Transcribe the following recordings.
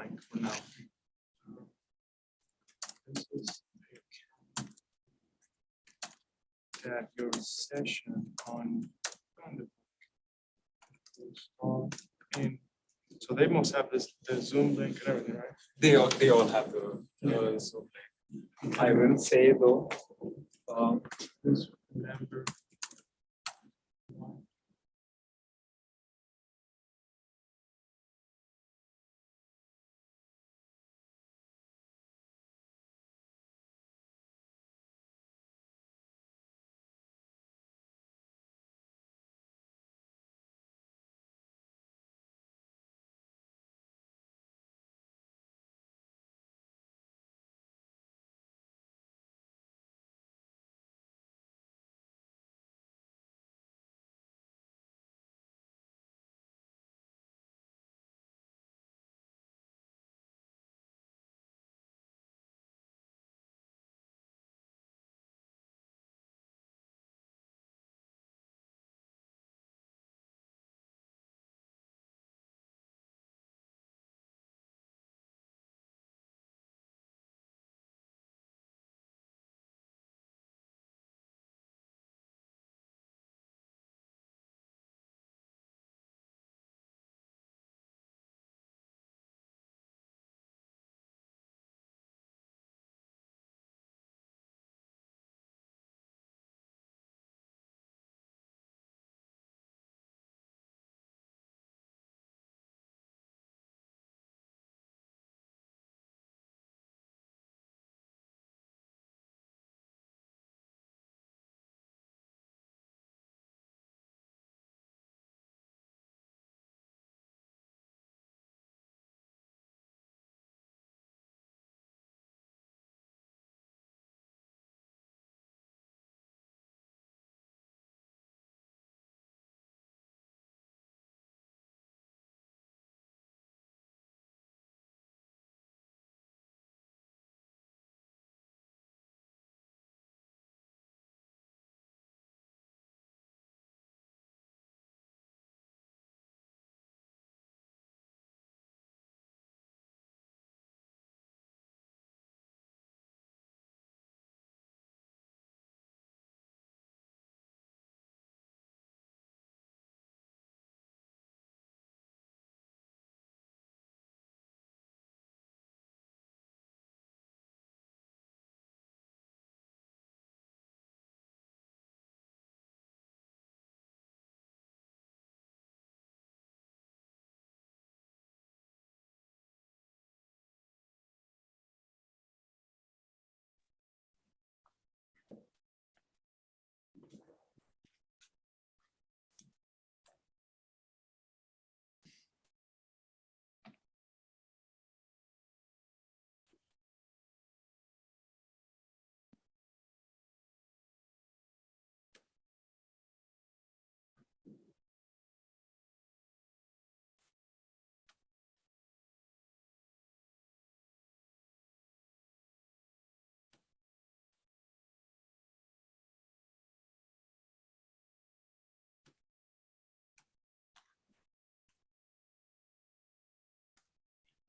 mic for now. This is that your session on the start in. So they must have the Zoom link and everything, right? They all have the Zoom link. I will say though, Just remember.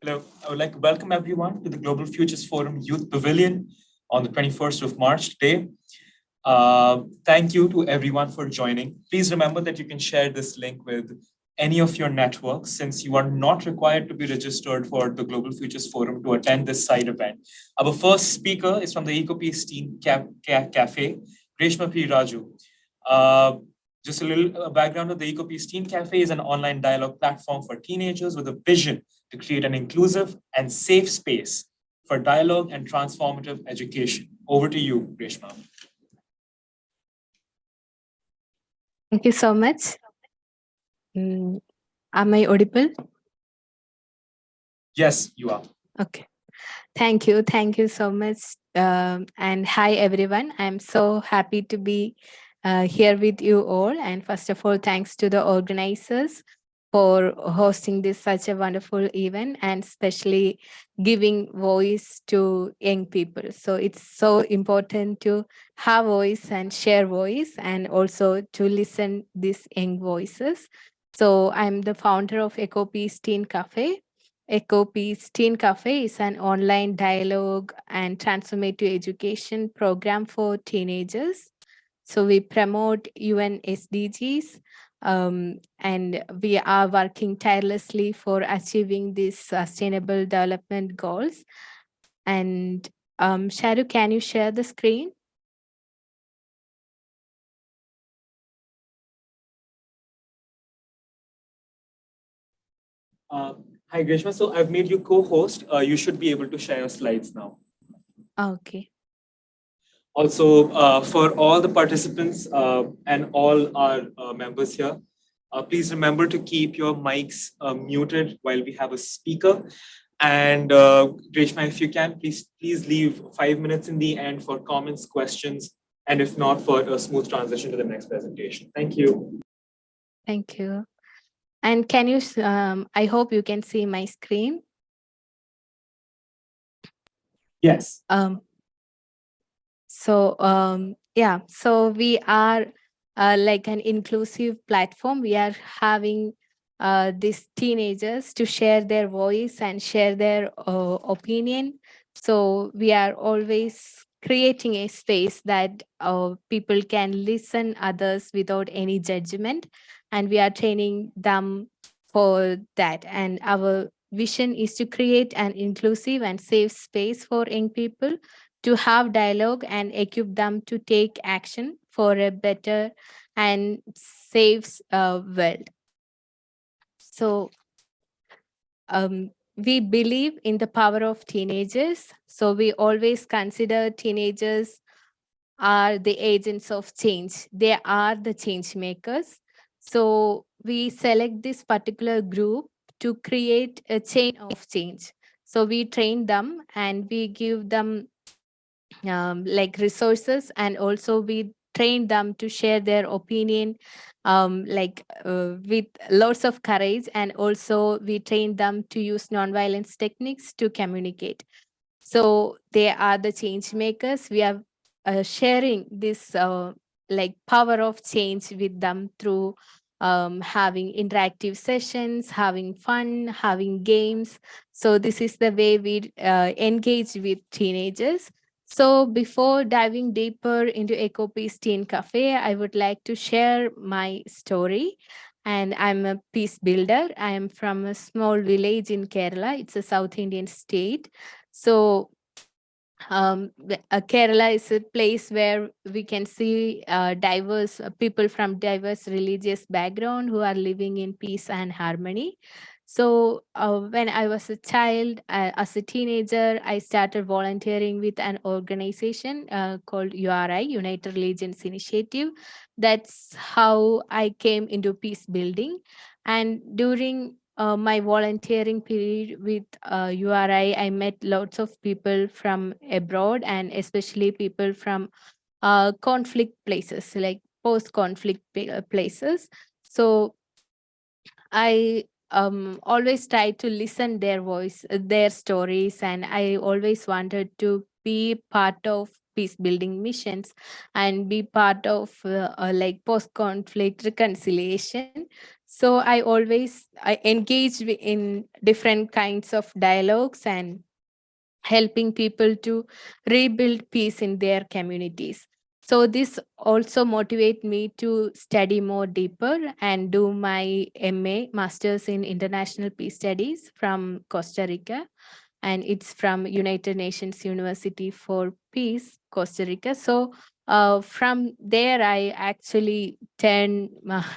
Hello, I would like to welcome everyone to the Global Futures Forum Youth Pavilion on the 21st of March today. Thank you to everyone for joining. Please remember that you can share this link with any of your networks since you are not required to be registered for the Global Futures Forum to attend this side event. Our first speaker is from the EcoPeace Teen Cafe, Reshma P. Raju. Just a little background of the EcoPeace Teen Cafe is an online dialogue platform for teenagers with a vision to create an inclusive and safe space for dialogue and transformative education. Over to you, Reshma. Thank you so much. Am I audible? Yes, you are. Okay. Thank you. Thank you so much. And hi, everyone. I'm so happy to be here with you all. And first of all, thanks to the organizers for hosting this such a wonderful event and especially giving voice to young people. So it's so important to have voice and share voice and also to listen these young voices. So I'm the founder of EcoPeace Teen Cafe. EcoPeace Teen Cafe is an online dialogue and transformative education program for teenagers. So we promote UN SDGs, and we are working tirelessly for achieving these sustainable development goals. And Sharu, can you share the screen? Hi, Grishma. So I've made you co-host. You should be able to share your slides now. Okay. Also, for all the participants and all our members here, please remember to keep your mics muted while we have a speaker. And Grishma, if you can, please leave 5 minutes in the end for comments, questions, and if not, for a smooth transition to the next presentation. Thank you. Thank you. And can you, I hope you can see my screen. Yes. Yeah, so we are like an inclusive platform. We are having these teenagers to share their voice and share their opinion. So we are always creating a space that people can listen others without any judgment, and we are training them for that. And our vision is to create an inclusive and safe space for young people to have dialogue and equip them to take action for a better and safe world. So, we believe in the power of teenagers. So, we always consider teenagers are the agents of change, they are the change makers. So, we select this particular group to create a chain of change. So, we train them and we give them like resources, and also we train them to share their opinion with lots of courage, and also we train them to use nonviolence techniques to communicate. So they are the change makers. We are sharing this like power of change with them through having interactive sessions, having fun, having games. So this is the way we engage with teenagers. So before diving deeper into EcoPeace Teen Cafe, I would like to share my story. And I'm a peace builder. I am from a small village in Kerala. It's a South Indian state. So Kerala is a place where we can see diverse people from diverse religious background who are living in peace and harmony. So when I was a child, as a teenager, I started volunteering with an organization called URI, United Religions Initiative. That's how I came into peace building. And during my volunteering period with URI, I met lots of people from abroad, and especially people from conflict places, like post conflict places. So I always try to listen their voice, their stories, and I always wanted to be part of peace building missions and be part of like post conflict reconciliation. So I engage in different kinds of dialogues and helping people to rebuild peace in their communities. So this also motivate me to study more deeper and do my MA, Masters in International Peace Studies from Costa Rica, and it's from United Nations University for Peace, Costa Rica. So from there, I actually turned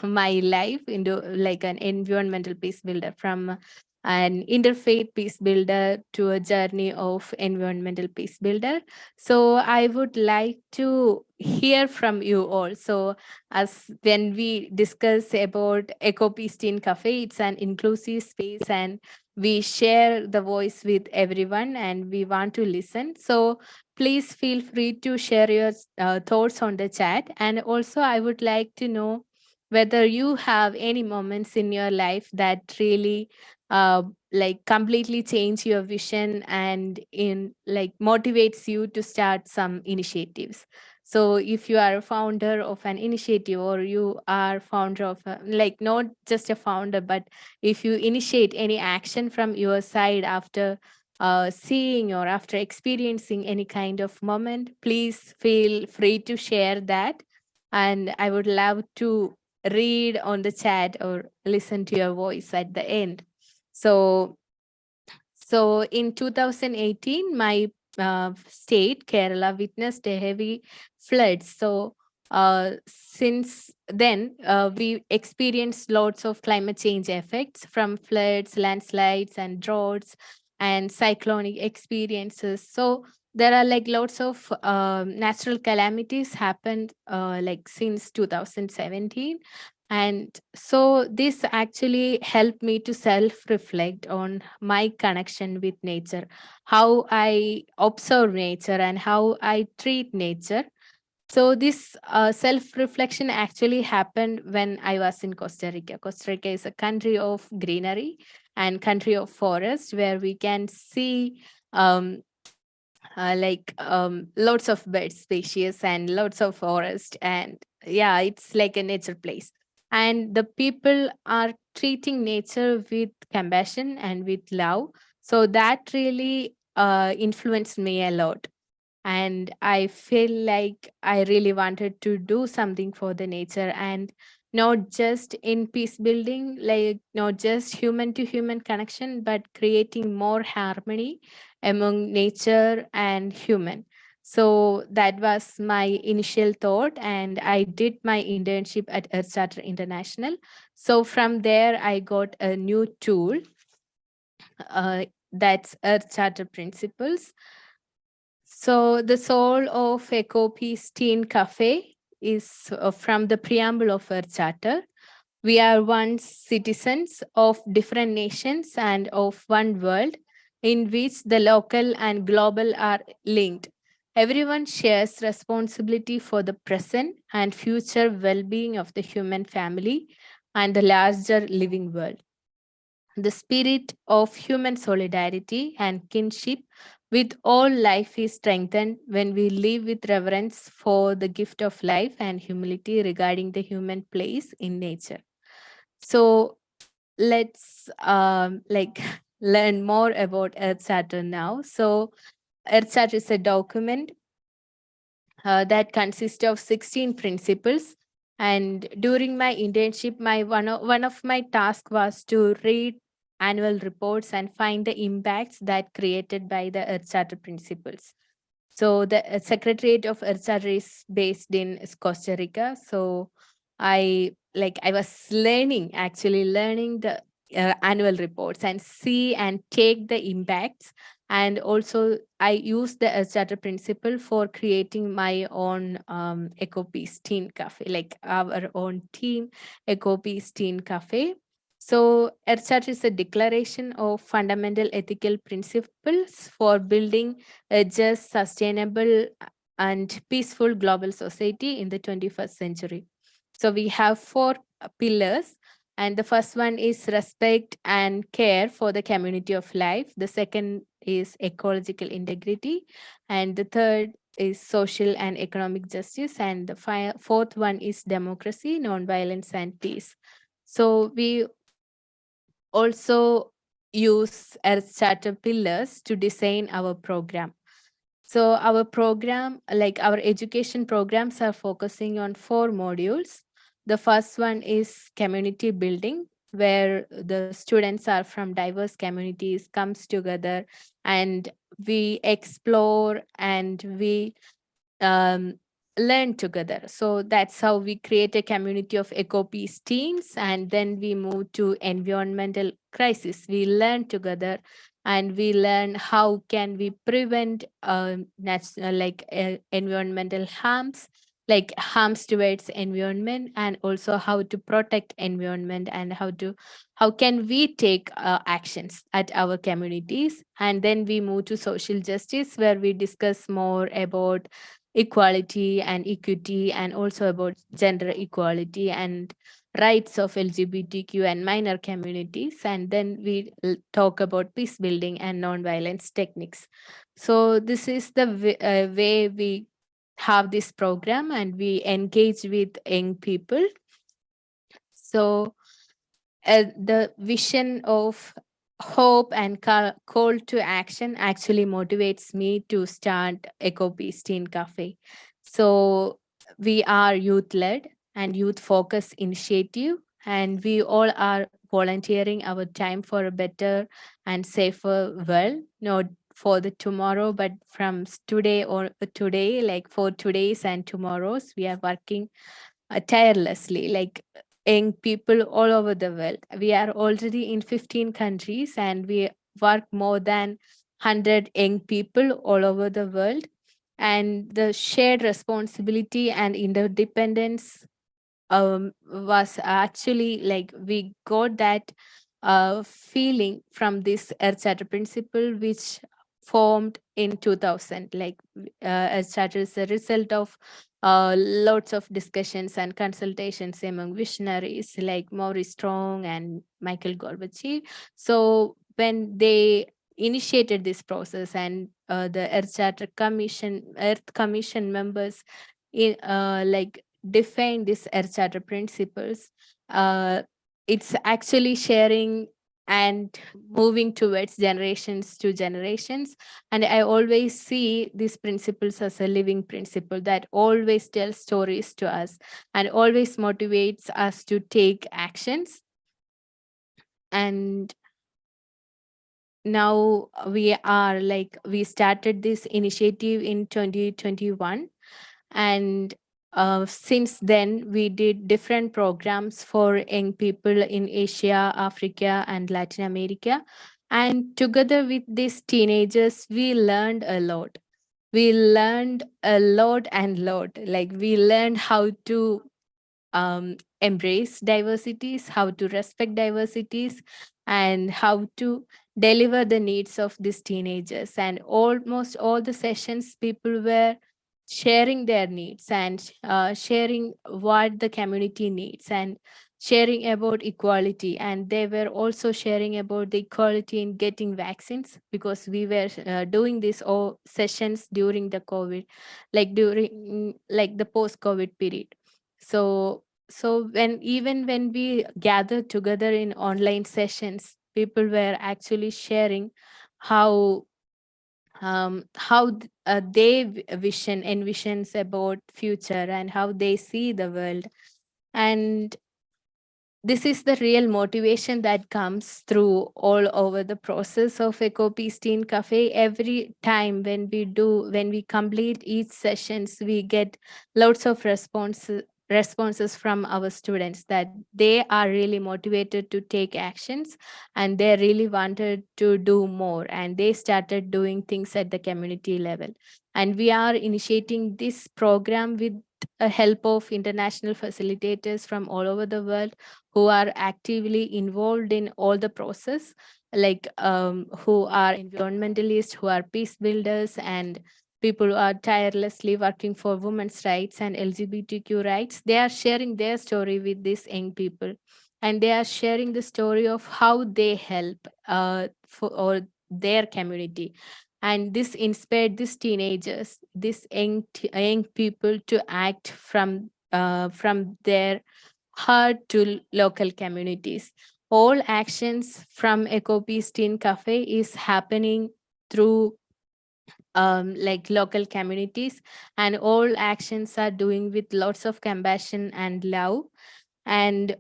my life into like an environmental peace builder, from an interfaith peace builder to a journey of environmental peace builder. So I would like to hear from you all. So as when we discuss about Eco Peace Teen Cafe, it's an inclusive space and we share the voice with everyone and we want to listen. So please feel free to share your thoughts on the chat. And also I would like to know whether you have any moments in your life that really like completely change your vision and in like motivates you to start some initiatives. So if you are a founder of an initiative, or you are founder of like not just a founder, but if you initiate any action from your side after seeing or after experiencing any kind of moment, please feel free to share that. And I would love to read on the chat or listen to your voice at the end. So in 2018, my state, Kerala, witnessed a heavy flood. So since then, we experienced lots of climate change effects from floods, landslides, and droughts, and cyclonic experiences. So there are like lots of natural calamities happened like since 2017. And so this actually helped me to self reflect on my connection with nature, how I observe nature and how I treat nature. So this self reflection actually happened when I was in Costa Rica. Costa Rica is a country of greenery and country of forest, where we can see um, lots of bird species and lots of forest, and yeah, it's like a nature place. And the people are treating nature with compassion and with love. So that really influenced me a lot, and I feel like I really wanted to do something for the nature, and not just in peace building, like not just human to human connection, but creating more harmony among nature and human. So that was my initial thought, and I did my internship at Earth Charter International. So from there I got a new tool, that's Earth Charter Principles. So the soul of Eco Peace Teen Cafe is from the preamble of our charter. We are one citizens of different nations and of one world, in which the local and global are linked. Everyone shares responsibility for the present and future well-being of the human family and the larger living world. The spirit of human solidarity and kinship with all life is strengthened when we live with reverence for the gift of life and humility regarding the human place in nature. So let's learn more about Earth Charter now. So Earth Charter is a document that consists of 16 principles. And during my internship, my one of my tasks was to read annual reports and find the impacts that created by the Earth Charter principles. So the Secretariat of Earth Charter is based in Costa Rica. So I was actually learning the annual reports and see and take the impacts. And also I use the Earth Charter principle for creating my own Eco Peace Teen Cafe, like our own team Eco Peace Teen Cafe. So Earth Charter is a declaration of fundamental ethical principles for building a just, sustainable, and peaceful global society in the 21st century. So we have four pillars, and the first one is respect and care for the community of life. The second is ecological integrity, and the third is social and economic justice, and the fourth one is democracy, nonviolence, and peace. So we also use Earth Charter pillars to design our program. So our program, like our education programs, are focusing on four modules. The first one is community building, where the students are from diverse communities comes together, and we explore and we um, learn together. So that's how we create a community of eco peace teams, and then we move to environmental crisis. We learn together, and we learn how can we prevent environmental harms, like harms towards environment, and also how to protect environment, and how can we take actions at our communities. And then we move to social justice, where we discuss more about equality and equity, and also about gender equality and rights of LGBTQ and minor communities. And then we talk about peace building and non-violence techniques. So this is the way we have this program and we engage with young people. So the vision of hope and call to action actually motivates me to start Eco Peace Teen Cafe. So we are youth led and youth focused initiative, and we all are volunteering our time for a better and safer world, not for the tomorrow, but from today or today, like for today's and tomorrows, we are working tirelessly, like young people all over the world. We are already in 15 countries and we work more than 100 young people all over the world. And the shared responsibility and interdependence was actually like we got that feeling from this Earth Charter principle, which formed in 2000. Like Earth Charter is a result of lots of discussions and consultations among visionaries like Maurice Strong and Michael Gorbachev. So when they initiated this process and the Earth Commission members like define these Earth Charter principles, uh, it's actually sharing and moving towards generations to generations. And I always see these principles as a living principle that always tells stories to us and always motivates us to take actions. And now we started this initiative in 2021, and since then we did different programs for young people in Asia, Africa and Latin America. And together with these teenagers we learned a lot. We learned a lot and lot, like we learned how to embrace diversities, how to respect diversities, and how to deliver the needs of these teenagers. And almost all the sessions, people were sharing their needs and sharing what the community needs and sharing about equality. And they were also sharing about the equality in getting vaccines, because we were doing these all sessions during the COVID, like during like the post COVID period. So when even when we gathered together in online sessions, people were actually sharing how they envisions about future and how they see the world. And this is the real motivation that comes through all over the process of Eco Peace Teen Cafe. Every time when we complete each sessions, we get lots of responses from our students that they are really motivated to take actions and they really wanted to do more, and they started doing things at the community level. And we are initiating this program with a help of international facilitators from all over the world who are actively involved in all the process, like who are environmentalists, who are peace builders, and people who are tirelessly working for women's rights and LGBTQ rights. They are sharing their story with these young people, and they are sharing the story of how they help for or their community. And this inspired these teenagers, these young people to act from their heart to local communities. All actions from Eco Peace Teen Cafe is happening through like local communities, and all actions are doing with lots of compassion and love. And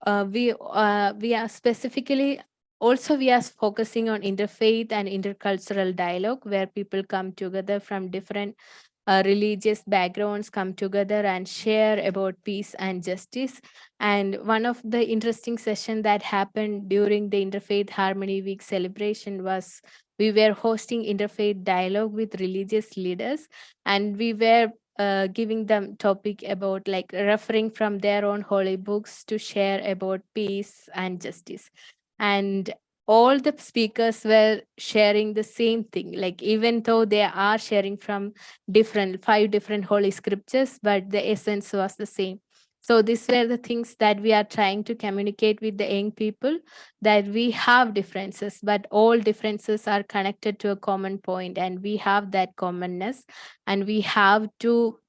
we are specifically also we are focusing on interfaith and intercultural dialogue, where people come together from different religious backgrounds, come together and share about peace and justice. And one of the interesting session that happened during the Interfaith Harmony Week celebration was we were hosting interfaith dialogue with religious leaders, and we were giving them topic about like referring from their own holy books to share about peace and justice. And all the speakers were sharing the same thing, like even though they are sharing from different 5 different holy scriptures, but the essence was the same. So these were the things that we are trying to communicate with the young people, that we have differences, but all differences are connected to a common point, and we have that commonness, and we have to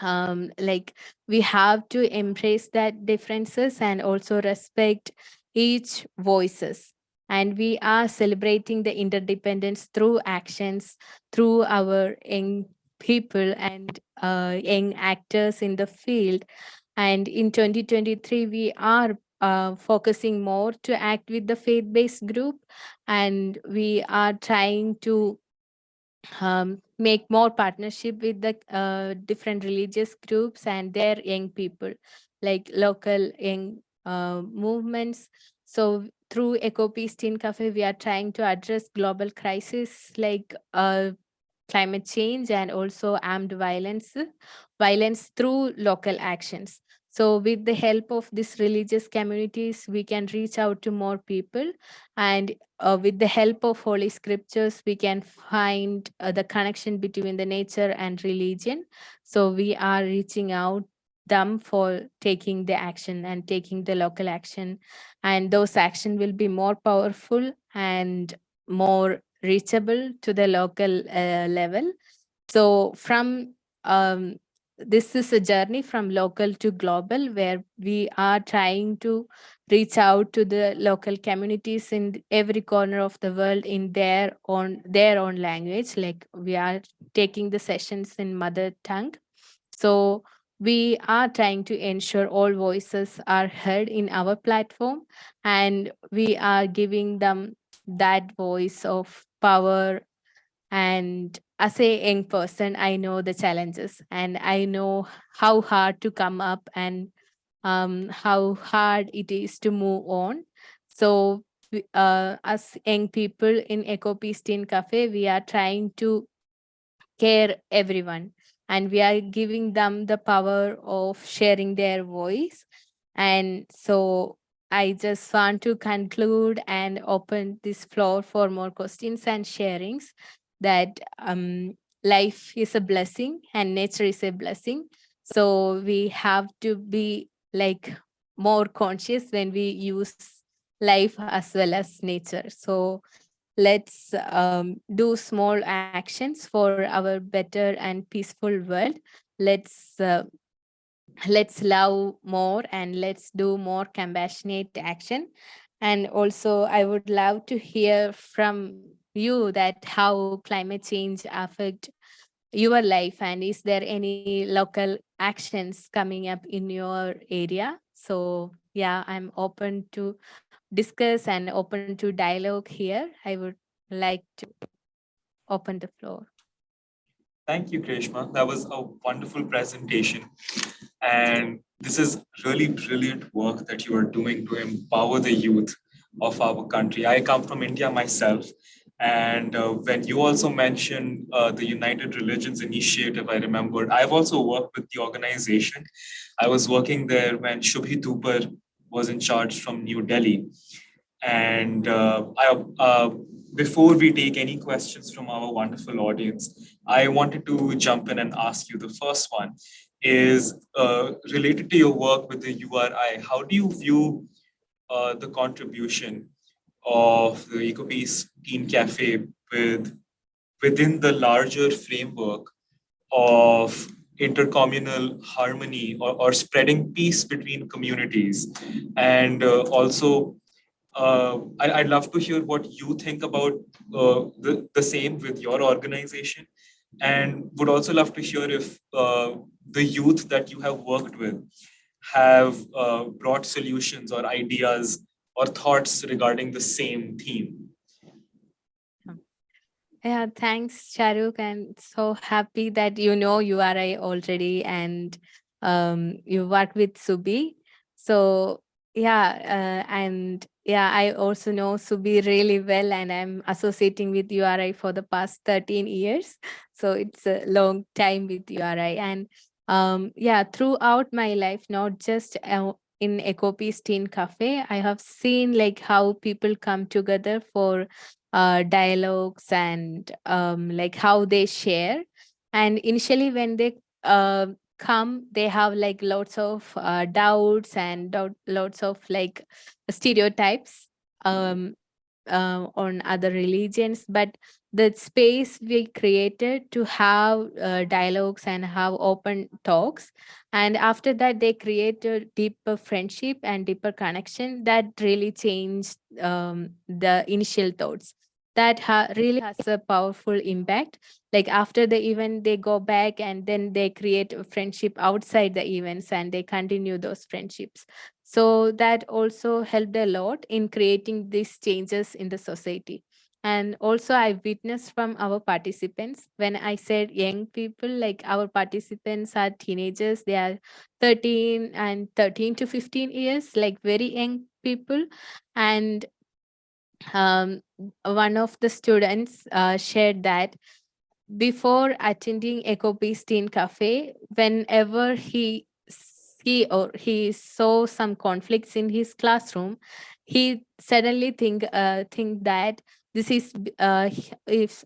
like we have to embrace that differences and also respect each voices, and we are celebrating the interdependence through actions, through our young people and young actors in the field. And in 2023 we are focusing more to act with the faith-based group, and we are trying to make more partnership with the different religious groups and their young people, like local young movements. So through Eco Peace Teen Cafe, we are trying to address global crisis like climate change and also armed violence through local actions. So with the help of these religious communities, we can reach out to more people, and with the help of holy scriptures, we can find the connection between the nature and religion. So we are reaching out them for taking the action and taking the local action, and those action will be more powerful and more reachable to the local level. So from um, this is a journey from local to global, where we are trying to reach out to the local communities in every corner of the world in their own language. Like we are taking the sessions in mother tongue. So we are trying to ensure all voices are heard in our platform, and we are giving them that voice of power. And as a young person, I know the challenges and I know how hard to come up, and how hard it is to move on. So as young people in Eco Peace Teen Cafe, we are trying to care everyone, and we are giving them the power of sharing their voice. And so I just want to conclude and open this floor for more questions and sharings, that life is a blessing and nature is a blessing. So we have to be like more conscious when we use life as well as nature. So let's do small actions for our better and peaceful world. Let's let's love more, and let's do more compassionate action. And also I would love to hear from you that how climate change affect your life, and is there any local actions coming up in your area. So yeah, I'm open to discuss and open to dialogue here. I would like to open the floor. Thank you, Krishma. That was a wonderful presentation. And this is really brilliant work that you are doing to empower the youth of our country. I come from India myself. And when you also mentioned the United Religions Initiative, I remembered I've also worked with the organization. I was working there when Shubhi Tupar was in charge from New Delhi. And before we take any questions from our wonderful audience, I wanted to jump in and ask you. The first one is related to your work with the URI. How do you view the contribution of the EcoPeace Teen Cafe within the larger framework of intercommunal harmony, or spreading peace between communities? And also, I'd love to hear what you think about the same with your organization, and would also love to hear if the youth that you have worked with have brought solutions or ideas or thoughts regarding the same theme. Yeah, thanks, Charuk. And so happy that you know URI already, and you work with Subi. So yeah, and yeah, I also know Subi really well, and I'm associating with URI for the past 13 years. So it's a long time with URI. And yeah, throughout my life, not just in Ecopeace Teen Cafe, I have seen like how people come together for dialogues, and like how they share. And initially when they come, they have like lots of doubts and lots of like stereotypes. um, on other religions, but the space we created to have dialogues and have open talks, and after that they created deeper friendship and deeper connection that really changed the initial thoughts. That really has a powerful impact. Like after the event they go back and then they create a friendship outside the events and they continue those friendships. So that also helped a lot in creating these changes in the society. And also I witnessed from our participants, when I said young people, like our participants are teenagers, they are 13 to 15 years, like very young people. And um, one of the students shared that before attending Eco Peace Teen Cafe, whenever he saw some conflicts in his classroom, he suddenly think that this is if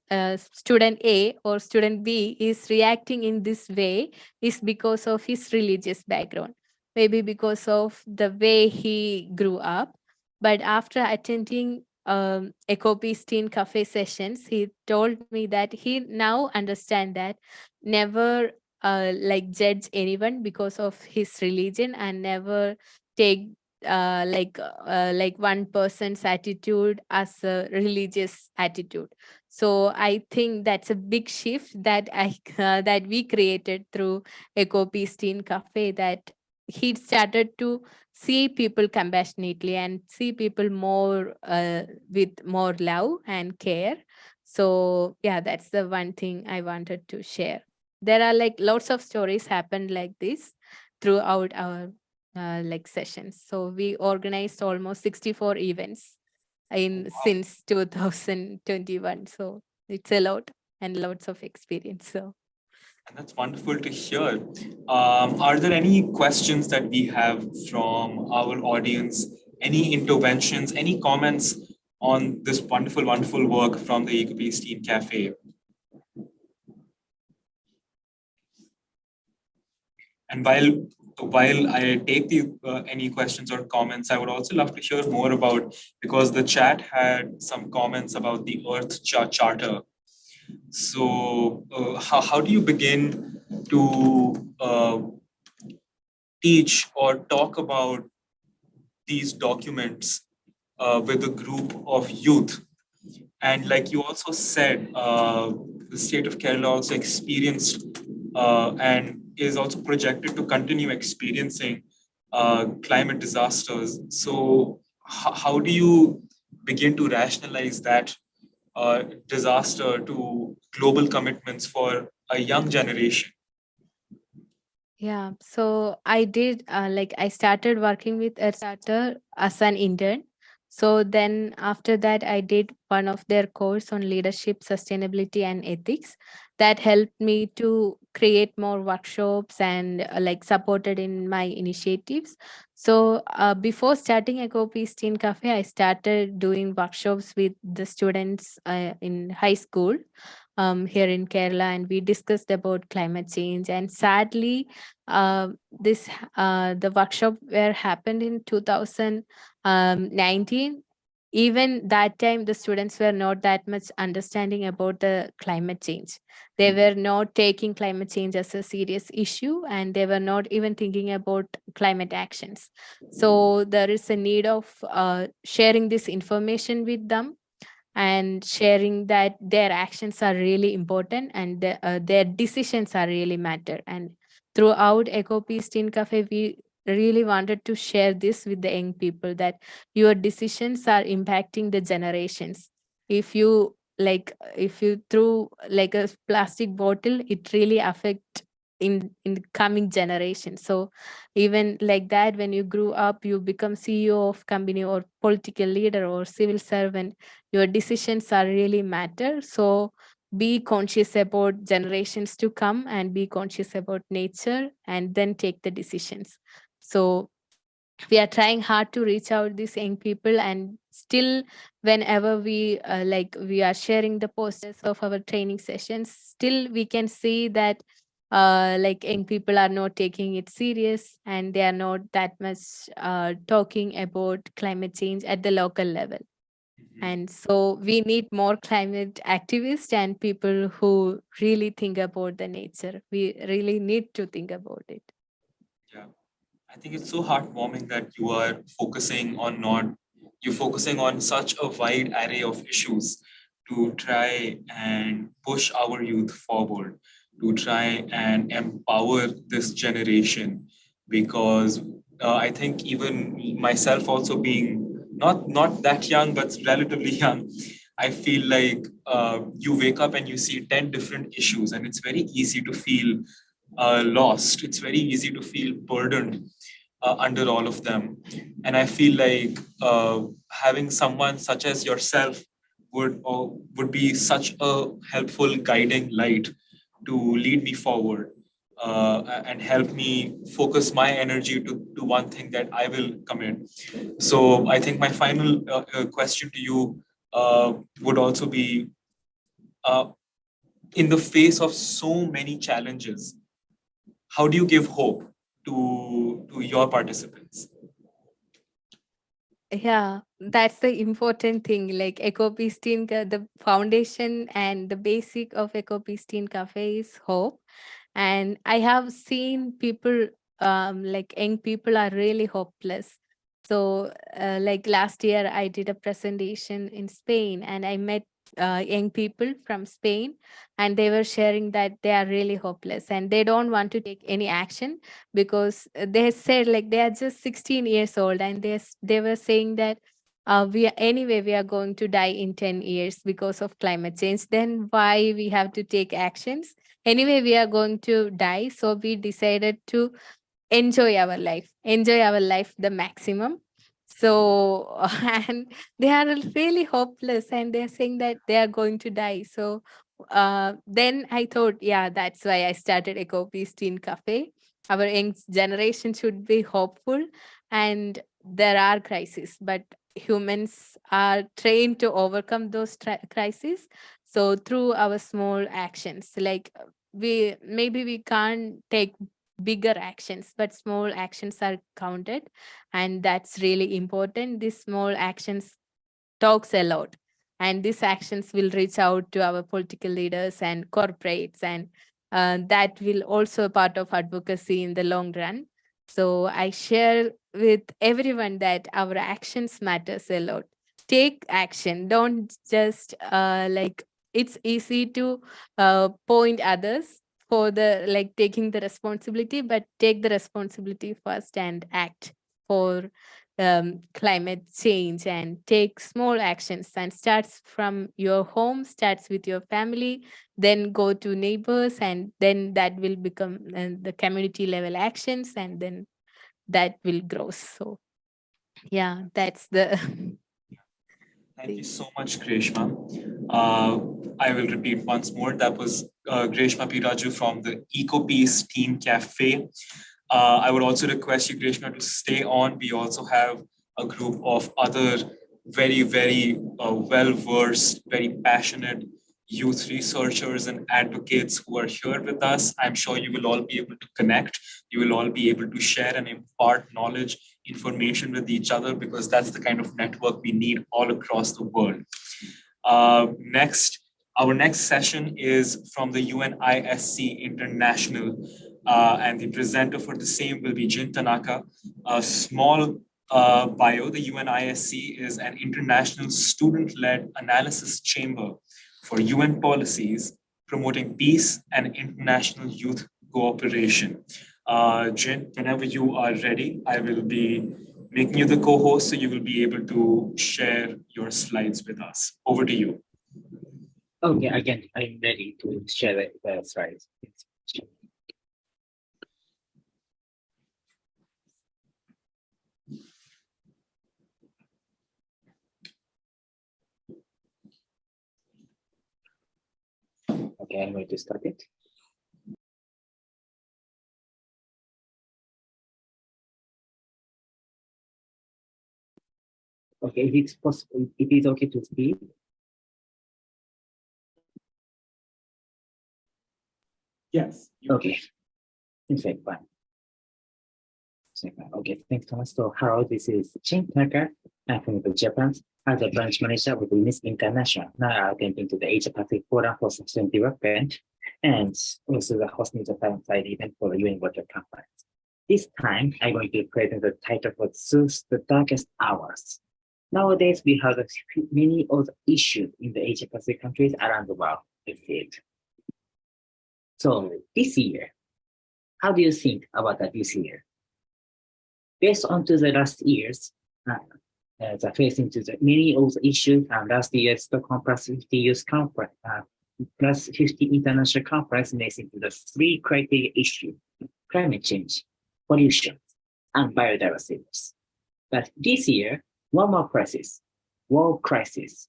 student A or student B is reacting in this way is because of his religious background, maybe because of the way he grew up. But after attending Eco Peace Teen Cafe sessions, he told me that he now understand that never like judge anyone because of his religion, and never take like one person's attitude as a religious attitude. So I think that's a big shift that I that we created through Eco Peace Teen Cafe, that he started to see people compassionately and see people more with more love and care. So yeah, that's the one thing I wanted to share. There are like lots of stories happened like this throughout our like sessions. So we organized almost 64 events in since 2021. So it's a lot and lots of experience. So And that's wonderful to hear. Are there any questions that we have from our audience? Any interventions, any comments on this wonderful, wonderful work from the EcoPeace Teen Cafe? And while I take the any questions or comments, I would also love to hear more about, because the chat had some comments about the Earth Charter. So how do you begin to teach or talk about these documents with a group of youth? And like you also said, the state of Kerala also experienced and is also projected to continue experiencing climate disasters. So how do you begin to rationalize that disaster to global commitments for a young generation? yeah, so I did like I started working with a starter as an intern. So then after that, I did one of their course on leadership, sustainability, and ethics. That helped me to create more workshops and like supported in my initiatives. So before starting Eco Peace Teen Cafe, I started doing workshops with the students in high school here in Kerala, and we discussed about climate change. And sadly, this the workshop were happened in 2019. Even that time, the students were not that much understanding about the climate change. They were not taking climate change as a serious issue, and they were not even thinking about climate actions. So there is a need of sharing this information with them, and sharing that their actions are really important, and their decisions are really matter. And throughout Eco Peace Teen Cafe, we really wanted to share this with the young people, that your decisions are impacting the generations. If you if you threw like a plastic bottle, it really affect in the coming generation. So even like that, when you grew up, you become CEO of company or political leader or civil servant, your decisions are really matter. So be conscious about generations to come, and be conscious about nature, and then take the decisions. So we are trying hard to reach out these young people, and still whenever we we are sharing the posters of our training sessions, still we can see that like young people are not taking it serious, and they are not that much talking about climate change at the local level. And so we need more climate activists and people who really think about the nature. We really need to think about it. Yeah. I think it's so heartwarming that you're focusing on such a wide array of issues to try and push our youth forward, to try and empower this generation. Because I think even myself also being not that young, but relatively young, I feel like you wake up and you see 10 different issues, and it's very easy to feel lost. It's very easy to feel burdened under all of them. And I feel like having someone such as yourself would be such a helpful guiding light to lead me forward and help me focus my energy to one thing that I will commit. So I think my final question to you would also be uh, in the face of so many challenges, how do you give hope to your participants? Yeah, that's the important thing. Like Ecopistine, the foundation and the basic of Ecopistine Cafe is hope. And I have seen people, like young people are really hopeless. So, like last year, I did a presentation in Spain and I met young people from Spain, and they were sharing that they are really hopeless and they don't want to take any action because they said like they are just 16 years old, and they were saying that we are going to die in 10 years because of climate change. Then why we have to take actions? Anyway, we are going to die, so we decided to enjoy our life the maximum. So and they are really hopeless and they're saying that they are going to die. So then I thought, yeah, that's why I started Eco Peace Teen Cafe. Our young generation should be hopeful, and there are crises, but humans are trained to overcome those crises. So through our small actions, like we can't take bigger actions, but small actions are counted, and that's really important. These small actions talks a lot, and these actions will reach out to our political leaders and corporates, and that will also part of advocacy in the long run. So I share with everyone that our actions matters a lot. Take action, don't just like it's easy to point others for the like taking the responsibility, but take the responsibility first and act for climate change, and take small actions, and starts from your home, starts with your family, then go to neighbors, and then that will become the community level actions, and then that will grow. So yeah, that's the Thank you so much, Greshma. Uh, I will repeat once more. That was Greshma Piraju from the EcoPeace Team Cafe. I would also request you, Greshma, to stay on. We also have a group of other very well-versed, very passionate youth researchers and advocates who are here with us. I'm sure you will all be able to connect. You will all be able to share and impart knowledge, information with each other, because that's the kind of network we need all across the world. Our next session is from the UNISC International, and the presenter for the same will be Jin Tanaka. A small bio, the UNISC is an international student-led analysis chamber for UN policies promoting peace and international youth cooperation. Jin, whenever you are ready, I will be making you the co-host, so you will be able to share your slides with us. Over to you. Okay, again, I'm ready to share the slides. Okay, I'm going to start it. Okay, if it's possible, if it's okay to speak. Yes. Okay. In fact, fine. Okay, thanks, Thomas. So, hello, this is Jin Tanaka. I'm from Japan. As a branch manager with Miss International, now I'm attending to the Asia Pacific Forum for Sustainable Development and also the hosting the time side event for the UN Water Conference. This time, I'm going to present the title for Soothe the Darkest Hours. Nowadays, we have many other issues in the Asia Pacific countries around the world. So this year, how do you think about that this year? Based on to the last years, the facing to the many of the issues and last year's Stockholm plus 50 youth conference, plus 50 international conference facing to the three criteria issue: climate change, pollution, and biodiversity. But this year, one more crisis, war crisis.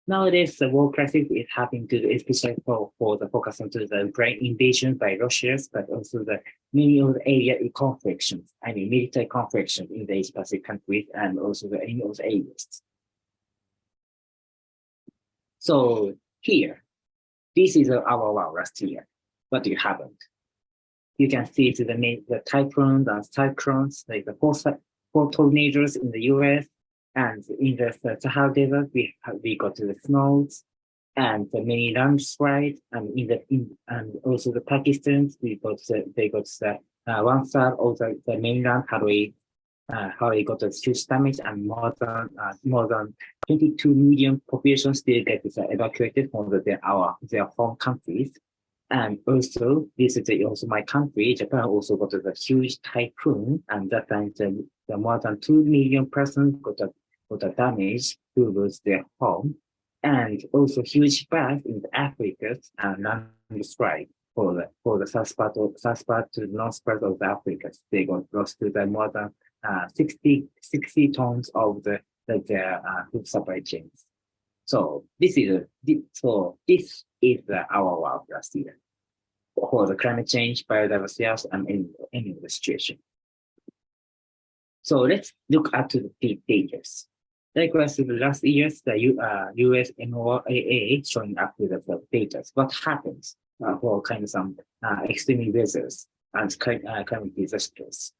Nowadays, the war crisis is happening to the, especially for the focus on to the Ukraine invasion by Russia, but also the many of the area conflicts, I mean military conflicts in the Asia Pacific countries and also the many of the areas. So here, this is our wow last year. What happened? You can see to the typhoons and cyclones, like the four tornadoes in the US, and in the Sahara Desert, we got to the snows and the many landslides, and and also the Pakistan, they got the one third of the mainland Harry got a huge damage, and more than 22 million population still get evacuated from their home countries. And also, this is also my country, Japan also got a huge typhoon, and that time the more than 2 million persons got a damage to lose their home, and also huge birth in Africa and landslide for the south part to the north part of Africa. They got lost to the more than 60 tons of their food supply chains. So this is our work last year for the climate change, biodiversity, and any of the situation. So let's look at the data. Likewise, the last years, the US NOAA showing up with the data. What happens for kind of some extreme weathers and climate disasters?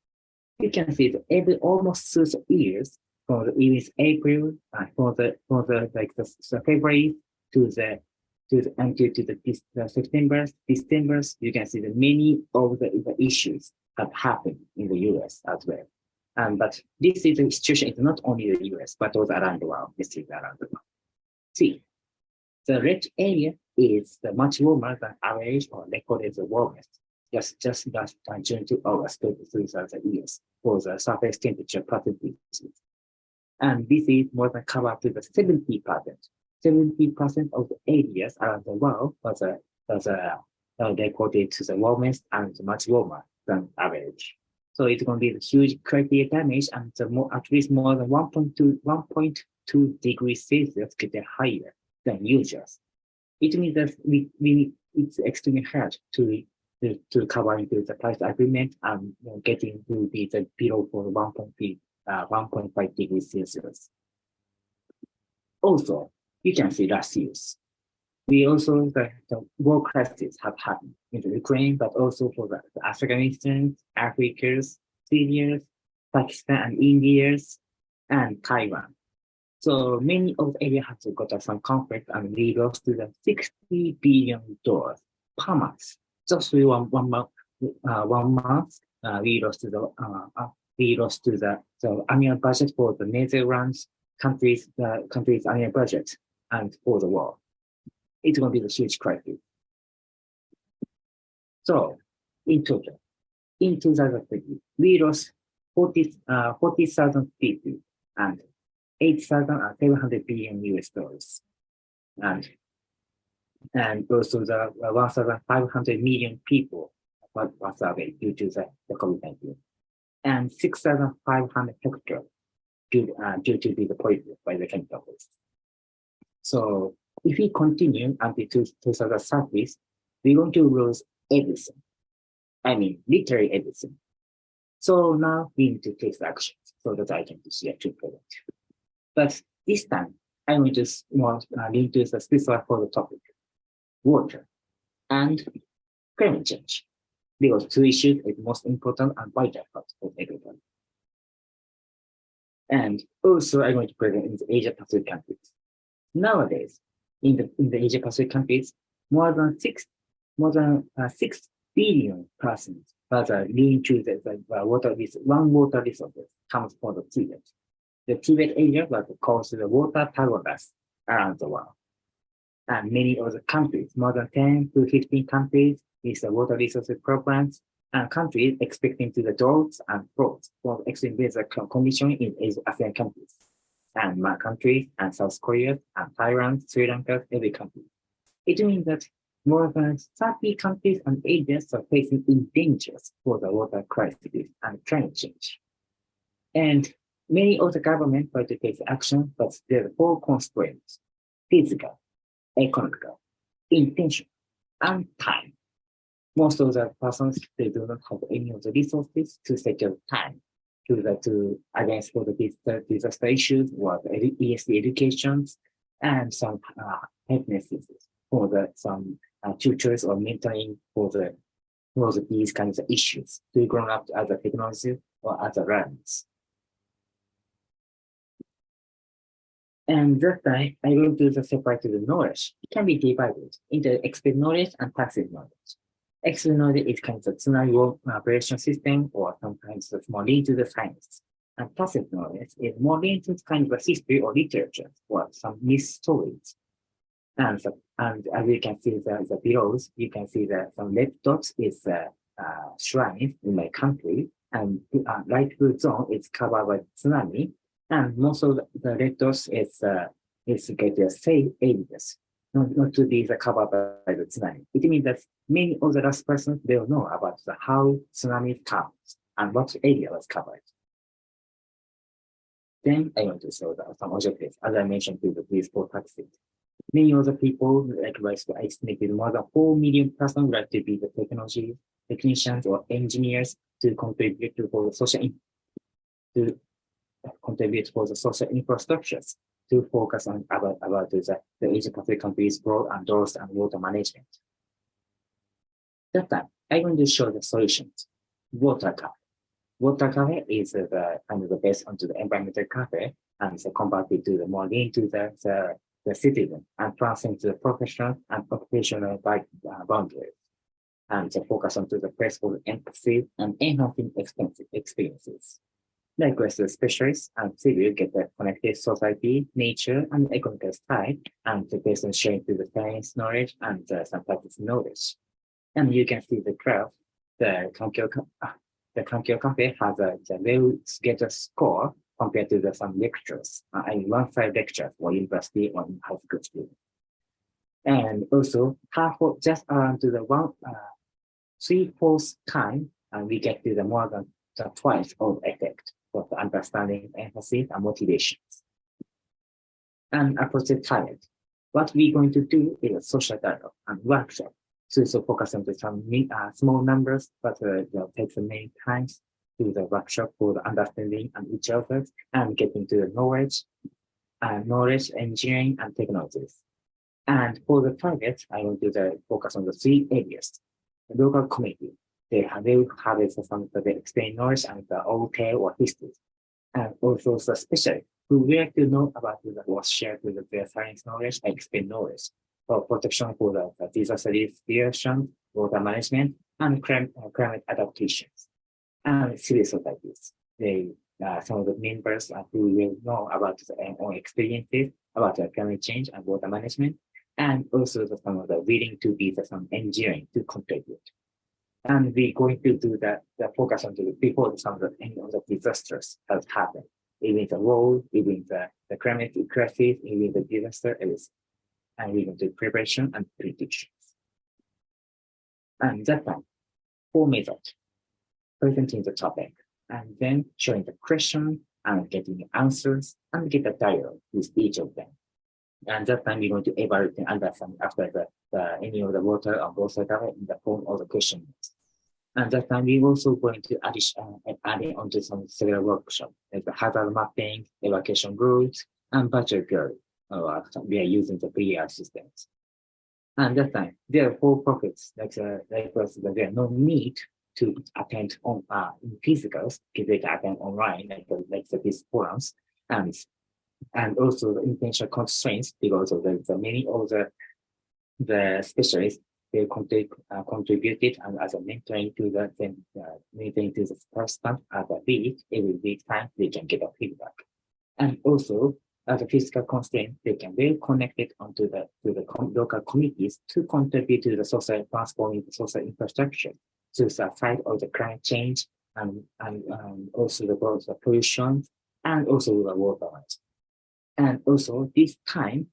You can see that almost 2 years from the even April, for the February until the September, December, you can see that many of the issues have happened in the US as well. But this is a situation, it's not only the US, but also around the world. This is around the world. See, the red area is the much warmer than average or recorded the warmest. Just last June to August 2000 years for the surface temperature percentages. And this is more than covered to the 70%. 70% of the areas around the world was recorded to the warmest and much warmer than average. So it's going to be a huge criteria damage, and at least more than 1.2 degrees Celsius get higher than usual. It means that it's extremely hard to cover into the Paris Agreement and getting to be the below for 1.5 degrees Celsius. Also, you can see last year's. We also, the war crises have happened in the Ukraine, but also for the Afghanistan, Africa, Syria, Pakistan, and India, and Taiwan. So many of the areas have got some conflict, and we lost to the $60 billion per month. Just one month, we lost to the annual budget for the Netherlands countries annual budget, and for the war. It's going to be a huge crisis. So, in total, in 2020, we lost 40,000 people and 8,700 billion US dollars. And also the 1,500 million people were surveyed due to the COVID-19. And 6,500 hectares due to be poisoned by the chemical waste. So, if we continue until 2030, we're going to lose everything. I mean, literally everything. So now we need to take action so that I can share to prevent. But this time, I'm going to link to the specific for the topic: water and climate change. Because two issues are the most important and vital part of everybody. And also I'm going to present in the Asia Pacific countries. Nowadays, in the Asia Pacific countries, more than 6 billion persons rather living to the water resources comes from the Tibet. The Tibet area was called the water pagodas around the world. And many other countries, more than 10 to 15 countries, with the water resources programs, and countries expecting to the droughts and floods for extreme weather condition in ASEAN countries, and my country, and South Korea, and Thailand, Sri Lanka, every country. It means that more than 30 countries and areas are facing in dangers for the water crisis and climate change. And many of the governments try to take action, but there are 4 constraints: physical, economical, intentional, and time. Most of the persons, they do not have any of the resources to secure time to against for the disaster issues or the ESD educations and some helpnesses for some tutors or mentoring for these kinds of issues to grow up as a technology or as a learners. And that time, I will do the separate the knowledge. It can be divided into expert knowledge and passive knowledge. Expert knowledge is kind of scenario operation system or sometimes it's more linked to the science. And passive knowledge is more linked to kind of history or literature or some myth stories. And as you can see the below, you can see that some red dots is shrine in my country, and light blue zone is covered by tsunami, and most of the red dots is get the safe areas, not to be covered by the tsunami. It means that many of the last persons they will know about how tsunami comes and what area was covered. Then I want to show some objectives, as I mentioned to the police for taxi. Many other people likewise estimated more than 4 million persons would like to be the technology technicians or engineers to contribute to for the social infrastructures to focus on about the Asia Pacific countries' road and doors and water management. That time, I'm going to show the solutions. Water cafe. Water cafe is the kind of the best onto the environmental cafe and so converted to the more into the citizen and transcend to the professional and occupational boundaries. And so focus on to the principle empathy and enhancing experiences. Likewise, the specialists and civil get the connected society, nature, and economic style, and the person sharing to the science knowledge and some practice knowledge. And you can see the graph, the Kankyo Cafe has they get a score compared to some lectures, one-side lectures for university or high school students. And also, just around to the 3/4 time, and we get to the more than twice of effect for the understanding, emphasis, and motivations. And approach the target. What we're going to do is a social dialogue and workshop. So focus on some small numbers, but take the many times to the workshop for the understanding and each other and getting to the knowledge, engineering, and technologies. And for the targets, I want to focus on the 3 areas. The local community, they will have some of the explain knowledge and the old tale or history. And also the specialists who would like to know about what's shared with their science knowledge and explain knowledge for protection for the disaster restoration, water management, and climate adaptations. And civil societies, some of the members who will know about their own experiences about climate change and water management, and also some of the willing to be some engineering to contribute. And we're going to do the focus on before any of the disasters has happened, even the war, even the climate crisis, even the disaster, everything. And we're going to do preparation and predictions. And that time, 4 methods. Presenting the topic, and then showing the question and getting the answers and get a dialogue with each of them. And that time we're going to evaluate and understand after any of the water or water data in the form of the questions. And that time we're also going to add onto some several workshops, like the hazard mapping, evacuation routes, and virtual theory. We are using the VR systems. And that time there are 4 profits, there are no need to attend on in physicals, people can attend online, like these forums, and also the intentional constraints because of the many of the specialists they contributed and as a mentoring to mentoring to the first time as a week, every week time they can get a feedback. And also as a physical constraint, they can be connected onto the local communities to contribute to the social transforming the social infrastructure to the fight of the climate change and also the pollution and also the water rights. And also this time,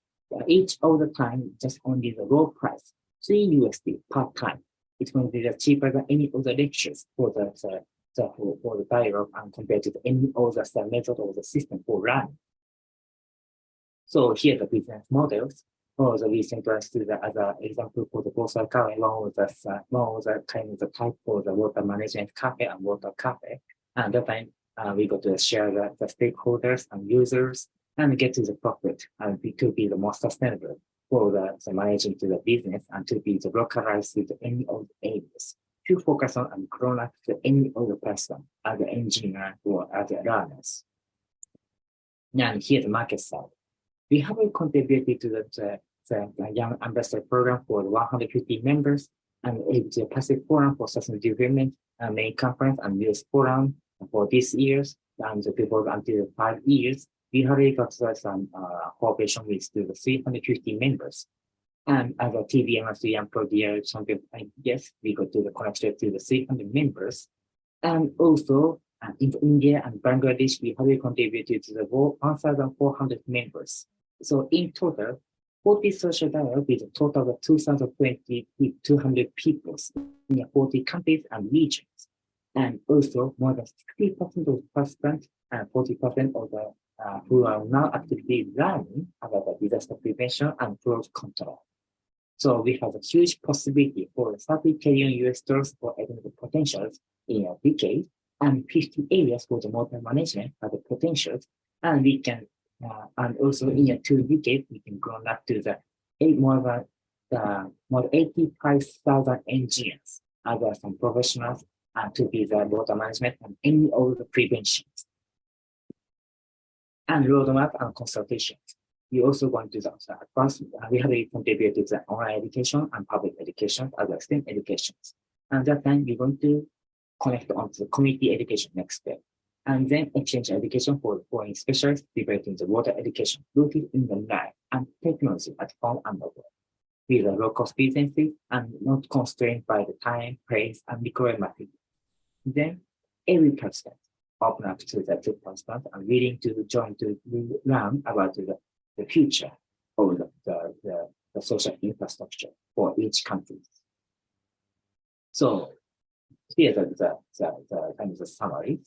each of the time, just only the low price, $3 per time. It's going to be cheaper than any of the lectures for the dialogue and compared to any other method of the system for learning. So here the business models or the recent to the other example for the postal car along with the kind of the type for the water management cafe and water cafe. And that time we got to share the stakeholders and users and get to the profit and to be the more sustainable for the managing to the business and to be the localized to any of the areas to focus on and grow up to any other person as an engineer or as a learners. And here the market side. We have contributed to the Young Ambassador Program for 150 members and it's a passive forum for sustainable development main conference and US forum for this year's and the people until 5 years. We already got some cooperation with the 350 members. And as a TVMSC Young Pro Dear Champion, yes, we got to the connected to the 300 members. And also in India and Bangladesh, we have contributed to the 1,400 members. So in total, 40 social dialogue with a total of 200 people in 40 countries and regions. And also more than 60% of participants and 40% of the who are now actively learning about the disaster prevention and flood control. So we have a huge possibility for $30 billion for economic potentials in a decade and 50 areas for the water management are the potentials. And we can, and also in a 2 decades, we can grow up to the more than 85,000 engineers, other some professionals, to be the water management and any of the preventions. And roadmap and consultations. We also want to do that. First, we have contributed to the online education and public education as well as STEM educations. And that time we want to connect onto the community education next step. And then exchange education for foreign specialists debating the water education rooted in the life and technology at home and abroad. With a low cost businesses and not constrained by the time, place, and requirement. Then every person open up to the 2% and willing to join to learn about the future of the social infrastructure for each country. So here's the kind of the summary.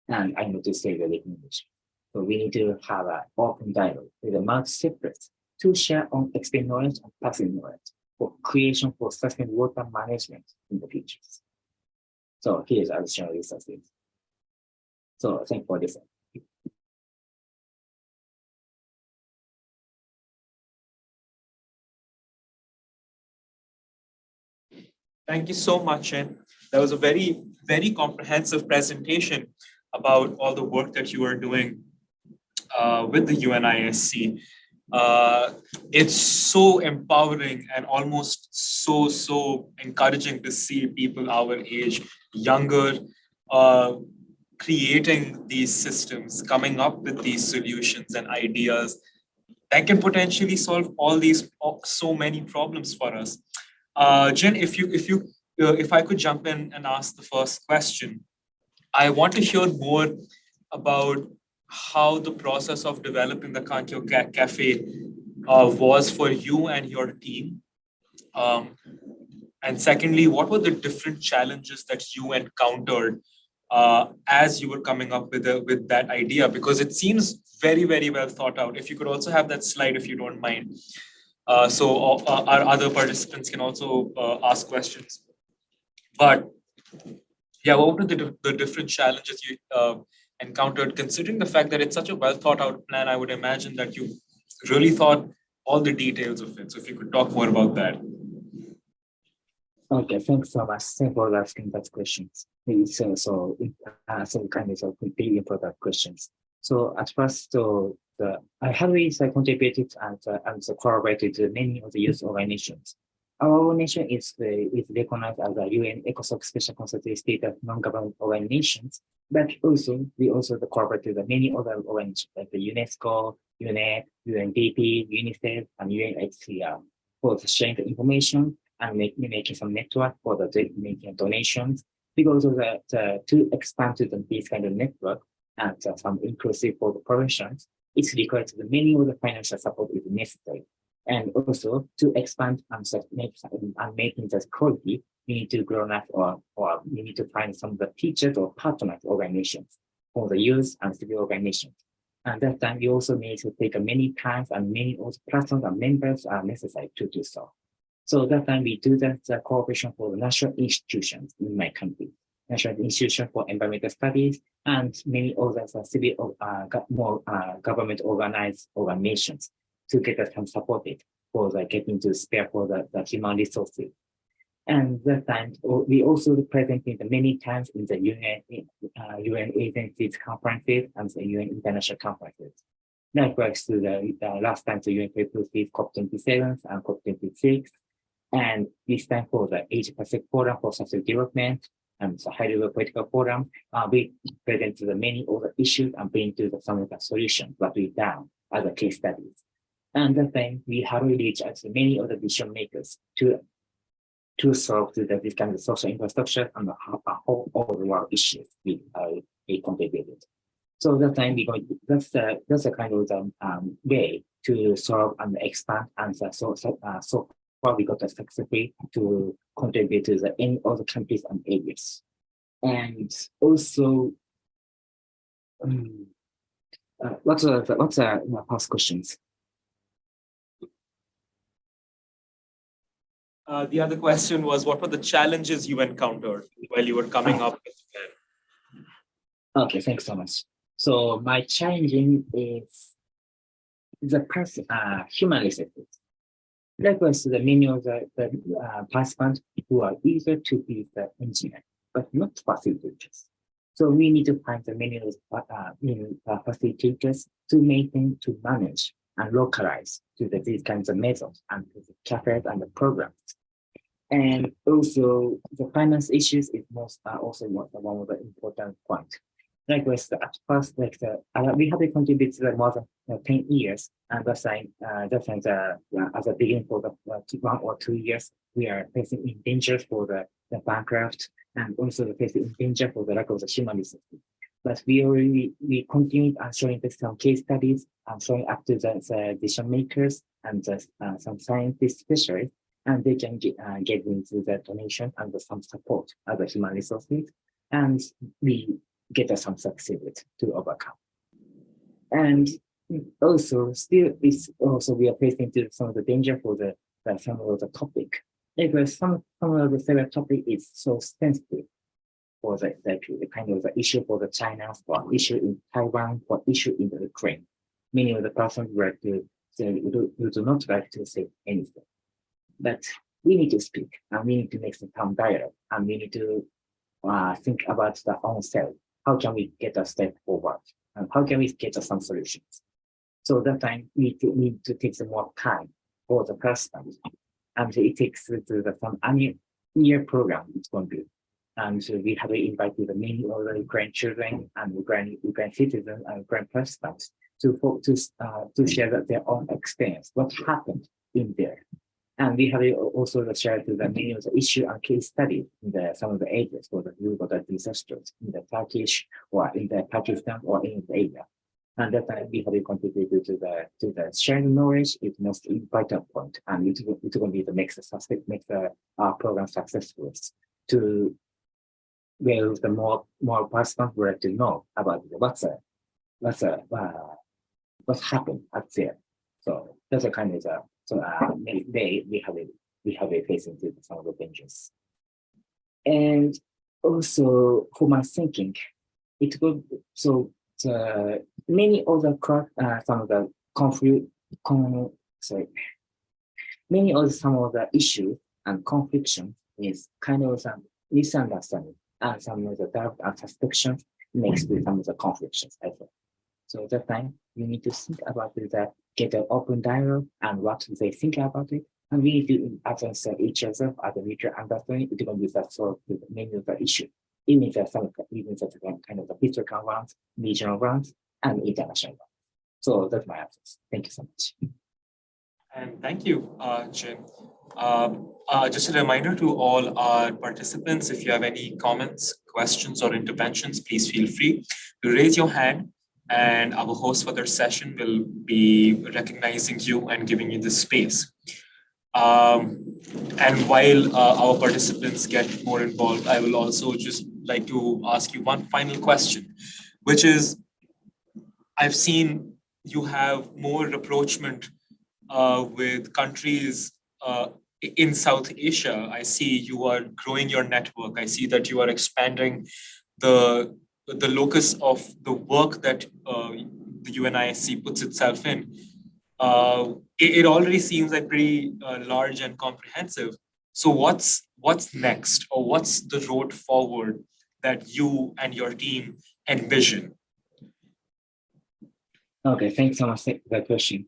And I'm going to say the recommendation. So we need to have an open dialogue with the multi-sectors to share on expert knowledge and passive knowledge for creation for sustainable water management in the future. So here's additional resources. So thank you for this. Thank you so much, Chen. That was a very, very comprehensive presentation about all the work that you are doing with the UNISC. It's so empowering and almost so encouraging to see people our age, younger, creating these systems, coming up with these solutions and ideas that can potentially solve so many problems for us. Jen, if I could jump in and ask the first question, I want to hear more about how the process of developing the Kantyo Cafe was for you and your team. And secondly, what were the different challenges that you encountered as you were coming up with that idea? Because it seems very, very well thought out. If you could also have that slide, if you don't mind. So our other participants can also ask questions. But yeah, what were the different challenges you encountered, considering the fact that it's such a well thought out plan? I would imagine that you really thought all the details of it. So if you could talk more about that. Okay, thanks so much. Thanks for asking that questions. So kind of really important questions. So at first, I have always contributed and collaborated with many of the youth organizations. Our organization is recognized as a UN ECOSOC Special Consultative Status non-government organizations, but also we also collaborate with many other organizations like the UNESCO, UNEP, UNDP, UNICEF, and UNHCR for sharing the information and making some network for making donations. Because of to expand to these kind of network and some inclusive for the provisions, it's required the many of the financial support is necessary. And also to expand and making that quality, we need to grow up or we need to find some of the teachers or partners organizations for the youth and civil organizations. And that time we also need to take many times and many of the persons and members are necessary to do so. So that time we do that cooperation for the national institutions in my country, National Institution for Environmental Studies, and many other civil more government organized organizations to get us some supported for getting to spare for the human resources. And that time we also presented many times in the UN agencies conferences and the UN international conferences. Likewise to the last time the UN Peace COP27 and COP26. And this time for the Asia Pacific Forum for Sustainable Development and the High Level Political Forum, we present the many other issues and bring to some of the solutions that we've done as a case studies. And that time we have reached out to many other decision makers to solve this kind of social infrastructure and the whole overall issues we contributed. So that time that's a kind of way to solve and expand and so far we got successfully to contribute to any other countries and areas. And also, what's the past questions? The other question was, what were the challenges you encountered while you were coming up with the plan? Okay, thanks so much. So my challenging is the human resources. Likewise, the many of the participants who are eager to be the engineer, but not facilitators. So we need to find the many of facilitators to maintain, to manage, and localize to these kinds of methods and to the cafes and the programs. And also the finance issues is also one of the important points. Likewise, at first, we have contributed more than 10 years, and that's as a beginning for the 1 or 2 years, we are facing in danger for the bankrupt and also facing in danger for the lack of the human resources. But we continue showing some case studies and showing up to the decision makers and some scientists specialists, and they can get into the donation and some support as a human resources, and we get some success to overcome. And also, still, we are facing some of the danger for some of the topic. Because some of the several topic is so sensitive for the kind of the issue for the China, for issue in Taiwan, for issue in the Ukraine. Many of the persons like to say, we do not like to say anything. But we need to speak, and we need to make some dialogue, and we need to think about our own self. How can we get a step forward? And how can we get some solutions? So that time we need to take some more time for the person. And it takes some annual year program it's going to be. And so we have invited many other Ukrainian children and Ukrainian citizens and Ukrainian presidents to share their own experience, what happened in there. And we have also shared the many of the issue and case studies in some of the areas for the disasters in the Turkish or in the Pakistan or in the area. And that time we have contributed to the sharing knowledge is most important point, and it's going to be the make the program successful to where the more participants would like to know about what happened up there. So that's a kind of we have a facing to some of the dangers. And also for my thinking, it would many other some of the many of some of the issues and conflicts is kind of some misunderstanding and some of the doubt and suspicion makes to some of the conflicts as well. So that time you need to think about that, get an open dialogue and what they think about it. And we need to advance each other as a mutual understanding. It's going to be that solve many of the issues, even if there's some even if there's kind of the historical ones, regional ones, and international ones. So that's my answers. Thank you so much. And thank you, Jin. Just a reminder to all our participants, if you have any comments, questions, or interventions, please feel free to raise your hand, and our host for the session will be recognizing you and giving you the space. And while our participants get more involved, I will also just like to ask you one final question, which is, I've seen you have more rapprochement with countries in South Asia. I see you are growing your network. I see that you are expanding the locus of the work that the UNISC puts itself in. It already seems like pretty large and comprehensive. So what's next, or what's the road forward that you and your team envision? Okay, thanks so much for the question.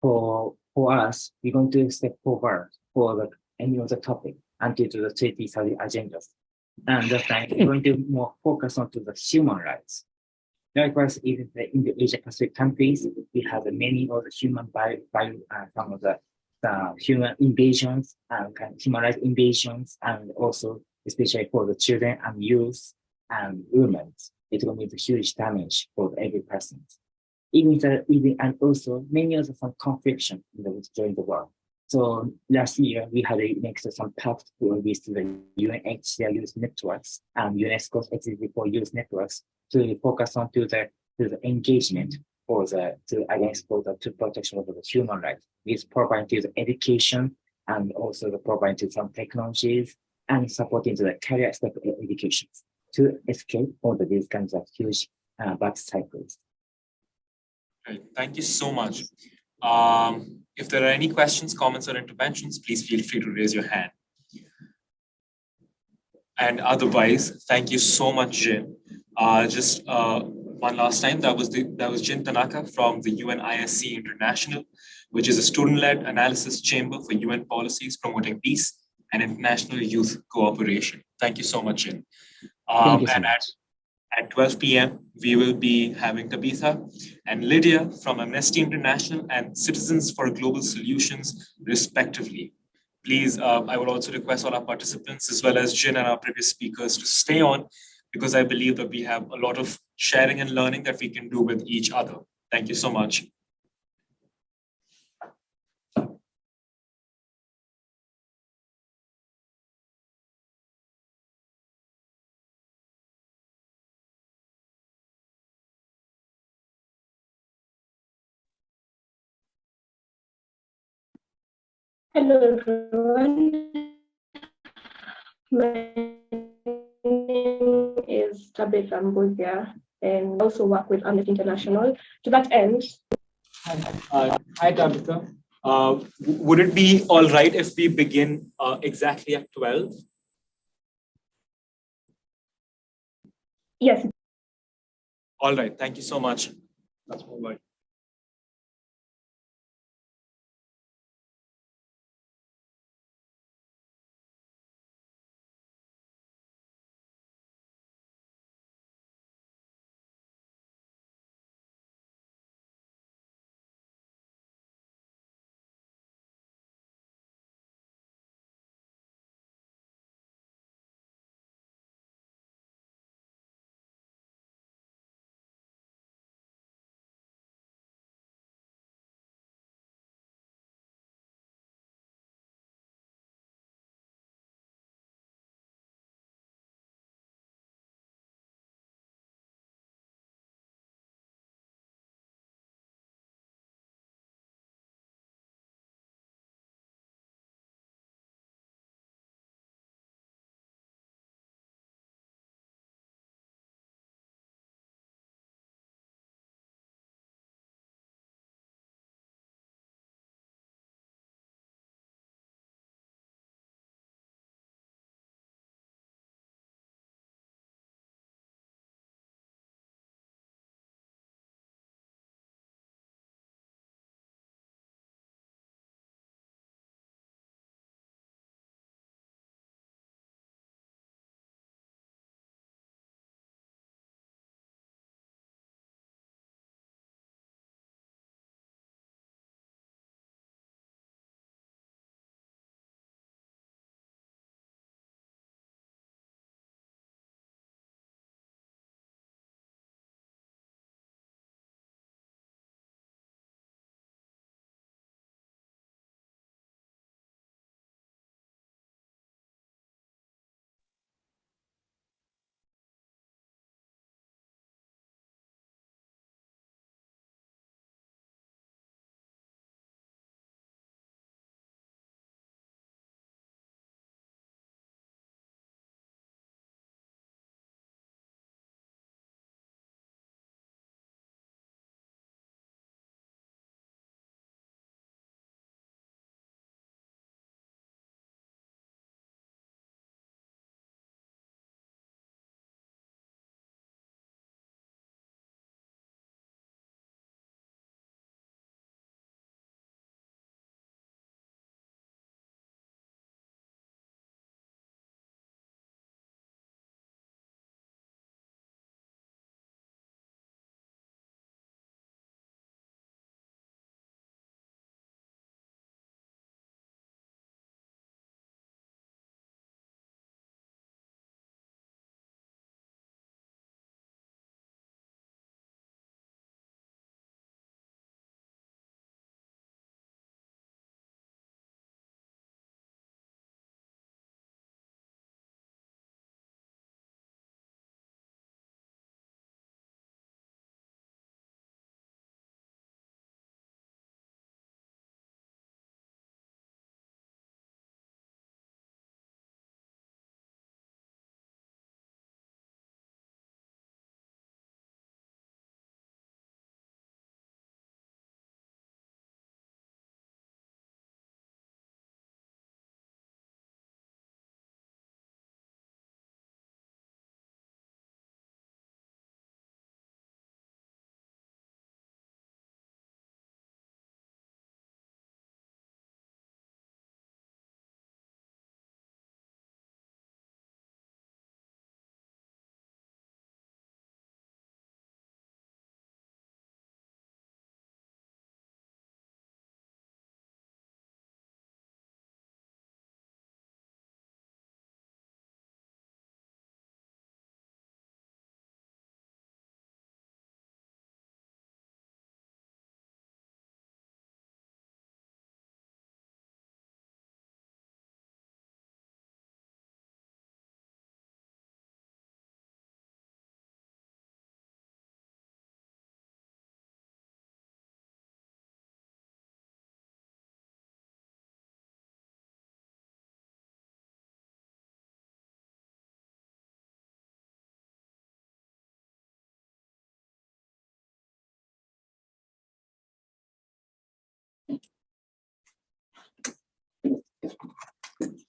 For us, we're going to step forward for any of the topic until to the 2030 agendas. And that time we're going to more focus on to the human rights. Likewise, even in the Asia Pacific countries, we have many of the human some of the human invasions and human rights invasions, and also especially for the children and youth and women, it's going to be a huge damage for every person. And also many of some conflict during the war. So last year we had some pact with the UNHCR youth networks and UNESCO's Executive for Youth Networks to focus on to the engagement for to protection of the human rights. It's providing the education and also the providing some technologies and supporting the career aspect of education to escape all of these kinds of huge bad cycles. Great. Thank you so much. If there are any questions, comments, or interventions, please feel free to raise your hand. And otherwise, thank you so much, Jin. Just one last time, that was Jin Tanaka from the UNISC International, which is a student-led analysis chamber for UN policies promoting peace and international youth cooperation. Thank you so much, Jin. Thank you so much. At 12 p.m., we will be having Tabitha and Lydia from Amnesty International and Citizens for Global Solutions, respectively. Please, I would also request all our participants, as well as Jin and our previous speakers, to stay on, because I believe that we have a lot of sharing and learning that we can do with each other. Thank you so much. Hello everyone. My name is Tabitha Mbuzia, and I also work with Amnesty International. To that end, hi Tabitha. Would it be all right if we begin exactly at 12? yes. All right. Thank you so much. That's all right.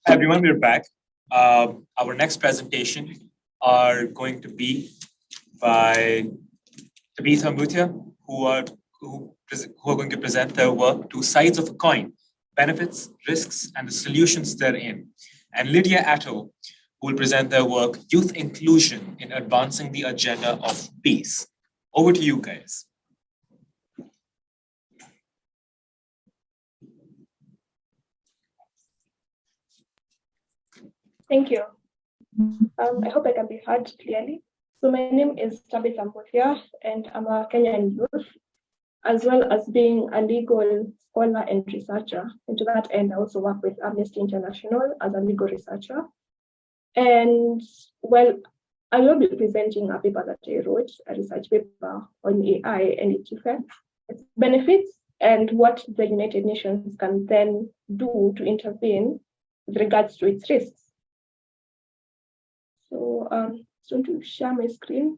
Everyone, we're back. Our next presentation are going to be by Tabitha Mutia, who are going to present their work, Two Sides of a Coin, Benefits, Risks, and the Solutions Therein. And Lydia Atto, who will present their work, Youth Inclusion in Advancing the Agenda of Peace. Over to you guys. Thank you. I hope I can be heard clearly. So my name is Tabitha Mutia, and I'm a Kenyan youth, as well as being a legal scholar and researcher. And to that end, I also work with Amnesty International as a legal researcher. And well, I will be presenting a paper that I wrote, a research paper on AI and its effects, its benefits, and what the United Nations can then do to intervene with regards to its risks. So I'm going to share my screen.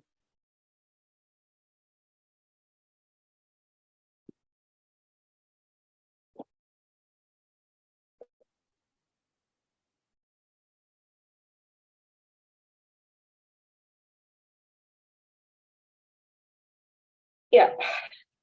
Yeah,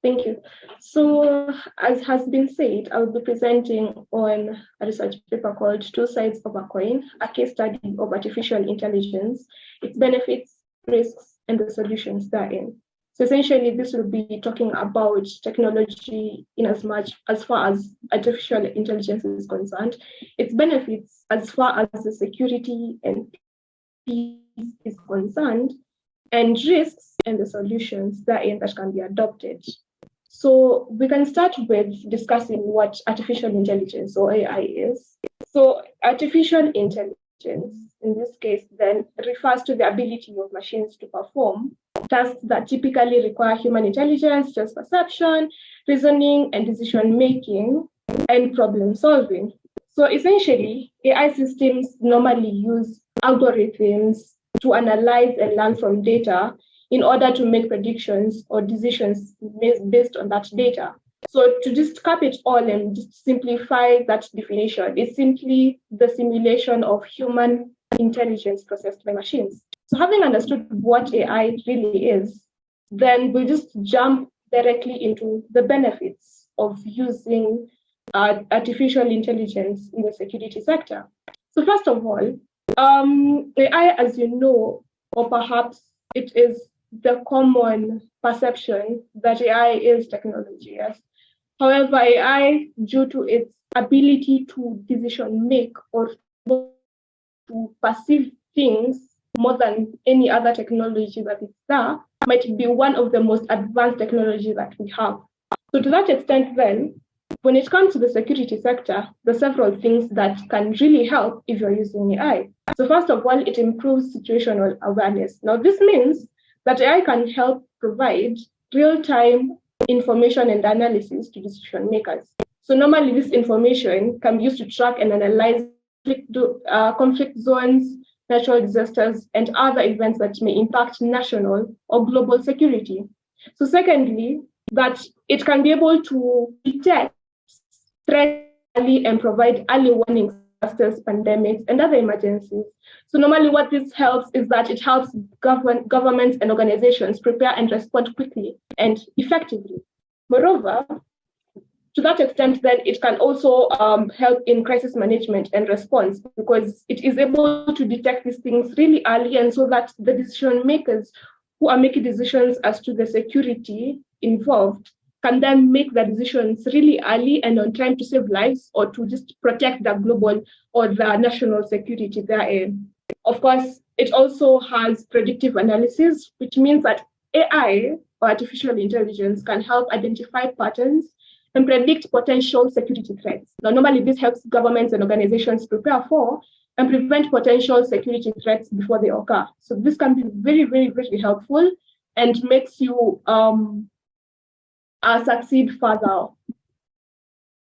thank you. So as has been said, I will be presenting on a research paper called Two Sides of a Coin, a case study of artificial intelligence, its benefits, risks, and the solutions therein. So essentially, this will be talking about technology in as far as artificial intelligence is concerned, its benefits as far as the security and peace is concerned, and risks and the solutions therein that can be adopted. So we can start with discussing what artificial intelligence or AI is. So artificial intelligence, in this case, then refers to the ability of machines to perform tasks that typically require human intelligence, just perception, reasoning, and decision-making, and problem-solving. So essentially, AI systems normally use algorithms to analyze and learn from data in order to make predictions or decisions based on that data. So to just cap it all and just simplify that definition, it's simply the simulation of human intelligence processed by machines. So having understood what AI really is, then we'll just jump directly into the benefits of using artificial intelligence in the security sector. So first of all, AI, as you know, or perhaps it is the common perception that AI is technology, yes. However, AI, due to its ability to decision make or to perceive things more than any other technology that is there, might be one of the most advanced technology that we have. So to that extent then, when it comes to the security sector, there are several things that can really help if you're using AI. So first of all, it improves situational awareness. Now this means that AI can help provide real-time information and analysis to decision makers. So normally this information can be used to track and analyze conflict zones, natural disasters, and other events that may impact national or global security. So secondly, that it can be able to detect threats early and provide early warnings, disasters, pandemics, and other emergencies. So normally what this helps is that it helps governments and organizations prepare and respond quickly and effectively. Moreover, to that extent, then it can also help in crisis management and response because it is able to detect these things really early, and so that the decision makers who are making decisions as to the security involved can then make the decisions really early and on time to save lives or to just protect the global or the national security therein. Of course, it also has predictive analysis, which means that AI or artificial intelligence can help identify patterns and predict potential security threats. Now, normally this helps governments and organizations prepare for and prevent potential security threats before they occur. So this can be very, very, very helpful and makes you succeed further.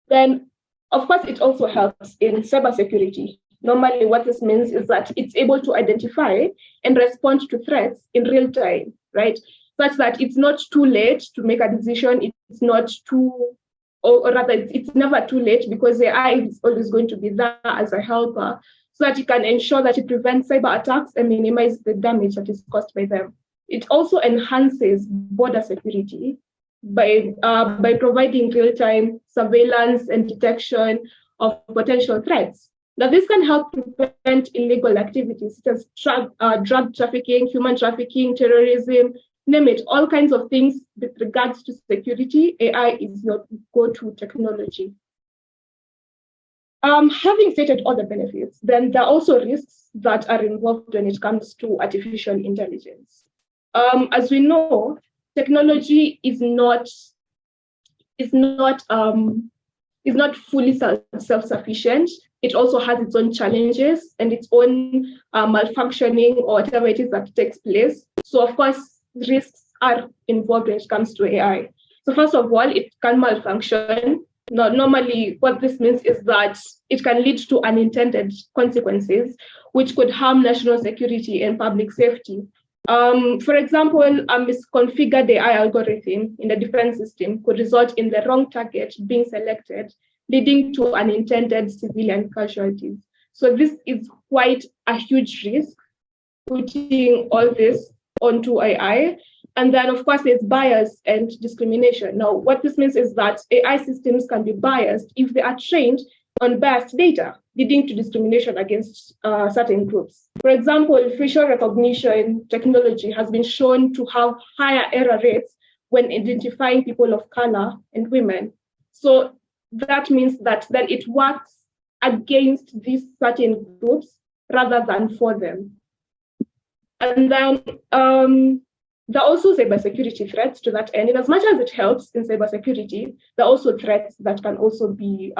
Then, of course, it also helps in cybersecurity. Normally, what this means is that it's able to identify and respond to threats in real time, right? Such that it's not too late to make a decision. It's not too or rather it's never too late, because AI is always going to be there as a helper, so that it can ensure that it prevents cyber attacks and minimize the damage that is caused by them. It also enhances border security by providing real-time surveillance and detection of potential threats. Now, this can help prevent illegal activities such as drug trafficking, human trafficking, terrorism, name it, all kinds of things with regards to security. AI is your go-to technology. Having stated all the benefits, then there are also risks that are involved when it comes to artificial intelligence. As we know, technology is not fully self-sufficient. It also has its own challenges and its own malfunctioning or whatever it is that takes place. So of course, risks are involved when it comes to AI. So first of all, it can malfunction. Now, normally, what this means is that it can lead to unintended consequences, which could harm national security and public safety. For example, a misconfigured AI algorithm in the defense system could result in the wrong target being selected, leading to unintended civilian casualties. So this is quite a huge risk, putting all this onto AI. And then, of course, there's bias and discrimination. Now, what this means is that AI systems can be biased if they are trained on biased data, leading to discrimination against certain groups. For example, facial recognition technology has been shown to have higher error rates when identifying people of color and women. So that means that then it works against these certain groups rather than for them. And then there are also cybersecurity threats to that end. And as much as it helps in cybersecurity, there are also threats that can also be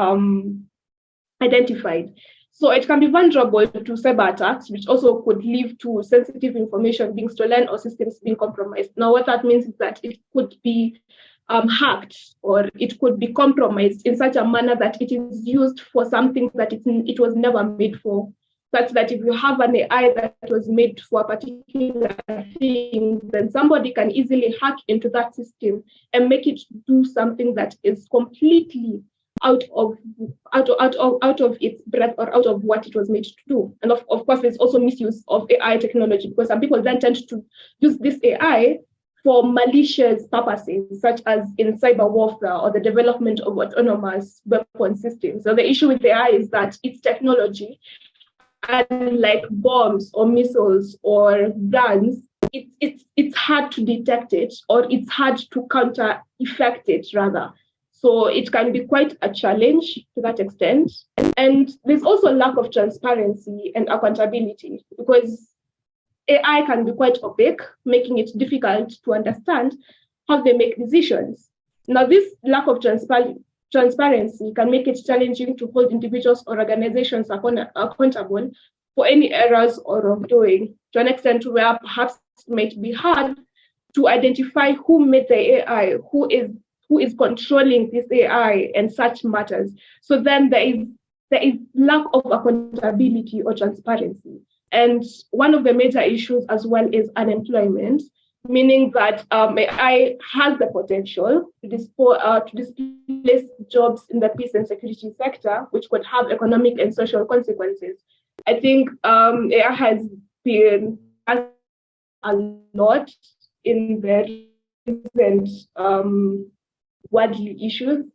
identified. So it can be vulnerable to cyber attacks, which also could lead to sensitive information being stolen or systems being compromised. Now, what that means is that it could be hacked, or it could be compromised in such a manner that it is used for something that it was never made for. Such that if you have an AI that was made for a particular thing, then somebody can easily hack into that system and make it do something that is completely out of its breadth or out of what it was made to do. And of course, there's also misuse of AI technology, because some people then tend to use this AI for malicious purposes, such as in cyber warfare or the development of autonomous weapon systems. So the issue with AI is that its technology, unlike bombs or missiles or guns, it's hard to detect it, or it's hard to counter-effect it, rather. So it can be quite a challenge to that extent. And there's also lack of transparency and accountability, because AI can be quite opaque, making it difficult to understand how they make decisions. Now, this lack of transparency can make it challenging to hold individuals or organizations accountable for any errors or wrongdoing, to an extent where perhaps it might be hard to identify who made the AI, who is controlling this AI and such matters. So then there is lack of accountability or transparency. And one of the major issues as well is unemployment, meaning that AI has the potential to displace jobs in the peace and security sector, which could have economic and social consequences. I think AI has been a lot in the recent worldly issues.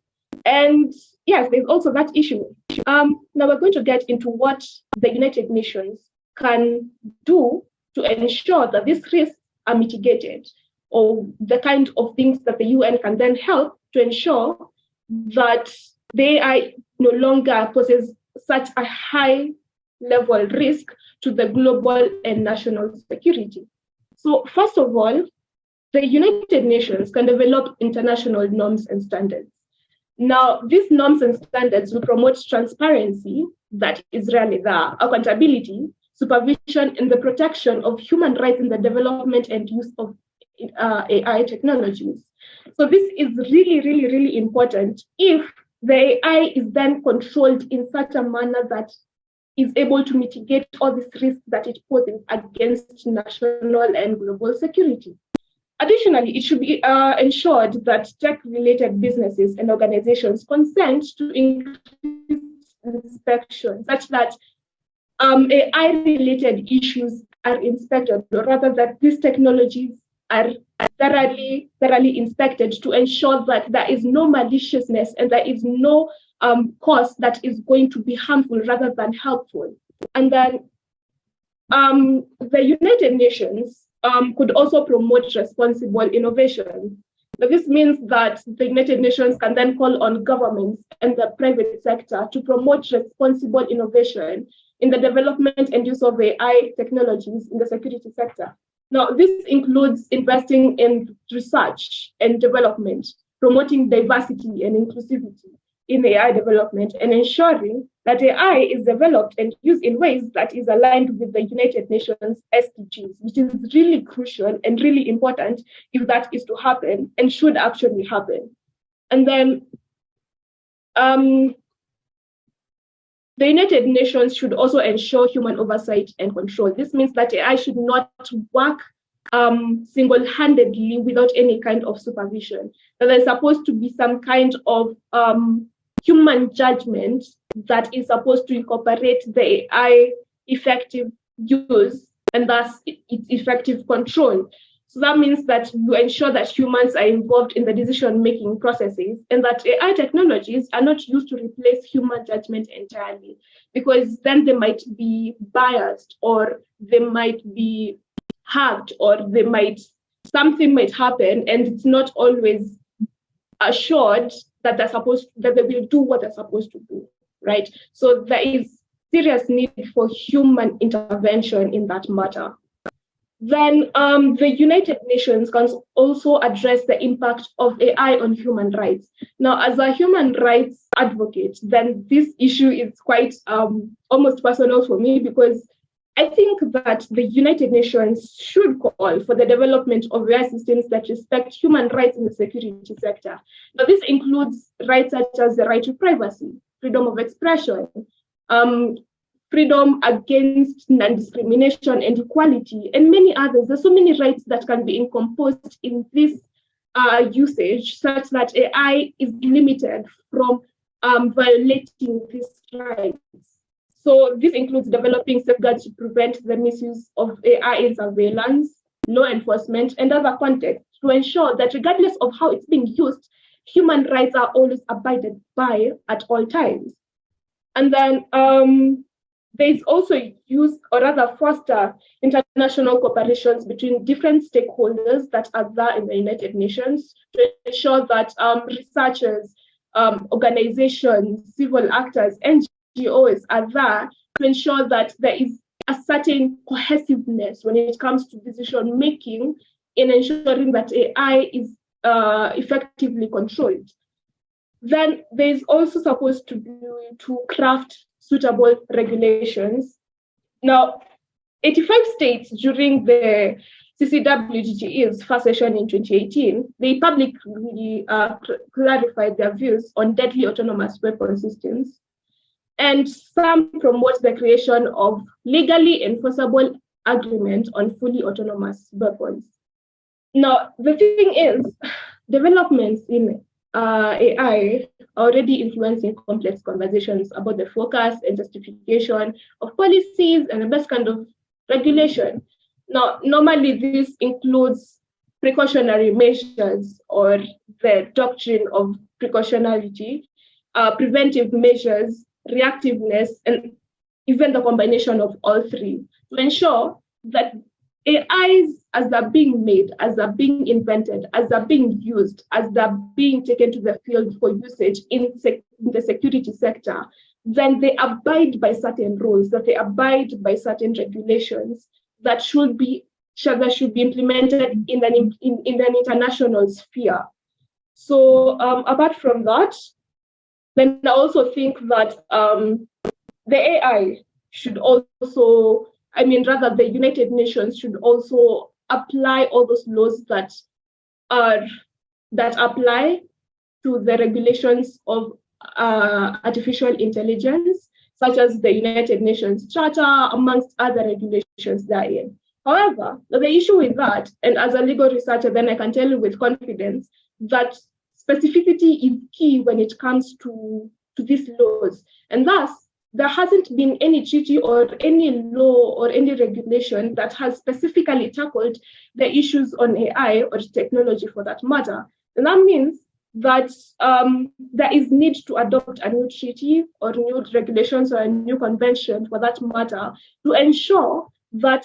And yes, there's also that issue. Now we're going to get into what the United Nations can do to ensure that these risks are mitigated, or the kind of things that the UN can then help to ensure that the AI no longer poses such a high level risk to the global and national security. So first of all, the United Nations can develop international norms and standards. Now, these norms and standards will promote transparency that is rarely there, accountability, supervision, and the protection of human rights in the development and use of AI technologies. So this is really, really, really important if the AI is then controlled in such a manner that is able to mitigate all these risks that it poses against national and global security. Additionally, it should be ensured that tech-related businesses and organizations consent to increase inspection, such that AI-related issues are inspected, or rather that these technologies are thoroughly inspected to ensure that there is no maliciousness and there is no cost that is going to be harmful rather than helpful. And then the United Nations could also promote responsible innovation. Now, this means that the United Nations can then call on governments and the private sector to promote responsible innovation in the development and use of AI technologies in the security sector. Now, this includes investing in research and development, promoting diversity and inclusivity in AI development, and ensuring that AI is developed and used in ways that is aligned with the United Nations SDGs, which is really crucial and really important if that is to happen and should actually happen. And then the United Nations should also ensure human oversight and control. This means that AI should not work single-handedly without any kind of supervision. That there's supposed to be some kind of human judgment that is supposed to incorporate the AI effective use and thus its effective control. So that means that you ensure that humans are involved in the decision-making processes and that AI technologies are not used to replace human judgment entirely, because then they might be biased or they might be hacked or something might happen, and it's not always assured that they will do what they're supposed to do, right? So there is serious need for human intervention in that matter. Then the United Nations can also address the impact of AI on human rights. Now, as a human rights advocate, then this issue is quite almost personal for me, because I think that the United Nations should call for the development of AI systems that respect human rights in the security sector. Now, this includes rights such as the right to privacy, freedom of expression, freedom against non-discrimination and equality, and many others. There's so many rights that can be encompassed in this usage, such that AI is limited from violating these rights. So this includes developing safeguards to prevent the misuse of AI in surveillance, law enforcement, and other contexts to ensure that regardless of how it's being used, human rights are always abided by at all times. And then there's also use, or rather foster, international cooperations between different stakeholders that are there in the United Nations to ensure that researchers, organizations, civil actors, NGOs are there to ensure that there is a certain cohesiveness when it comes to decision making in ensuring that AI is effectively controlled. Then there's also supposed to be to craft suitable regulations. Now, 85 states during the CCWGGE's first session in 2018, they publicly clarified their views on deadly autonomous weapon systems. And some promote the creation of legally enforceable agreement on fully autonomous weapons. Now, the thing is, developments in AI are already influencing complex conversations about the focus and justification of policies and the best kind of regulation. Now, normally this includes precautionary measures or the doctrine of precautionality, preventive measures, reactiveness, and even the combination of all three to ensure that AIs, as they're being made, as they're being invented, as they're being used, as they're being taken to the field for usage in the security sector, then they abide by certain rules, that they abide by certain regulations that should be implemented in an international sphere. So apart from that, then I also think that the AI should also, the United Nations should also apply all those laws that apply to the regulations of artificial intelligence, such as the United Nations Charter, amongst other regulations therein. However, the issue with that, and as a legal researcher, then I can tell you with confidence that specificity is key when it comes to these laws. And thus, there hasn't been any treaty or any law or any regulation that has specifically tackled the issues on AI or technology for that matter. And that means that there is need to adopt a new treaty or new regulations or a new convention for that matter to ensure that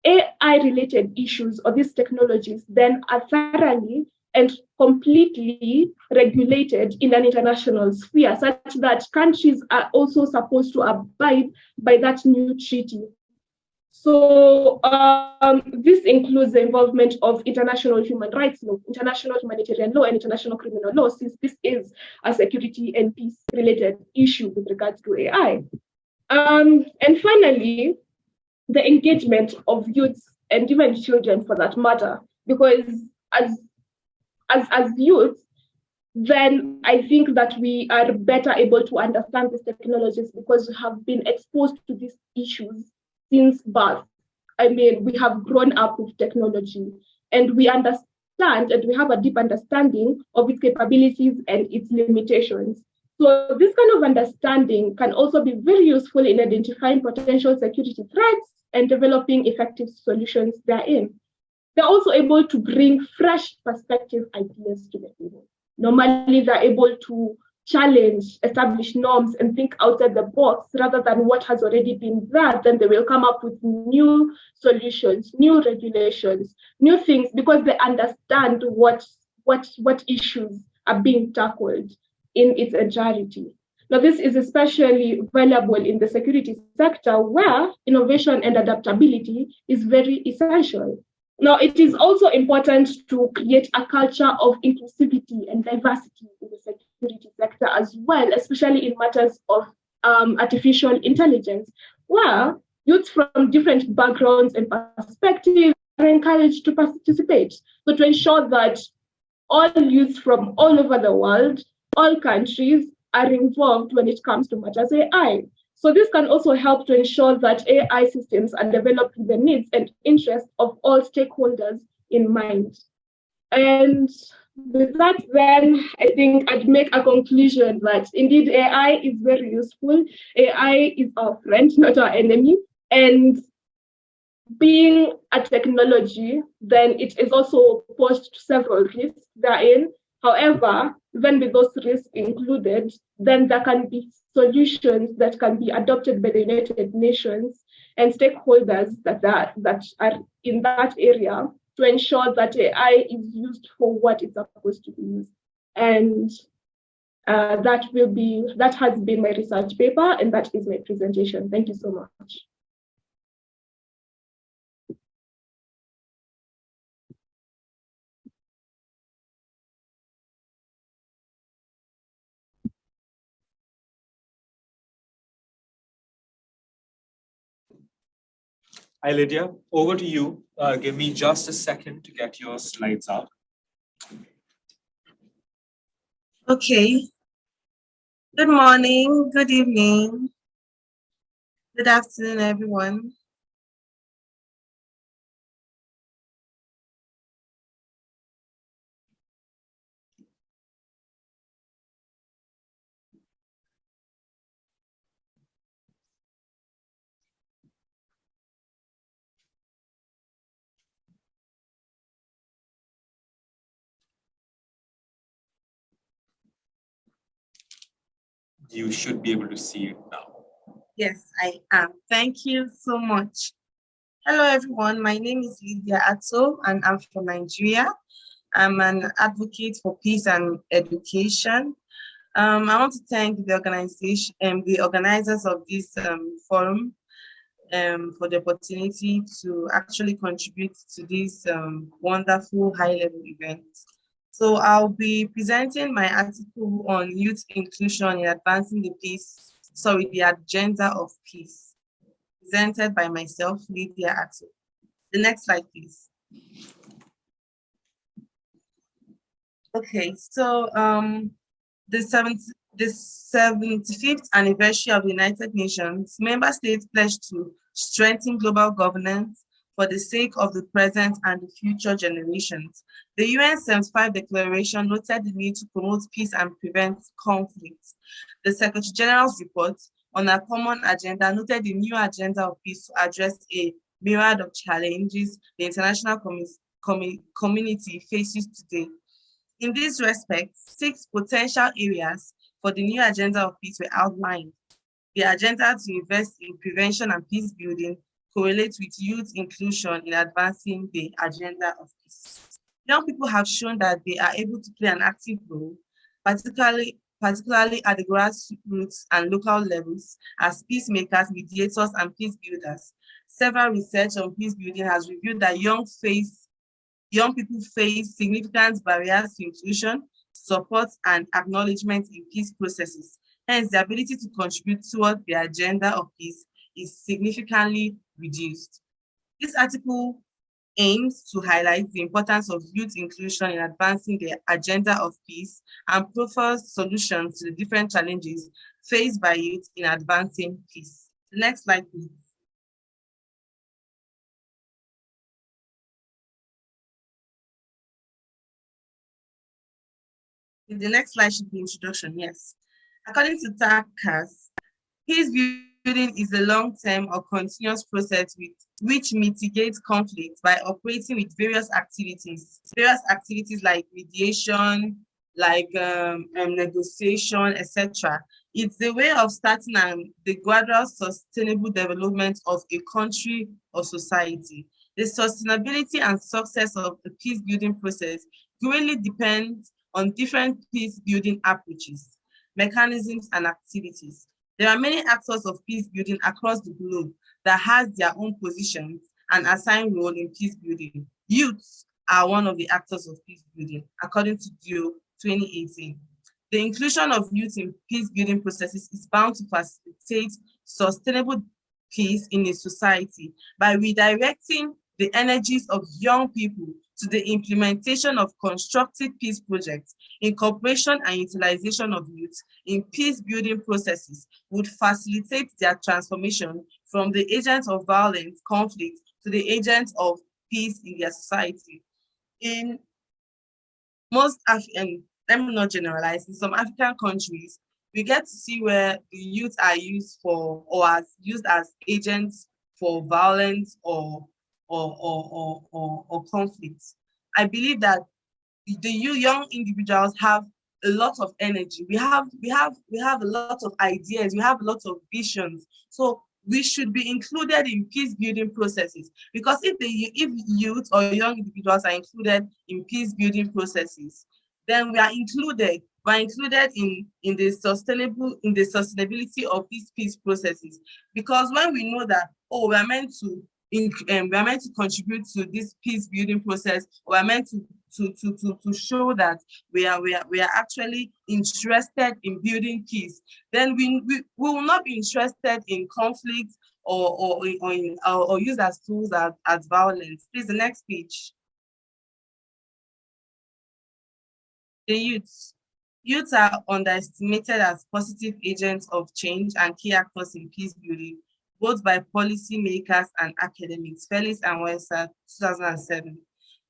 AI-related issues or these technologies then are thoroughly and completely regulated in an international sphere, such that countries are also supposed to abide by that new treaty. So this includes the involvement of international human rights law, international humanitarian law, and international criminal law, since this is a security and peace-related issue with regards to AI. And finally, the engagement of youths and even children for that matter, because as youth, then I think that we are better able to understand these technologies because we have been exposed to these issues since birth. I mean, we have grown up with technology and we understand and we have a deep understanding of its capabilities and its limitations. So this kind of understanding can also be very useful in identifying potential security threats and developing effective solutions therein. They're also able to bring fresh perspective ideas to the table. Normally, they're able to challenge established norms and think outside the box rather than what has already been there. Then they will come up with new solutions, new regulations, new things, because they understand what issues are being tackled in its entirety. Now, this is especially valuable in the security sector where innovation and adaptability is very essential. Now, it is also important to create a culture of inclusivity and diversity in the security sector as well, especially in matters of artificial intelligence, where youth from different backgrounds and perspectives are encouraged to participate. So to ensure that all youth from all over the world, all countries are involved when it comes to matters AI. So this can also help to ensure that AI systems are developed with the needs and interests of all stakeholders in mind. And with that, then I think I'd make a conclusion that indeed AI is very useful. AI is our friend, not our enemy. And being a technology, then it is also posed to several risks therein. However, even with those risks included, then there can be solutions that can be adopted by the United Nations and stakeholders that are in that area to ensure that AI is used for what it's supposed to be used. And that has been my research paper, and that is my presentation. Thank you so much. Hi, Lydia. Over to you. Give me just a second to get your slides up. Okay. Good morning, good evening, good afternoon, everyone. You should be able to see it now. Yes, I am. Thank you so much. Hello, everyone. My name is Lydia Atto, and I'm from Nigeria. I'm an advocate for peace and education. I want to thank the organization and the organizers of this forum for the opportunity to actually contribute to this wonderful high-level event. So I'll be presenting my article on youth inclusion in advancing the agenda of peace, presented by myself, Lydia Atto. The next slide, please. Okay, so the 75th anniversary of the United Nations, member states pledged to strengthen global governance, for the sake of the present and the future generations. The UN 75 Declaration noted the need to promote peace and prevent conflict. The Secretary General's report on a common agenda noted the new agenda of peace to address a myriad of challenges the international community faces today. In this respect, 6 potential areas for the new agenda of peace were outlined. The agenda to invest in prevention and peace building correlates with youth inclusion in advancing the agenda of peace. Young people have shown that they are able to play an active role, particularly at the grassroots and local levels as peacemakers, mediators, and peace builders. Several research on peace building has revealed that young people face significant barriers to inclusion, support, and acknowledgement in peace processes. Hence, the ability to contribute towards the agenda of peace is significantly reduced. This article aims to highlight the importance of youth inclusion in advancing the agenda of peace and profiles solutions to the different challenges faced by youth in advancing peace. The next slide, please. The next slide should be introduction, yes. According to TACAS, peace building is a long-term or continuous process which mitigates conflict by operating with various activities like mediation, like negotiation, etc. It's the way of starting the gradual sustainable development of a country or society. The sustainability and success of the peace building process greatly depends on different peace building approaches, mechanisms, and activities. There are many actors of peace building across the globe that has their own positions and assigned role in peace building. Youths are one of the actors of peace building, according to DIO 2018. The inclusion of youth in peace building processes is bound to facilitate sustainable peace in a society by redirecting the energies of young people to the implementation of constructive peace projects. Incorporation and utilization of youth in peace building processes would facilitate their transformation from the agents of violence, conflict, to the agents of peace in their society. In most African, let me not generalize, in some African countries, we get to see where the youth are used for or used as agents for violence or conflict. I believe that the young individuals have a lot of energy. We have a lot of ideas. We have a lot of visions. So we should be included in peace building processes, because if youth or young individuals are included in peace building processes, then we are included. We're included in the sustainability of these peace processes. Because when we know that, oh, we are meant to contribute to this peace building process, we are meant to show that we are actually interested in building peace, then we will not be interested in conflict or use as tools as violence. Please, the next page. The youths. Youths are underestimated as positive agents of change and key actors in peace building, both by policymakers and academics. Felix and Wesser, 2007.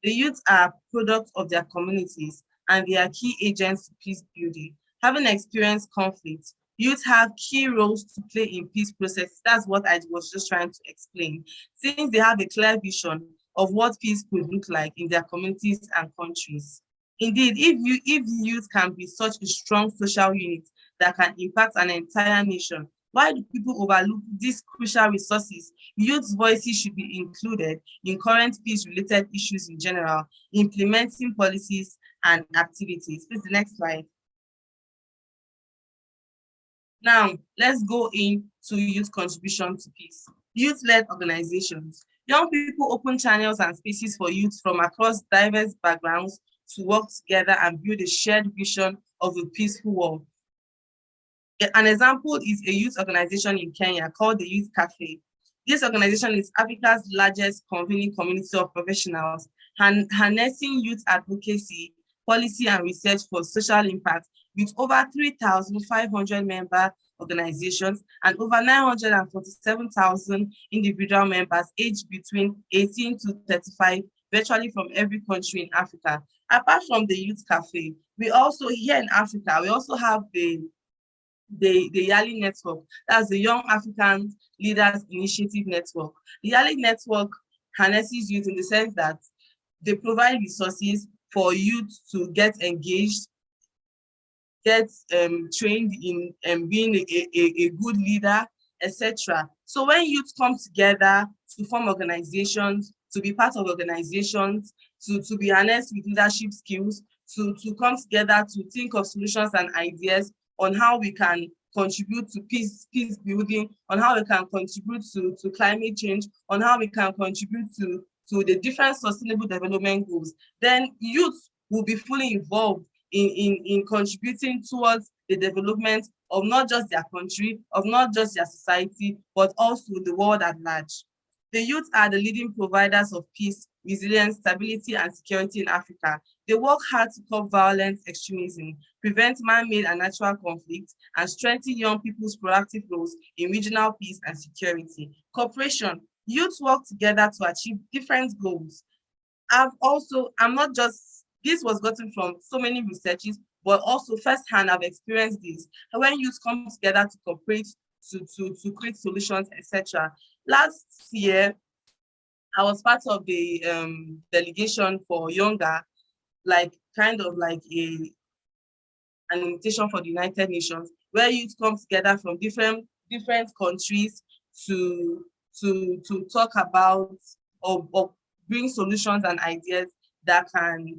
The youths are products of their communities and they are key agents to peace building. Having experienced conflict, youth have key roles to play in peace processes. That's what I was just trying to explain. Since they have a clear vision of what peace could look like in their communities and countries. Indeed, if youth can be such a strong social unit that can impact an entire nation, why do people overlook these crucial resources? Youth's voices should be included in current peace-related issues in general, implementing policies and activities. Please, the next slide. Now, let's go into youth contribution to peace. Youth-led organizations. Young people open channels and spaces for youth from across diverse backgrounds to work together and build a shared vision of a peaceful world. An example is a youth organization in Kenya called the Youth Cafe. This organization is Africa's largest convening community of professionals, harnessing youth advocacy, policy, and research for social impact, with over 3,500 members organizations, and over 947,000 individual members aged between 18 to 35, virtually from every country in Africa. Apart from the Youth Cafe, we also, here in Africa, we also have the Yali Network. That's the Young African Leaders Initiative Network. The Yali Network harnesses youth in the sense that they provide resources for youth to get engaged, get trained in being a good leader, etc. So when youth come together to form organizations, to be part of organizations, to be harnessed with leadership skills, to come together to think of solutions and ideas on how we can contribute to peace building, on how we can contribute to climate change, on how we can contribute to the different sustainable development goals, then youth will be fully involved in contributing towards the development of not just their country, of not just their society, but also the world at large. The youth are the leading providers of peace, resilience, stability, and security in Africa. They work hard to curb violence, extremism, prevent man-made and natural conflicts, and strengthen young people's proactive roles in regional peace and security. Cooperation. Youth work together to achieve different goals. This was gotten from so many researches, but also firsthand I've experienced this. When youth come together to cooperate, to create solutions, etc. Last year, I was part of the delegation for Younger, an invitation for the United Nations, where youth come together from different countries to talk about or bring solutions and ideas that can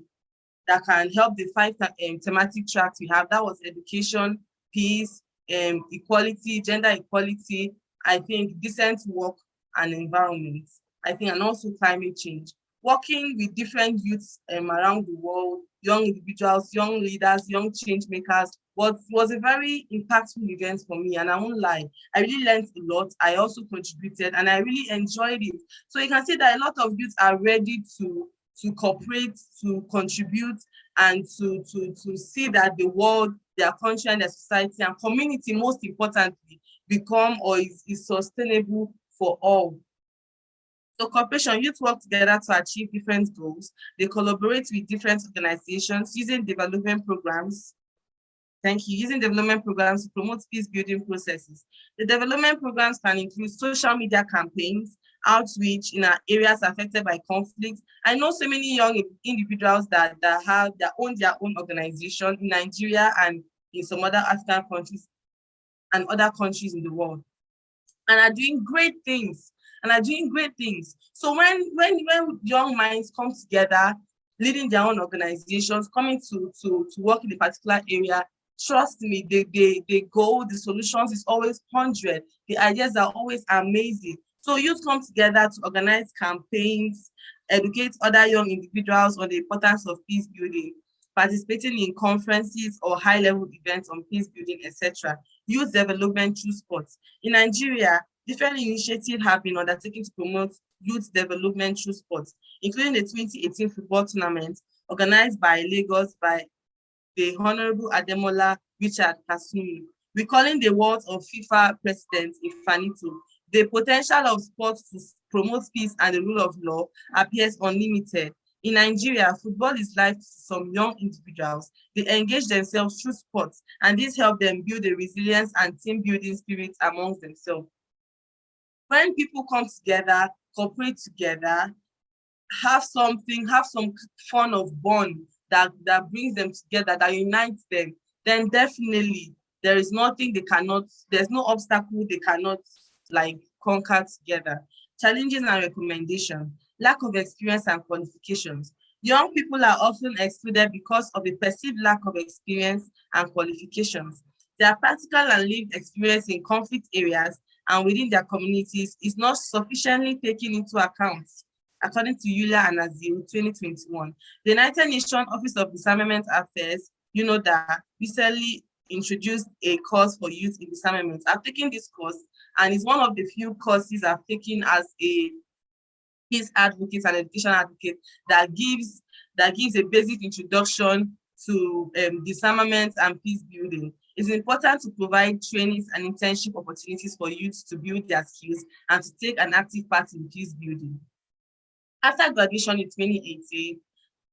help the 5 thematic tracks we have. That was education, peace, equality, gender equality, I think decent work and environment, I think, and also climate change. Working with different youths around the world, young individuals, young leaders, young change makers, was a very impactful event for me, and I won't lie. I really learned a lot. I also contributed, and I really enjoyed it. So you can see that a lot of youths are ready to cooperate, to contribute, and to see that the world, their country, and their society and community, most importantly, become or is sustainable for all. So cooperation, youth work together to achieve different goals. They collaborate with different organizations using development programs. Using development programs to promote peace building processes. The development programs can include social media campaigns, outreach in areas affected by conflict. I know so many young individuals that own their own organization in Nigeria and in some other African countries and other countries in the world, and are doing great things. So when young minds come together, leading their own organizations, coming to work in a particular area, trust me, the solutions is always 100. The ideas are always amazing. So youth come together to organize campaigns, educate other young individuals on the importance of peace building, participating in conferences or high-level events on peace building, etc. Youth development through sports. In Nigeria, different initiatives have been undertaken to promote youth development through sports, including the 2018 football tournament organized by Lagos by the Honorable Ademola Richard Kasumi, recalling the words of FIFA President Ifanito. The potential of sports to promote peace and the rule of law appears unlimited. In Nigeria, football is life to some young individuals. They engage themselves through sports, and this helps them build a resilience and team building spirit amongst themselves. When people come together, cooperate together, have some fun of bond that brings them together, that unites them, then definitely there's no obstacle they cannot conquer together. Challenges and recommendations, lack of experience and qualifications. Young people are often excluded because of the perceived lack of experience and qualifications. Their practical and lived experience in conflict areas and within their communities is not sufficiently taken into account, according to Yulia and Azil, 2021. The United Nations Office of Disarmament Affairs, that recently introduced a course for youth in disarmament. I've taken this course, and it's one of the few courses I've taken as a peace advocate and education advocate that gives a basic introduction to disarmament and peace building. It's important to provide trainings and internship opportunities for youth to build their skills and to take an active part in peace building. After graduation in 2018,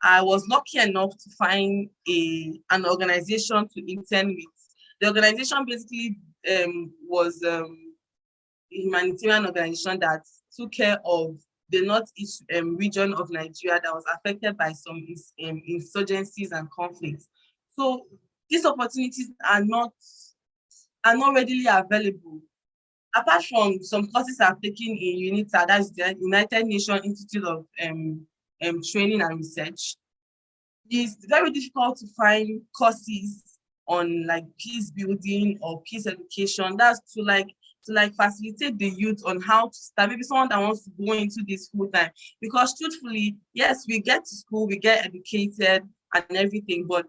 I was lucky enough to find an organization to intern with. The organization basically was a humanitarian organization that took care of the northeast region of Nigeria that was affected by some insurgencies and conflicts. So these opportunities are not readily available. Apart from some courses I've taken in UNITA, that's the United Nations Institute of Training and Research, it's very difficult to find courses on like peace building or peace education. That's to facilitate the youth on how to start. Maybe someone that wants to go into this full time. Because truthfully, yes, we get to school, we get educated and everything, but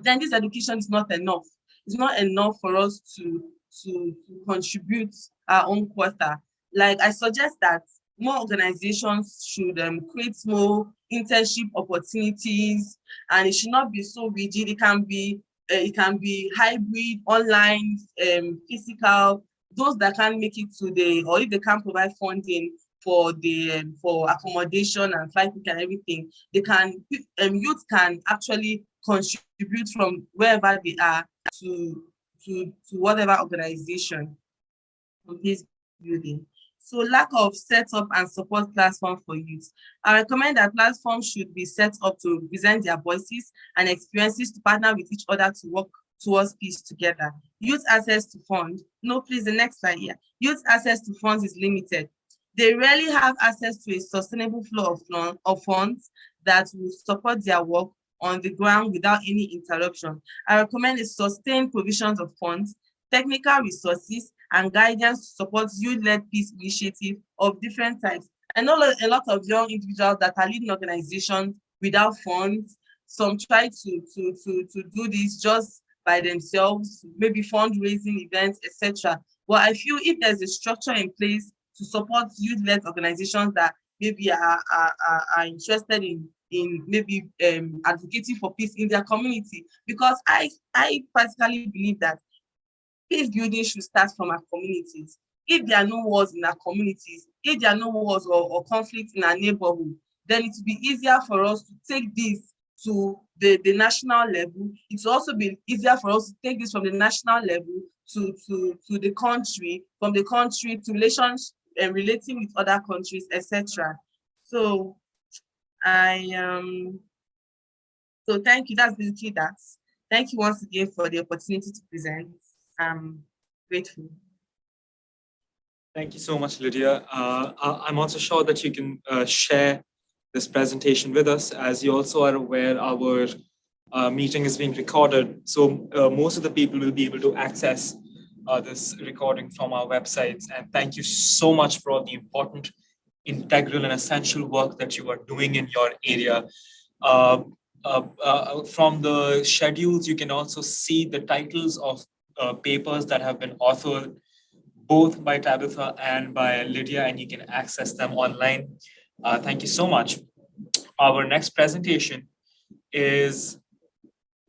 then this education is not enough. It's not enough for us to contribute our own quota. Like I suggest that more organizations should create more internship opportunities, and it should not be so rigid. It can be hybrid, online, physical. Those that can't make it to or if they can't provide funding for for accommodation and flight ticket and everything, they can youth can actually contribute from wherever they are to whatever organization for peace building. So lack of setup and support platform for youth. I recommend that platforms should be set up to represent their voices and experiences to partner with each other to work towards peace together. Youth access to funds. No, please, the next slide here. Youth access to funds is limited. They rarely have access to a sustainable flow of funds that will support their work on the ground without any interruption. I recommend a sustained provisions of funds, technical resources, and guidance to support youth-led peace initiatives of different types. I know a lot of young individuals that are leading organizations without funds. Some try to do this just by themselves, maybe fundraising events, etc. But I feel if there's a structure in place to support youth-led organizations that maybe are interested in maybe advocating for peace in their community, because I personally believe that peace building should start from our communities. If there are no wars in our communities, if there are no wars or conflicts in our neighborhood, then it will be easier for us to take this to the national level. It will also be easier for us to take this from the national level to the country, from the country to relations and relating with other countries, etc. So so thank you. That's basically that. Thank you once again for the opportunity to present. I'm grateful. Thank you so much, Lydia. I'm also sure that you can share this presentation with us. As you also are aware, our meeting is being recorded. So most of the people will be able to access this recording from our websites. And thank you so much for all the important, integral and essential work that you are doing in your area. From the schedules, you can also see the titles of papers that have been authored both by Tabitha and by Lydia, and you can access them online. Thank you so much. Our next presentation is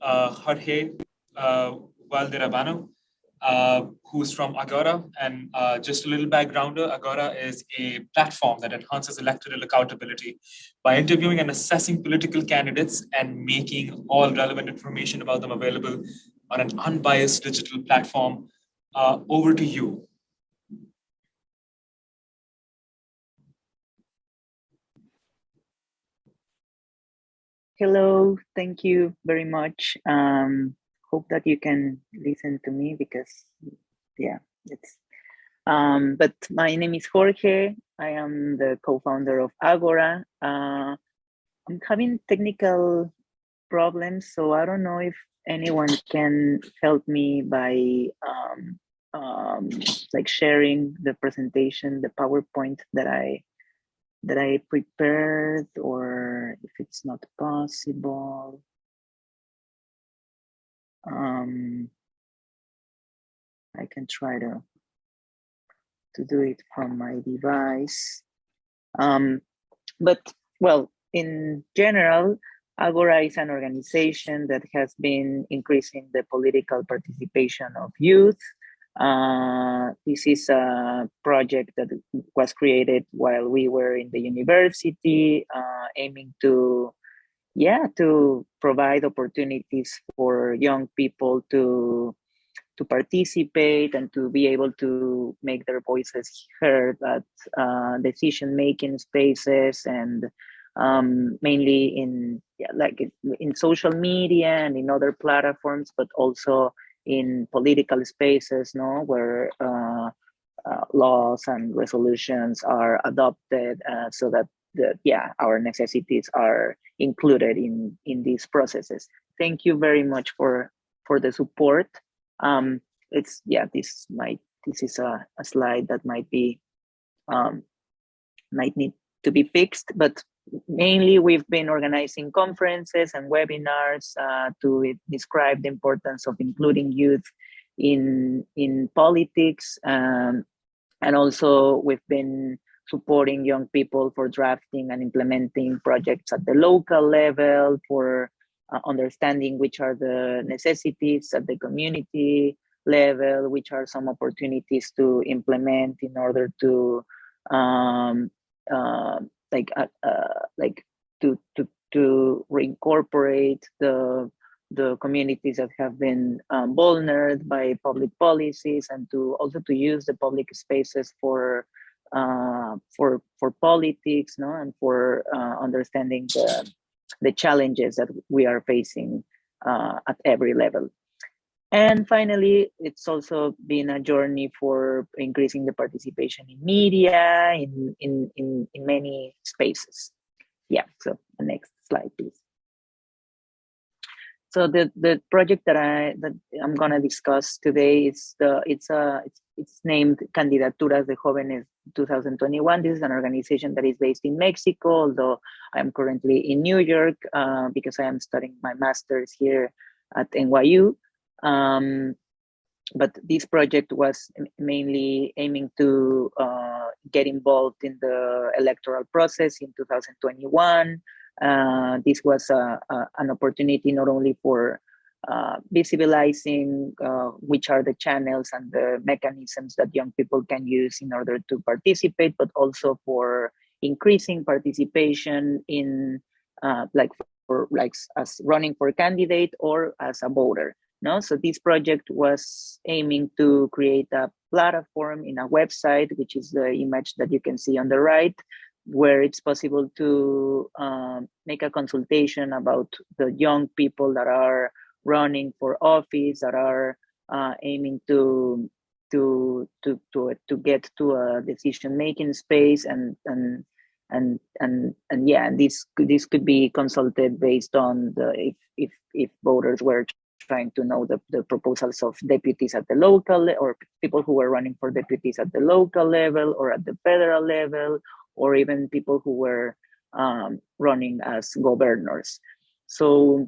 Jorge Valderrabano, who's from Agora. And just a little backgrounder, Agora is a platform that enhances electoral accountability by interviewing and assessing political candidates and making all relevant information about them available on an unbiased digital platform. Over to you. Hello, thank you very much. Hope that you can listen to me because, yeah, it's. But my name is Jorge. I am the co-founder of Agora. I'm having technical problems, so I don't know if anyone can help me by like sharing the presentation, the PowerPoint that I prepared, or if it's not possible. I can try to do it from my device. But well, in general, Agora is an organization that has been increasing the political participation of youth. This is a project that was created while we were in the university, aiming to provide opportunities for young people to participate and to be able to make their voices heard at decision-making spaces, and mainly in in social media and in other platforms, but also in political spaces, no, where laws and resolutions are adopted, so that our necessities are included in these processes. Thank you very much for the support. This is a slide that might need to be fixed, but mainly we've been organizing conferences and webinars to describe the importance of including youth in politics, and also we've been supporting young people for drafting and implementing projects at the local level, for understanding which are the necessities at the community level, which are some opportunities to implement in order to to reincorporate the communities that have been vulnerable by public policies, and to also to use the public spaces for politics, no, and for understanding the challenges that we are facing at every level. And finally, it's also been a journey for increasing the participation in media, in many spaces. Yeah, so the next slide, please. So the project that I'm gonna discuss today is it's named Candidaturas de Jóvenes 2021. This is an organization that is based in Mexico, although I'm currently in New York because I am studying my master's here at NYU. But this project was mainly aiming to get involved in the electoral process in 2021. This was an opportunity not only for visibilizing which are the channels and the mechanisms that young people can use in order to participate, but also for increasing participation in as running for candidate or as a voter. No, so this project was aiming to create a platform in a website, which is the image that you can see on the right, where it's possible to make a consultation about the young people that are running for office, that are aiming to get to a decision-making space, and this could be consulted based on the if voters were trying to know the proposals of deputies at the local, or people who were running for deputies at the local level or at the federal level, or even people who were running as governors. So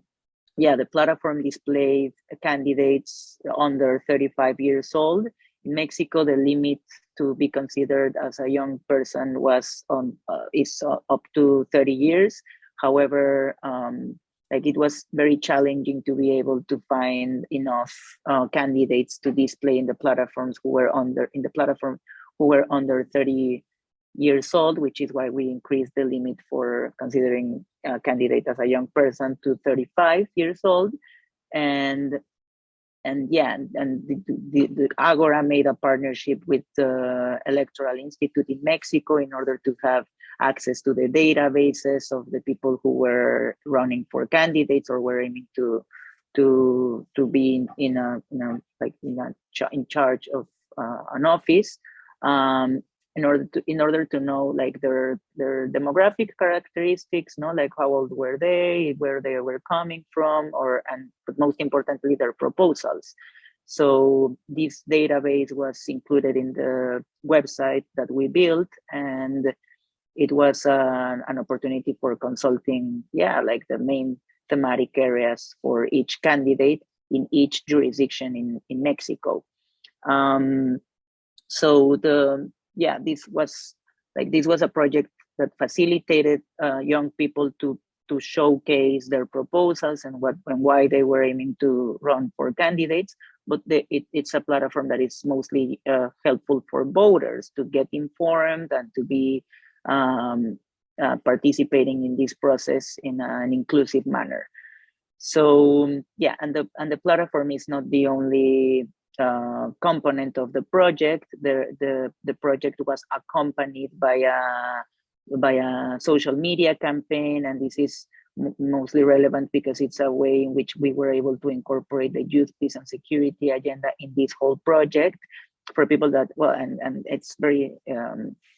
yeah, the platform displayed candidates under 35 years old. In Mexico, the limit to be considered as a young person is up to 30 years. However, it was very challenging to be able to find enough candidates to display in the platforms who were under 30 years old, which is why we increased the limit for considering a candidate as a young person to 35 years old. And the Agora made a partnership with the Electoral Institute in Mexico in order to have access to the databases of the people who were running for candidates or were aiming to be in charge of an office, in order to know like their demographic characteristics, like how old were they, where they were coming from, but most importantly their proposals. So this database was included in the website that we built, and it was an opportunity for consulting, the main thematic areas for each candidate in each jurisdiction in Mexico. So this was a project that facilitated young people to to showcase their proposals and what and why they were aiming to run for candidates. But it's a platform that is mostly helpful for voters to get informed and to be participating in this process in an inclusive manner. So yeah, and the platform is not the only component of the project. The project was accompanied by a social media campaign, and this is mostly relevant because it's a way in which we were able to incorporate the youth peace and security agenda in this whole project for people that, well, and it's very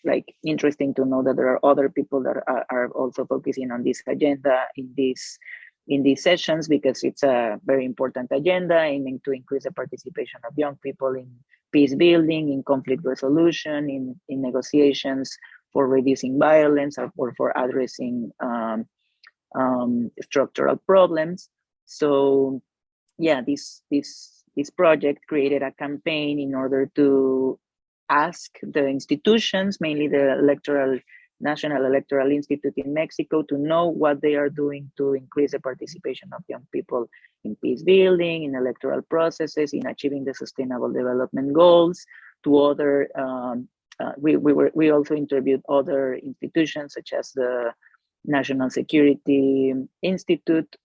like interesting to know that there are other people that are also focusing on this agenda in these sessions, because it's a very important agenda aiming to increase the participation of young people in peace building, in conflict resolution, in negotiations for reducing violence, or for addressing structural problems. So yeah, this project created a campaign in order to ask the institutions, mainly the National Electoral Institute in Mexico, to know what they are doing to increase the participation of young people in peace building, in electoral processes, in achieving the Sustainable Development Goals. To other, we also interviewed other institutions such as the National Security Institute,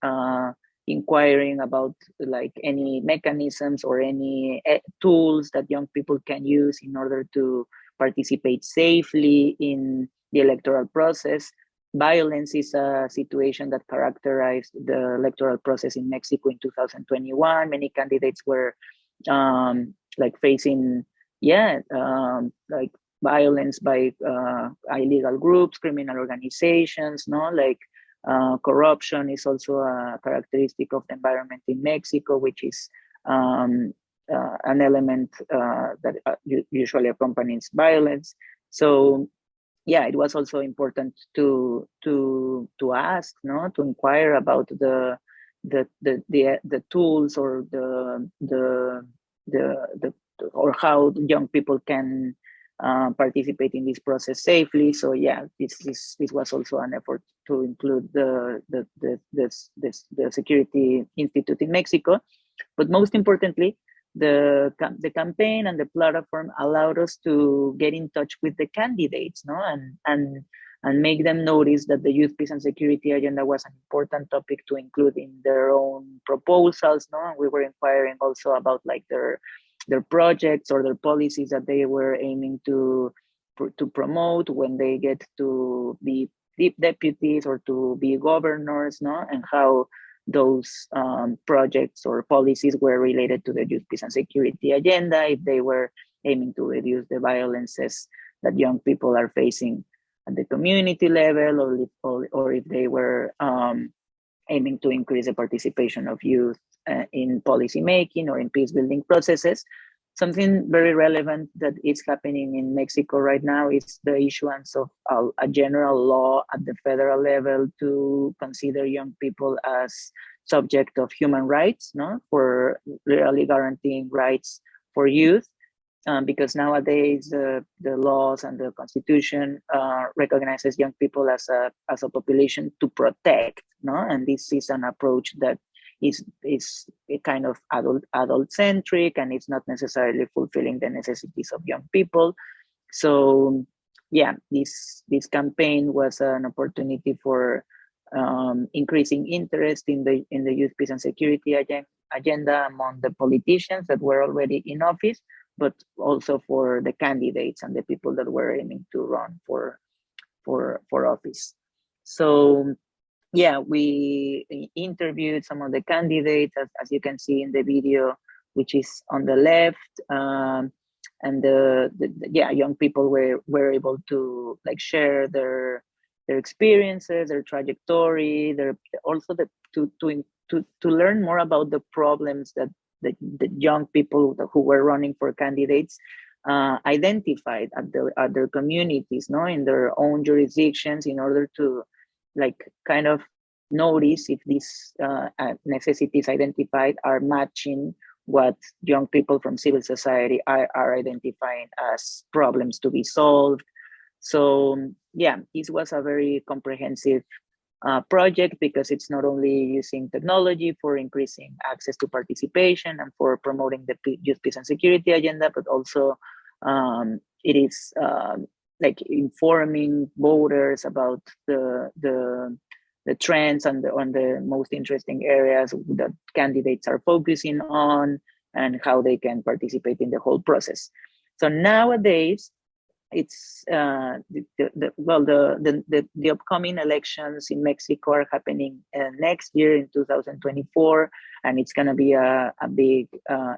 inquiring about like any mechanisms or any tools that young people can use in order to participate safely in the electoral process. Violence is a situation that characterized the electoral process in Mexico in 2021. Many candidates were like facing, like violence by illegal groups, criminal organizations, no, like corruption is also a characteristic of the environment in Mexico, which is an element that usually accompanies violence. So yeah, it was also important to ask, no, to inquire about the tools or or how young people can participate in this process safely. So yeah, this was also an effort to include the Security Institute in Mexico. But most importantly, the campaign and the platform allowed us to get in touch with the candidates, no, and make them notice that the youth peace and security agenda was an important topic to include in their own proposals, no. And we were inquiring also about like their projects or their policies that they were aiming to promote when they get to be deputies or to be governors, no, and how those projects or policies were related to the youth peace and security agenda, if they were aiming to reduce the violences that young people are facing at the community level, or if they were aiming to increase the participation of youth in policy making or in peace building processes. Something very relevant that is happening in Mexico right now is the issuance of a general law at the federal level to consider young people as subject of human rights, no, for really guaranteeing rights for youth. Because nowadays the laws and the Constitution recognizes young people as a population to protect, no, and this is an approach that is a kind of adult centric, and it's not necessarily fulfilling the necessities of young people. So yeah, this campaign was an opportunity for increasing interest in the youth peace and security agenda among the politicians that were already in office, but also for the candidates and the people that were aiming to run for office. So yeah, we interviewed some of the candidates, as you can see in the video, which is on the left, and young people were able to like share their experiences, their trajectory, to learn more about the problems that the young people who were running for candidates identified at their communities, no, in their own jurisdictions, in order to like kind of notice if these necessities identified are matching what young people from civil society are identifying as problems to be solved. So yeah, this was a very comprehensive project, because it's not only using technology for increasing access to participation and for promoting the youth peace and security agenda, but also it is like informing voters about the trends and on the most interesting areas that candidates are focusing on and how they can participate in the whole process. So nowadays, it's the upcoming elections in Mexico are happening next year in 2024, and it's going to be a big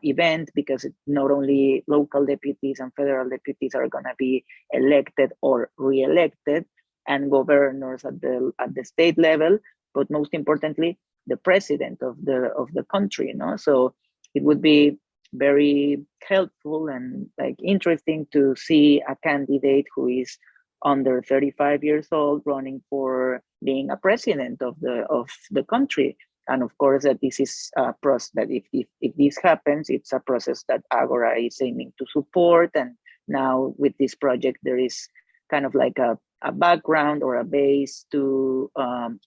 event, because not only local deputies and federal deputies are going to be elected or re-elected, and governors at the state level, but most importantly, the president of the country. So it would be very helpful and like interesting to see a candidate who is under 35 years old running for being a president of the country. And of course, that this is a process that if this happens, it's a process that Agora is aiming to support. And now with this project, there is kind of like a background or a base to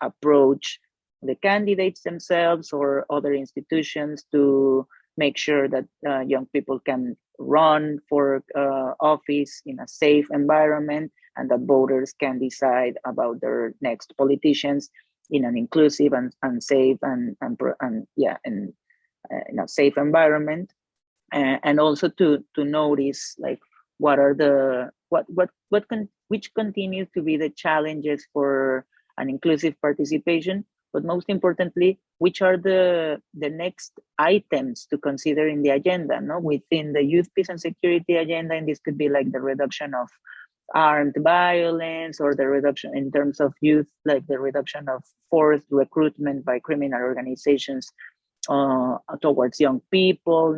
approach the candidates themselves or other institutions to make sure that young people can run for office in a safe environment, and that voters can decide about their next politicians in an inclusive and safe and in a safe environment, and also to notice like what are the which continues to be the challenges for an inclusive participation, but most importantly, which are the next items to consider in the agenda, within the youth peace and security agenda. And this could be like the reduction of armed violence, or the reduction in terms of youth, like the reduction of forced recruitment by criminal organizations towards young people,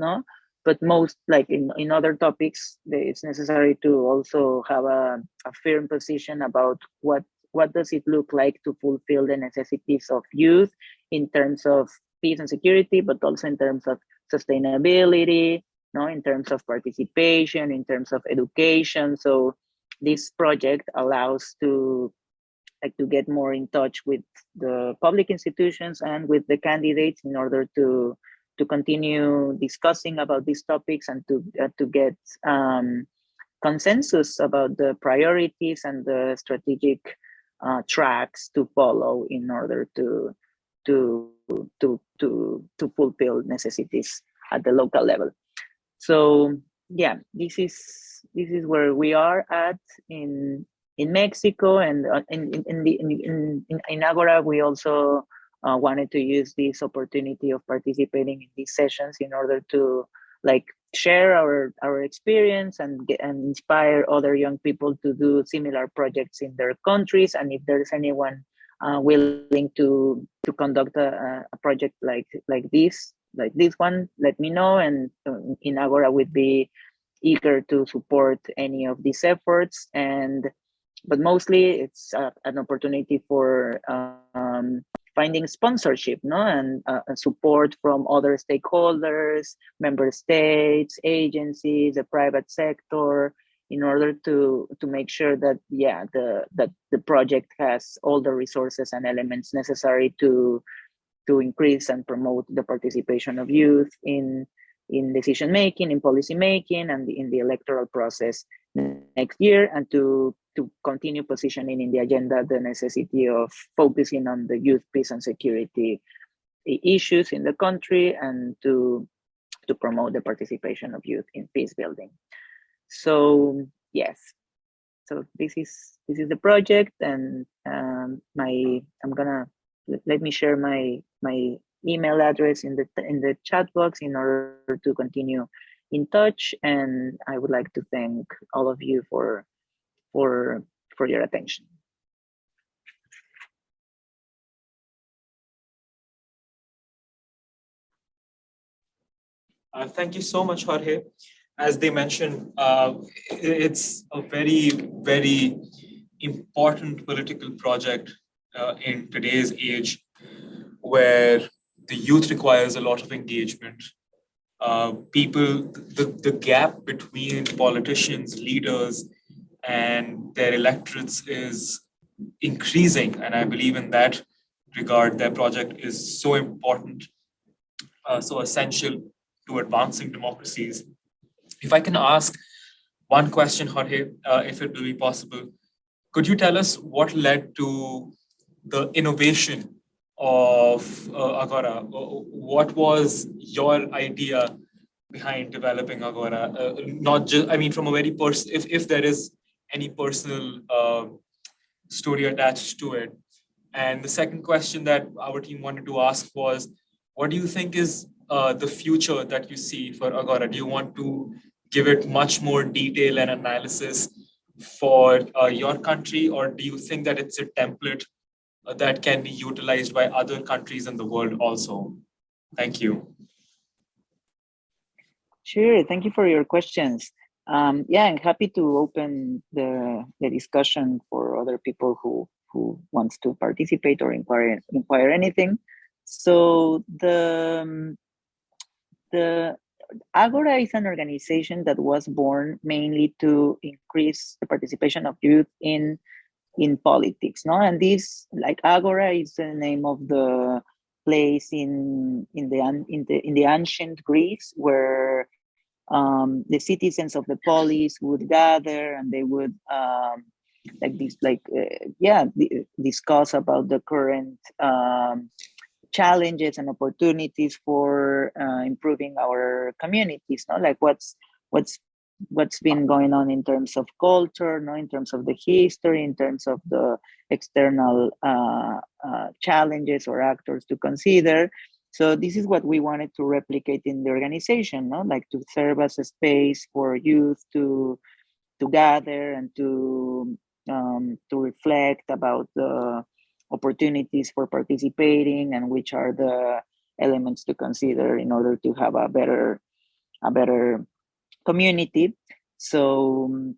But most, like in other topics, it's necessary to also have a firm position about what does it look like to fulfill the necessities of youth in terms of peace and security, but also in terms of sustainability, in terms of participation, in terms of education. So this project allows to get more in touch with the public institutions and with the candidates in order to continue discussing about these topics and to get consensus about the priorities and the strategic tracks to follow in order to fulfill necessities at the local level. So yeah, this is where we are at in Mexico, and in Agora we also wanted to use this opportunity of participating in these sessions in order to share our experience and inspire other young people to do similar projects in their countries. And if there's anyone willing to conduct a project like this one, let me know, and in Agora would be eager to support any of these efforts. But mostly it's an opportunity for finding sponsorship, and support from other stakeholders, member states, agencies, the private sector, in order to make sure that the project has all the resources and elements necessary to increase and promote the participation of youth in decision making, in policy making, and in the electoral process next year, and to continue positioning in the agenda the necessity of focusing on the youth peace and security issues in the country, and to promote the participation of youth in peace building. So yes, so this is the project, and let me share my email address in the chat box in order to continue in touch. And I would like to thank all of you for your attention. Thank you so much, Jorge. As they mentioned, it's a very, very important political project in today's age, where the youth requires a lot of engagement. The gap between politicians, leaders, and their electorates is increasing, and I believe in that. regard their project is so important, so essential to advancing democracies. If I can ask one question, Jorge, if it will be possible, could you tell us what led to the innovation of Agora? What was your idea behind developing Agora? Not just, I mean, from a very if there is any personal story attached to it. And the second question that our team wanted to ask was, what do you think is the future that you see for Agora? Do you want to give it much more detail and analysis for your country, or do you think that it's a template that can be utilized by other countries in the world also? Thank you. Sure, thank you for your questions. Yeah, I'm happy to open the discussion for other people who wants to participate or inquire anything. So the Agora is an organization that was born mainly to increase the participation of youth in politics, no? And this, like, Agora is the name of the place in the ancient Greece where the citizens of the polis would gather and they would discuss about the current challenges and opportunities for improving our communities, no? Like what's been going on in terms of culture, no, in terms of the history, in terms of the external challenges or actors to consider. So this is what we wanted to replicate in the organization, no? Like to serve as a space for youth to gather and to reflect about the opportunities for participating and which are the elements to consider in order to have a better community. So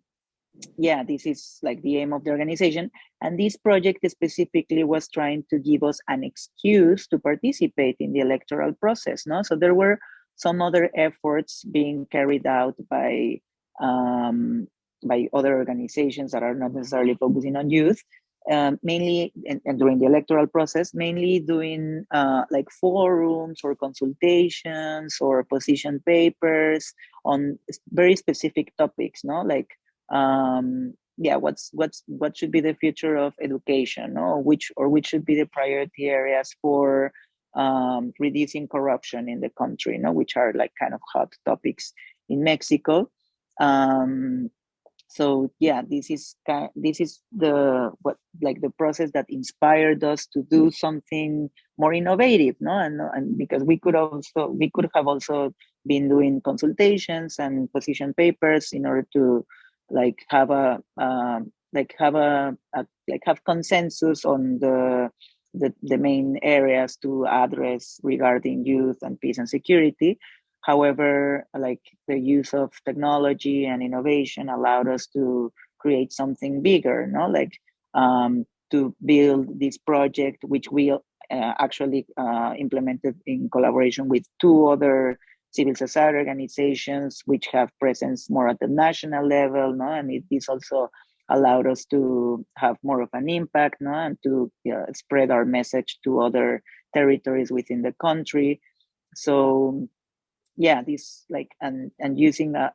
yeah, this is like the aim of the organization. And this project specifically was trying to give us an excuse to participate in the electoral process, no? So there were some other efforts being carried out by other organizations that are not necessarily focusing on youth, mainly and during the electoral process, mainly doing like forums or consultations or position papers on very specific topics, no? Like yeah, what should be the future of education, no? Which should be the priority areas for reducing corruption in the country, no? Which are like kind of hot topics in Mexico. So yeah, this is the process that inspired us to do something more innovative, no? And because we could have also been doing consultations and position papers in order to have consensus on the main areas to address regarding youth and peace and security. However, like the use of technology and innovation allowed us to create something bigger, no? Like to build this project, which we actually implemented in collaboration with two other civil society organizations, which have presence more at the national level, no? And this also allowed us to have more of an impact, no? And to spread our message to other territories within the country. So yeah, this and using a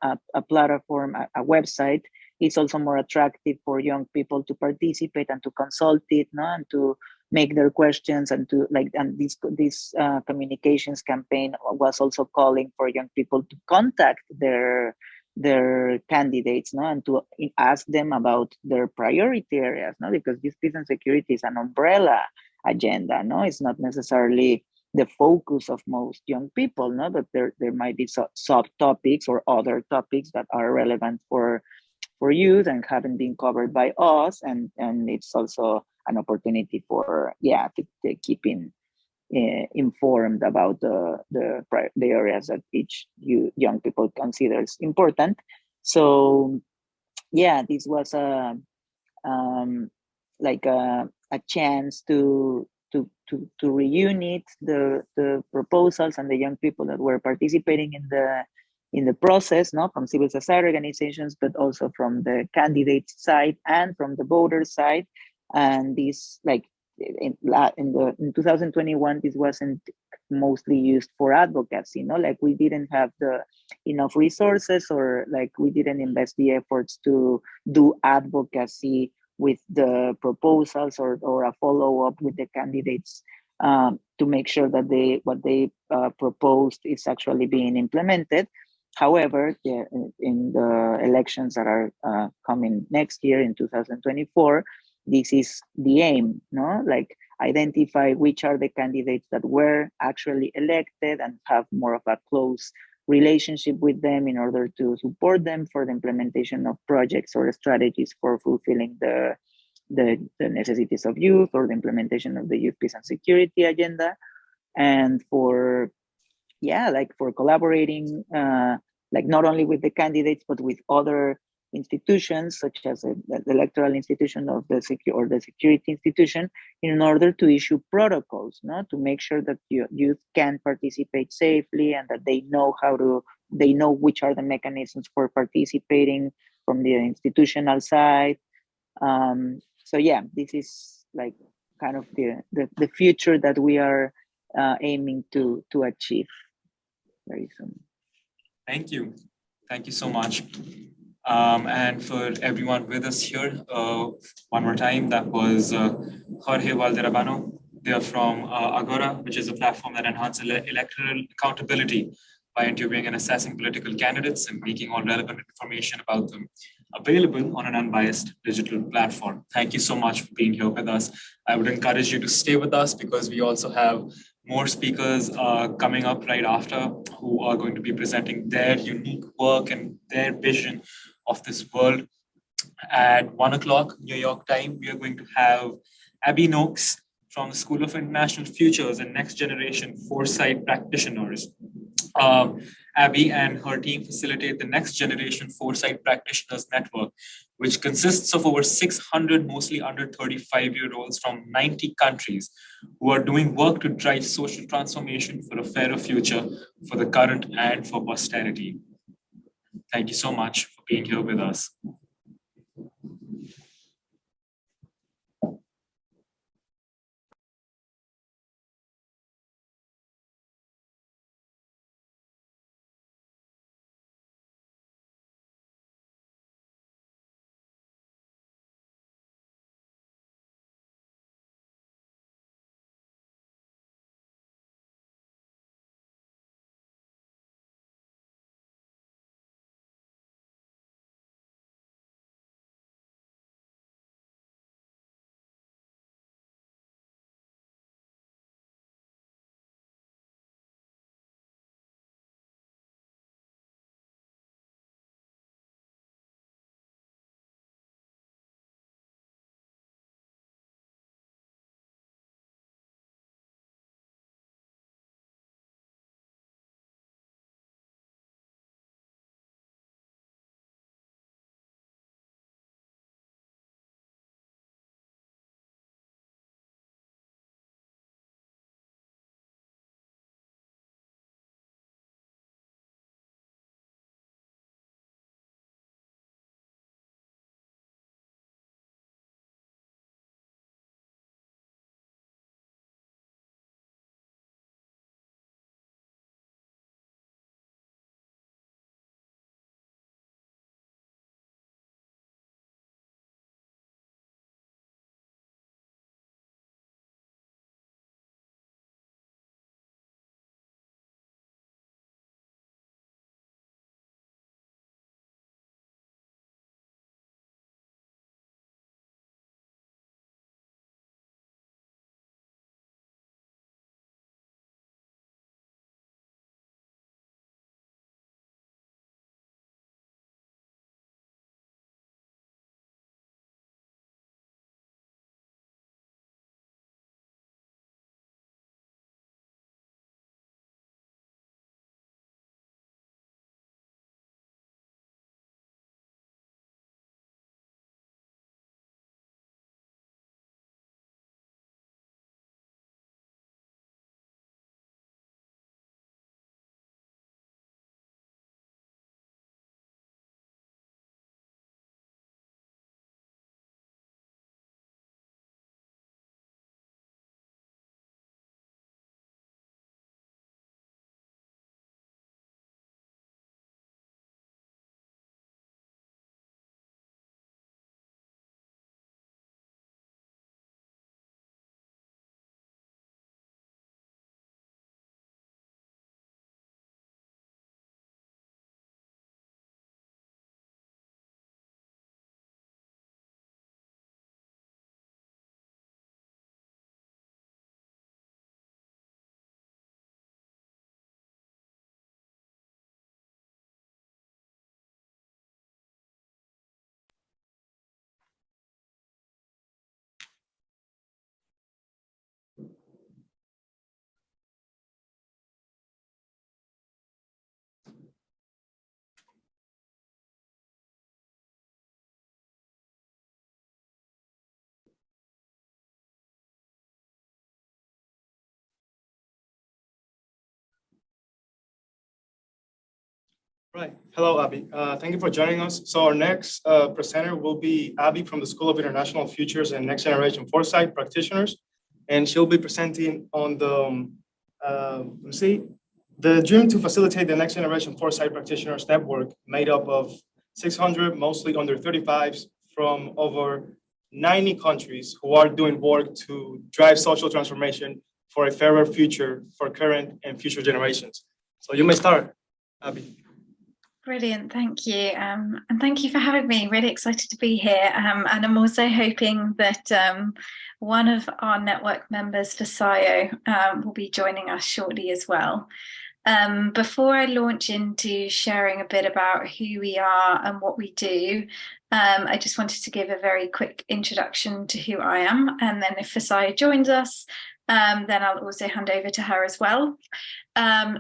platform, a website, is also more attractive for young people to participate and to consult it, no? And to make their questions and to and this communications campaign was also calling for young people to contact their candidates, no? And to ask them about their priority areas, no? Because this peace and security is an umbrella agenda, no? It's not necessarily the focus of most young people, no? But there might be subtopics or other topics that are relevant for youth and haven't been covered by us, and it's also an opportunity for to keeping informed about the areas that each young people considers important. So yeah, this was a chance to reunite the proposals and the young people that were participating in the process, no? From civil society organizations, but also from the candidate side and from the voter side. And this in 2021, this wasn't mostly used for advocacy, like we didn't have the enough resources, or like we didn't invest the efforts to do advocacy with the proposals, or a follow-up with the candidates, to make sure that what they proposed is actually being implemented. However, in the elections that are coming next year in 2024, this is the aim, no? Like identify which are the candidates that were actually elected and have more of a close relationship with them in order to support them for the implementation of projects or strategies for fulfilling the necessities of youth, or the implementation of the youth peace and security agenda, and for collaborating, like not only with the candidates but with other institutions, such as the electoral institution of the security institution, in order to issue protocols, to make sure that youth can participate safely, and that they know which are the mechanisms for participating from the institutional side. So yeah, this is like kind of the future that we are aiming to achieve very soon. Thank you. Thank you so much. And for everyone with us here, one more time, that was Jorge Valderrabano. They are from Agora, which is a platform that enhances electoral accountability by interviewing and assessing political candidates and making all relevant information about them available on an unbiased digital platform. Thank you so much for being here with us. I would encourage you to stay with us, because we also have more speakers coming up right after, who are going to be presenting their unique work and their vision of this world. At 1 o'clock New York time, we are going to have Abby Noakes from the School of International Futures and Next Generation Foresight Practitioners. Abby and her team facilitate the Next Generation Foresight Practitioners Network, which consists of over 600 mostly under 35-year-olds from 90 countries who are doing work to drive social transformation for a fairer future for the current and for posterity. Thank you so much for being here with us. Right. Hello, Abby. Thank you for joining us. So our next presenter will be Abby from the School of International Futures and Next Generation Foresight Practitioners. And she'll be presenting on the dream to facilitate the Next Generation Foresight Practitioners Network, made up of 600, mostly under 35s from over 90 countries who are doing work to drive social transformation for a fairer future for current and future generations. So you may start, Abby. Brilliant, thank you. And thank you for having me. Really excited to be here. And I'm also hoping that one of our network members, Fasayo, will be joining us shortly as well. Before I launch into sharing a bit about who we are and what we do, I just wanted to give a very quick introduction to who I am. And then if Fasayo joins us, then I'll also hand over to her as well.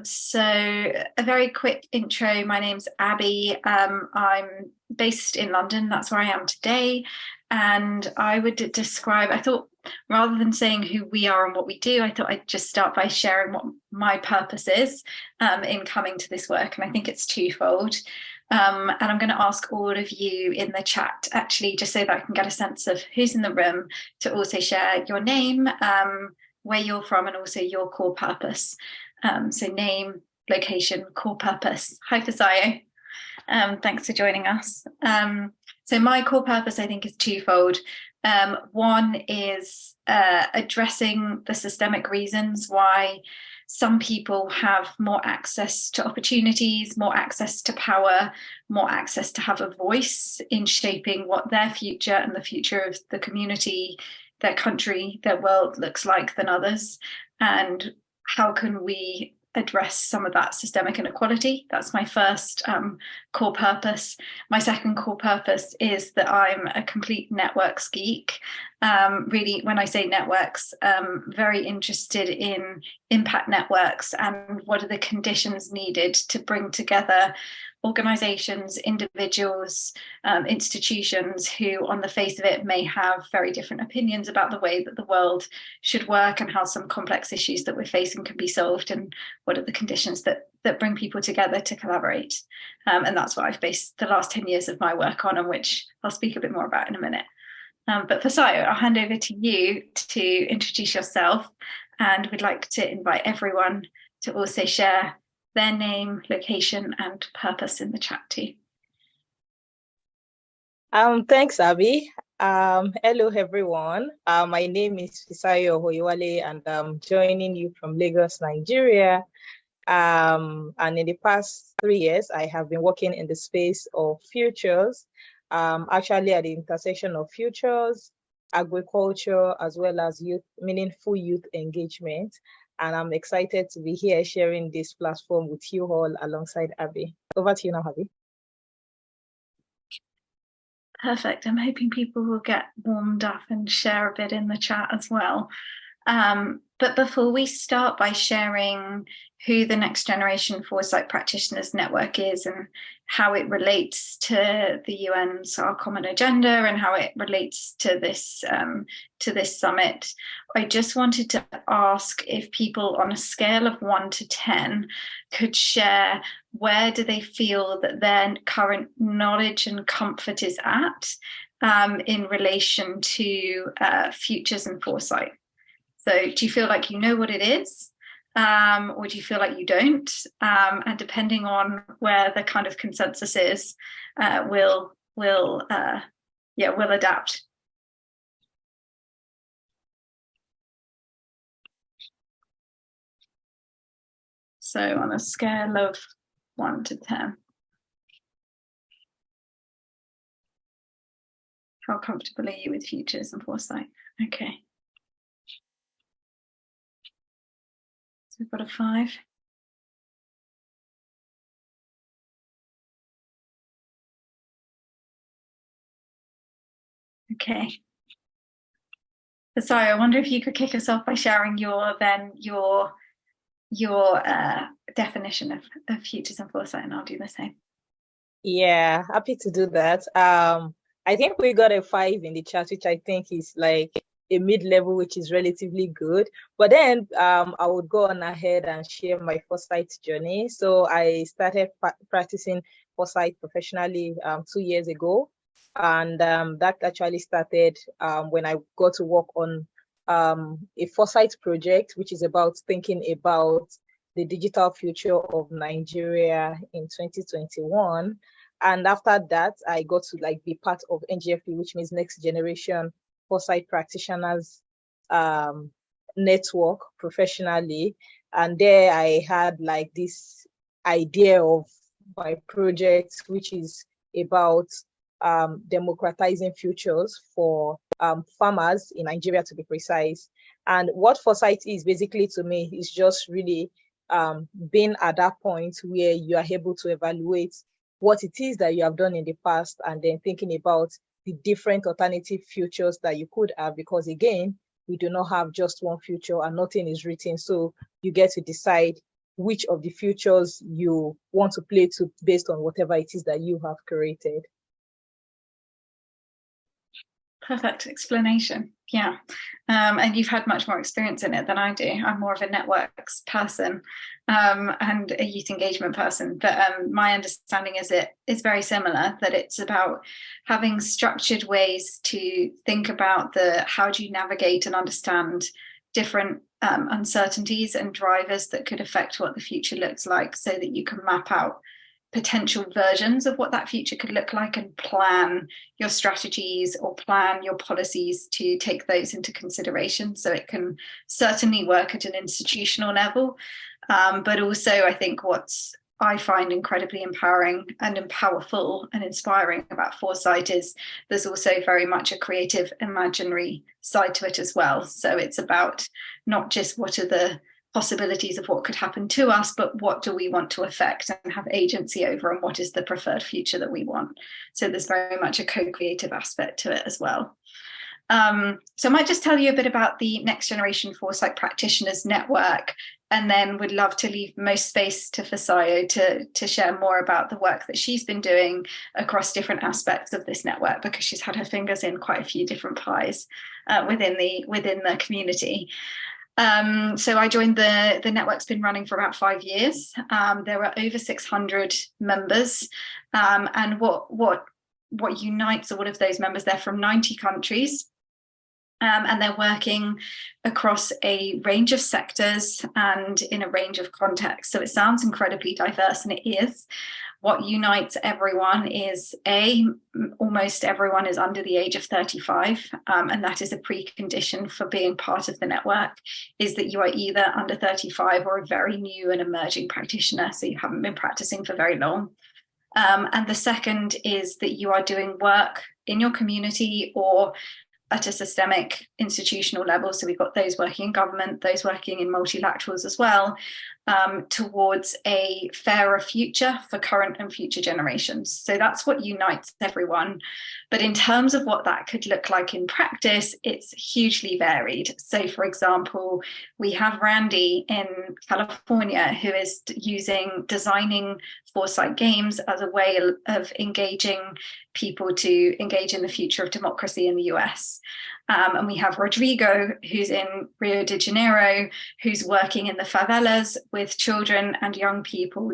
So a very quick intro. My name's Abby. I'm based in London. That's where I am today. And I would describe, I thought, rather than saying who we are and what we do, I thought I'd just start by sharing what my purpose is in coming to this work. And I think it's twofold. And I'm going to ask all of you in the chat, actually, just so that I can get a sense of who's in the room, to also share your name, where you're from, and also your core purpose. So name, location, core purpose. Hi, Fasayo. Thanks for joining us. So my core purpose, I think, is twofold. One is addressing the systemic reasons why some people have more access to opportunities, more access to power, more access to have a voice in shaping what their future and the future of the community, their country, their world looks like than others. And how can we address some of that systemic inequality? That's my first core purpose. My second core purpose is that I'm a complete networks geek. Really, when I say networks, very interested in impact networks and what are the conditions needed to bring together organizations, individuals, institutions who on the face of it may have very different opinions about the way that the world should work and how some complex issues that we're facing can be solved, and what are the conditions that bring people together to collaborate. And that's what I've based the last 10 years of my work on, and which I'll speak a bit more about in a minute. But Fasayo, I'll hand over to you to introduce yourself, and we'd like to invite everyone to also share their name, location, and purpose in the chat too. Thanks, Abby. Hello, everyone. My name is Fasayo Hoyewale, and I'm joining you from Lagos, Nigeria. And in the past 3 years, I have been working in the space of futures, actually at the intersection of futures, agriculture, as well as youth, meaningful youth engagement. And I'm excited to be here sharing this platform with you all alongside Abby. Over to you now, Abby. Perfect. I'm hoping people will get warmed up and share a bit in the chat as well. But before we start by sharing who the Next Generation Foresight Practitioners Network is and how it relates to the UN's Our Common Agenda and how it relates to this summit, I just wanted to ask if people on a scale of 1 to 10 could share where do they feel that their current knowledge and comfort is at in relation to futures and foresight. So do you feel like you know what it is? Or do you feel like you don't? And depending on where the kind of consensus is, we'll adapt. So on a scale of 1 to 10, how comfortable are you with futures and foresight? Okay. So we've got a 5. Okay. Sorry, I wonder if you could kick us off by sharing your definition of futures and foresight, and I'll do the same. Yeah, happy to do that. I think we got a 5 in the chat, which I think is like a mid-level, which is relatively good. But then I would go on ahead and share my foresight journey. So I started practicing foresight professionally 2 years ago. And that actually started when I got to work on a foresight project, which is about thinking about the digital future of Nigeria in 2021. And after that, I got to like be part of NGFP, which means Next Generation Foresight Practitioners Network professionally. And there I had like this idea of my project, which is about democratizing futures for farmers in Nigeria, to be precise. And what foresight is basically to me is just really being at that point where you are able to evaluate what it is that you have done in the past and then thinking about the different alternative futures that you could have, because again, we do not have just one future and nothing is written. So you get to decide which of the futures you want to play to based on whatever it is that you have created. Perfect explanation. Yeah. And you've had much more experience in it than I do. I'm more of a networks person and a youth engagement person. But my understanding is it is very similar, that it's about having structured ways to think about how do you navigate and understand different uncertainties and drivers that could affect what the future looks like, so that you can map out potential versions of what that future could look like and plan your strategies or plan your policies to take those into consideration. So it can certainly work at an institutional level, but also I think I find incredibly empowering and powerful and inspiring about foresight is there's also very much a creative, imaginary side to it as well. So it's about not just what are the possibilities of what could happen to us, but what do we want to affect and have agency over, and what is the preferred future that we want. So there's very much a co-creative aspect to it as well. So I might just tell you a bit about the Next Generation Foresight Practitioners Network, and then would love to leave most space to Fisayo to share more about the work that she's been doing across different aspects of this network, because she's had her fingers in quite a few different pies within the community. So I joined the network's been running for about 5 years. There are over 600 members, and what unites all of those members, they're from 90 countries. And they're working across a range of sectors and in a range of contexts. So it sounds incredibly diverse, and it is. What unites everyone is almost everyone is under the age of 35, and that is a precondition for being part of the network, is that you are either under 35 or a very new and emerging practitioner, so you haven't been practicing for very long. And the second is that you are doing work in your community or at a systemic institutional level. So we've got those working in government, those working in multilaterals as well, towards a fairer future for current and future generations. So that's what unites everyone. But in terms of what that could look like in practice, it's hugely varied. So for example, we have Randy in California, who is designing foresight games as a way of engaging people to engage in the future of democracy in the US. And we have Rodrigo, who's in Rio de Janeiro, who's working in the favelas with children and young people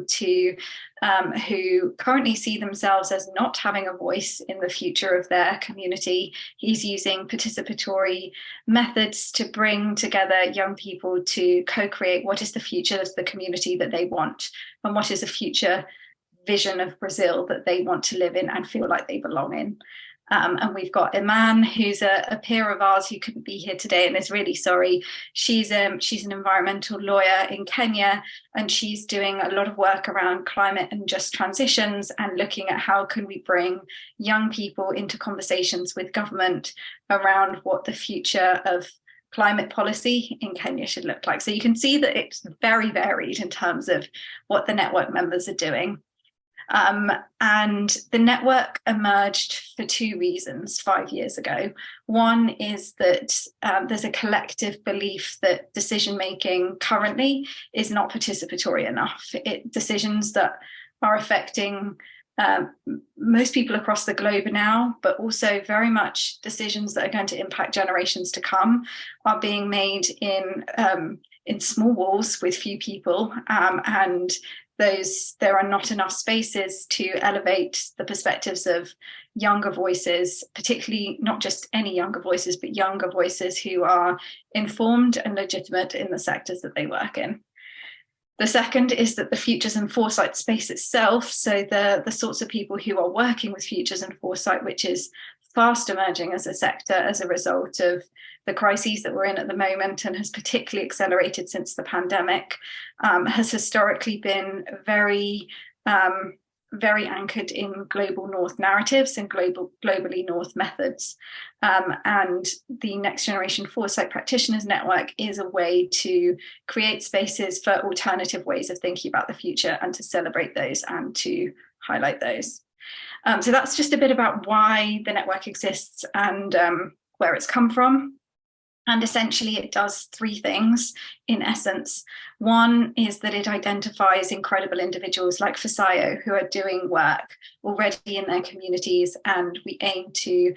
who currently see themselves as not having a voice in the future of their community. He's using participatory methods to bring together young people to co-create what is the future of the community that they want, and what is a future vision of Brazil that they want to live in and feel like they belong in. And we've got Iman, who's a peer of ours who couldn't be here today and is really sorry. She's an environmental lawyer in Kenya, and she's doing a lot of work around climate and just transitions, and looking at how can we bring young people into conversations with government around what the future of climate policy in Kenya should look like. So you can see that it's very varied in terms of what the network members are doing. And the network emerged for 2 reasons 5 years ago. One is that there's a collective belief that decision-making currently is not participatory enough. Decisions that are affecting most people across the globe now, but also very much decisions that are going to impact generations to come are being made in small walls with few people, and there are not enough spaces to elevate the perspectives of younger voices, particularly not just any younger voices, but younger voices who are informed and legitimate in the sectors that they work in. The second is that the futures and foresight space itself, so the sorts of people who are working with futures and foresight, which is fast emerging as a sector as a result of the crises that we're in at the moment, and has particularly accelerated since the pandemic, has historically been very anchored in global North narratives and globally North methods. And the Next Generation Foresight Practitioners Network is a way to create spaces for alternative ways of thinking about the future and to celebrate those and to highlight those. So that's just a bit about why the network exists and where it's come from. And essentially it does three things in essence. One is that it identifies incredible individuals like Fisayo who are doing work already in their communities, and we aim to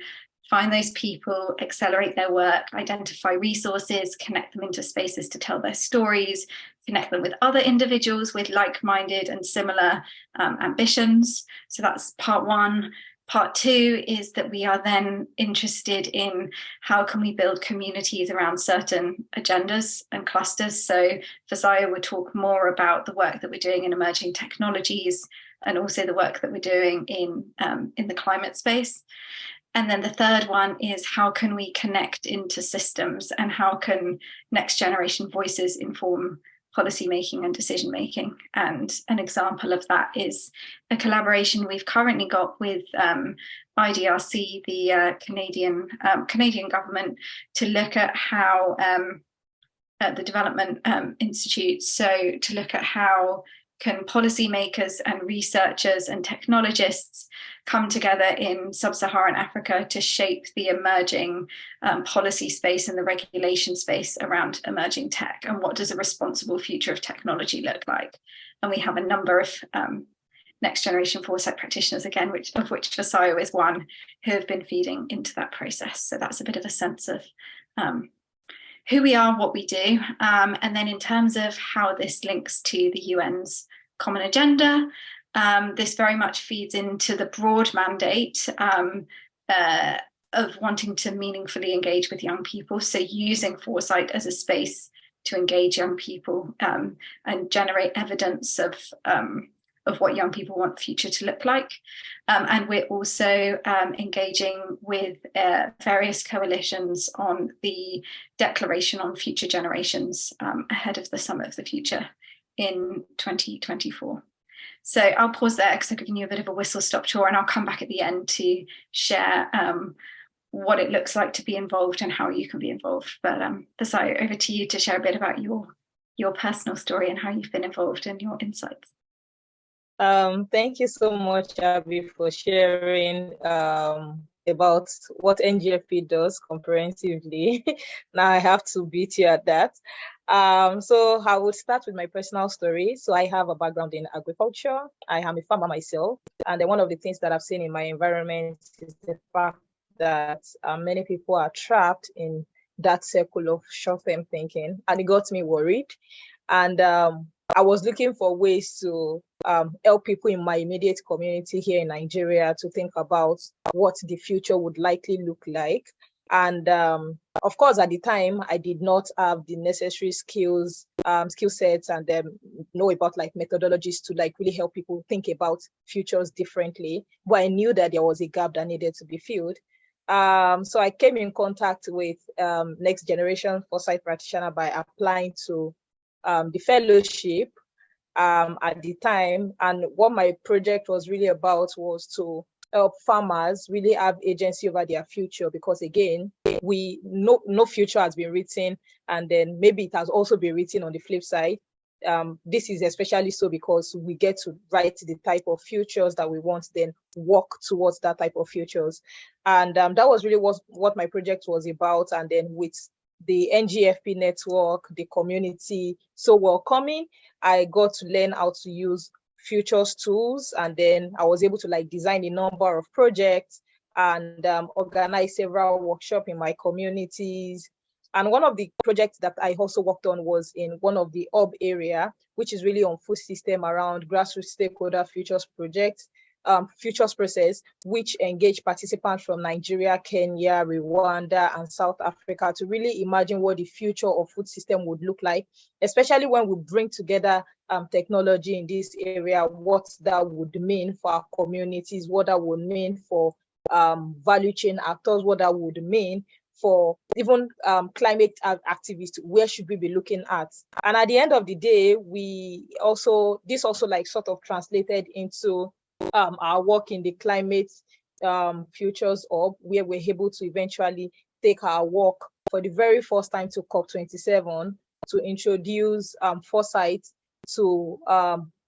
find those people, accelerate their work, identify resources, connect them into spaces to tell their stories, connect them with other individuals with like-minded and similar ambitions. So that's part one. Part two is that we are then interested in how can we build communities around certain agendas and clusters. So Fisayo will talk more about the work that we're doing in emerging technologies and also the work that we're doing in the climate space. And then the third one is how can we connect into systems and how can next generation voices inform policymaking and decision making. And an example of that is a collaboration we've currently got with IDRC, the Canadian government, to look at how the Development Institute, so to look at how can policymakers and researchers and technologists come together in sub-Saharan Africa to shape the emerging policy space and the regulation space around emerging tech, and what does a responsible future of technology look like? And we have a number of next generation foresight practitioners, again, of which Fisayo is one, who have been feeding into that process. So that's a bit of a sense of who we are, what we do. And then in terms of how this links to the UN's common agenda, this very much feeds into the broad mandate of wanting to meaningfully engage with young people. So using foresight as a space to engage young people and generate evidence of what young people want the future to look like. And we're also engaging with various coalitions on the Declaration on Future Generations ahead of the Summit of the Future in 2024. So I'll pause there because I've given you a bit of a whistle-stop tour, and I'll come back at the end to share what it looks like to be involved and how you can be involved. But Fisayo, over to you to share a bit about your personal story and how you've been involved and your insights. Thank you so much, Abby, for sharing about what NGFP does comprehensively. Now I have to beat you at that. So I would start with my personal story. So I have a background in agriculture. I am a farmer myself. And then one of the things that I've seen in my environment is the fact that many people are trapped in that circle of short-term thinking. And it got me worried. And I was looking for ways to help people in my immediate community here in Nigeria to think about what the future would likely look like. And of course, at the time, I did not have the necessary skill sets and know about like methodologies to like really help people think about futures differently. But I knew that there was a gap that needed to be filled. So I came in contact with Next Generation Foresight Practitioner by applying to the fellowship at the time. And what my project was really about was to help farmers really have agency over their future, because again, we know no future has been written, and then maybe it has also been written on the flip side. This is especially so because we get to write the type of futures that we want, then work towards that type of futures. And that was really what my project was about. And then with the NGFP network, the community so welcoming, I got to learn how to use futures tools. And then I was able to like design a number of projects and organize several workshops in my communities. And one of the projects that I also worked on was in one of the hub area, which is really on food system around grassroots stakeholder futures projects, futures process, which engage participants from Nigeria, Kenya, Rwanda, and South Africa to really imagine what the future of food system would look like, especially when we bring together technology in this area, what that would mean for our communities, what that would mean for value chain actors, what that would mean for even climate activists, where should we be looking at? And at the end of the day, this also like sort of translated into our work in the climate futures hub, where we're able to eventually take our work for the very first time to COP27 to introduce foresight to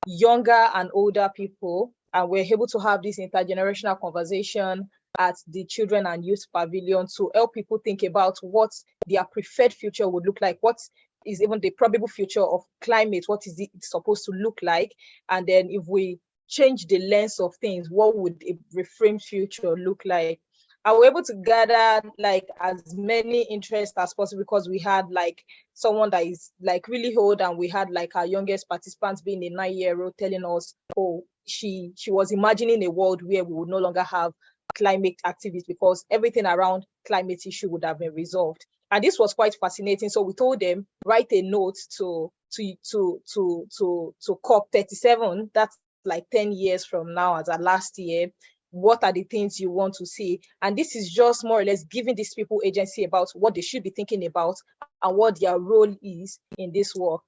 younger and older people. And we're able to have this intergenerational conversation at the Children and Youth Pavilion to help people think about what their preferred future would look like, what is even the probable future of climate, what is it supposed to look like, and then if we change the lens of things, what would a reframed future look like? I was able to gather like as many interests as possible because we had like someone that is like really old, and we had like our youngest participants being a 9-year-old telling us, oh, she was imagining a world where we would no longer have climate activities because everything around climate issue would have been resolved. And this was quite fascinating. So we told them, write a note to COP37. That's like 10 years from now, as our last year. What are the things you want to see? And this is just more or less giving these people agency about what they should be thinking about and what their role is in this work.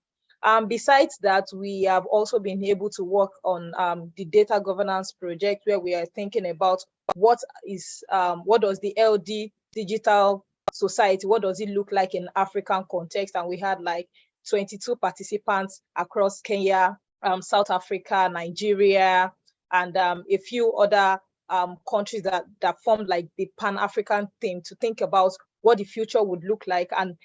Besides that, we have also been able to work on the data governance project, where we are thinking about what does the LD digital society, what does it look like in African context? And we had like 22 participants across Kenya, South Africa, Nigeria, and a few other countries that formed like the Pan-African theme to think about what the future would look like. And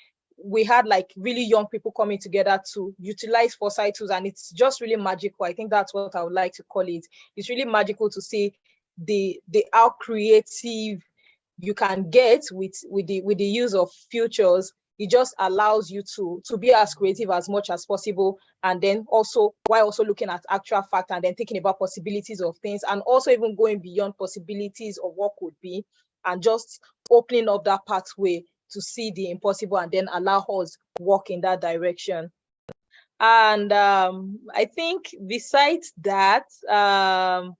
we had like really young people coming together to utilize foresight tools, and it's just really magical. I think that's what I would like to call it. It's really magical to see the how creative you can get with the use of futures. It just allows you to be as creative as much as possible, and then also while also looking at actual fact and then thinking about possibilities of things, and also even going beyond possibilities of what could be, and just opening up that pathway to see the impossible and then allow us walk in that direction. And I think besides that, I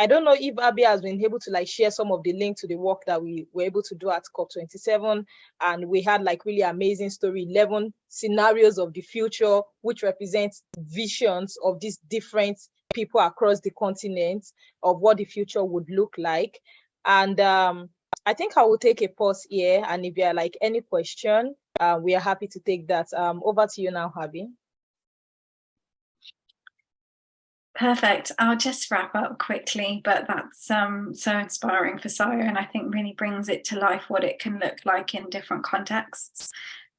don't know if Abby has been able to like share some of the link to the work that we were able to do at COP27, and we had like really amazing story, 11 scenarios of the future, which represents visions of these different people across the continent of what the future would look like. And I think I will take a pause here, and if there are like any question, we are happy to take that. Over to you now, Abby. Perfect. I'll just wrap up quickly, but that's so inspiring for Sayo, and I think really brings it to life what it can look like in different contexts.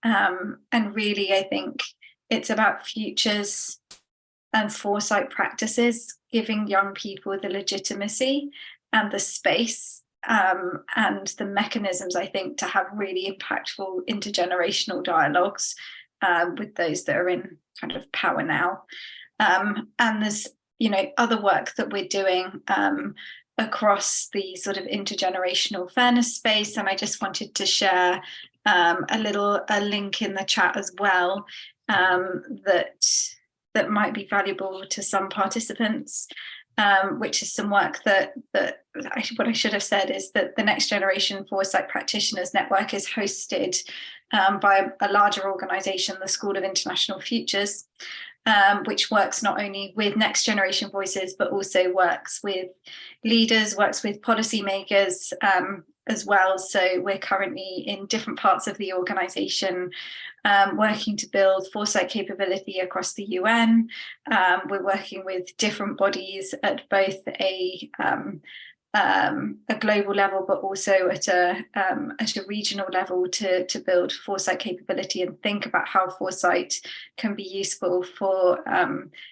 And really, I think it's about futures and foresight practices, giving young people the legitimacy and the space and the mechanisms, I think, to have really impactful intergenerational dialogues with those that are in kind of power now. And there's other work that we're doing across the sort of intergenerational fairness space, and I just wanted to share a link in the chat as well that might be valuable to some participants. Which is some work that what I should have said is that the Next Generation Foresight Practitioners Network is hosted by a larger organisation, the School of International Futures, which works not only with next generation voices, but also works with leaders, works with policymakers as well. So we're currently in different parts of the organisation working to build foresight capability across the UN. We're working with different bodies at both a a global level, but also at a regional level to build foresight capability and think about how foresight can be useful for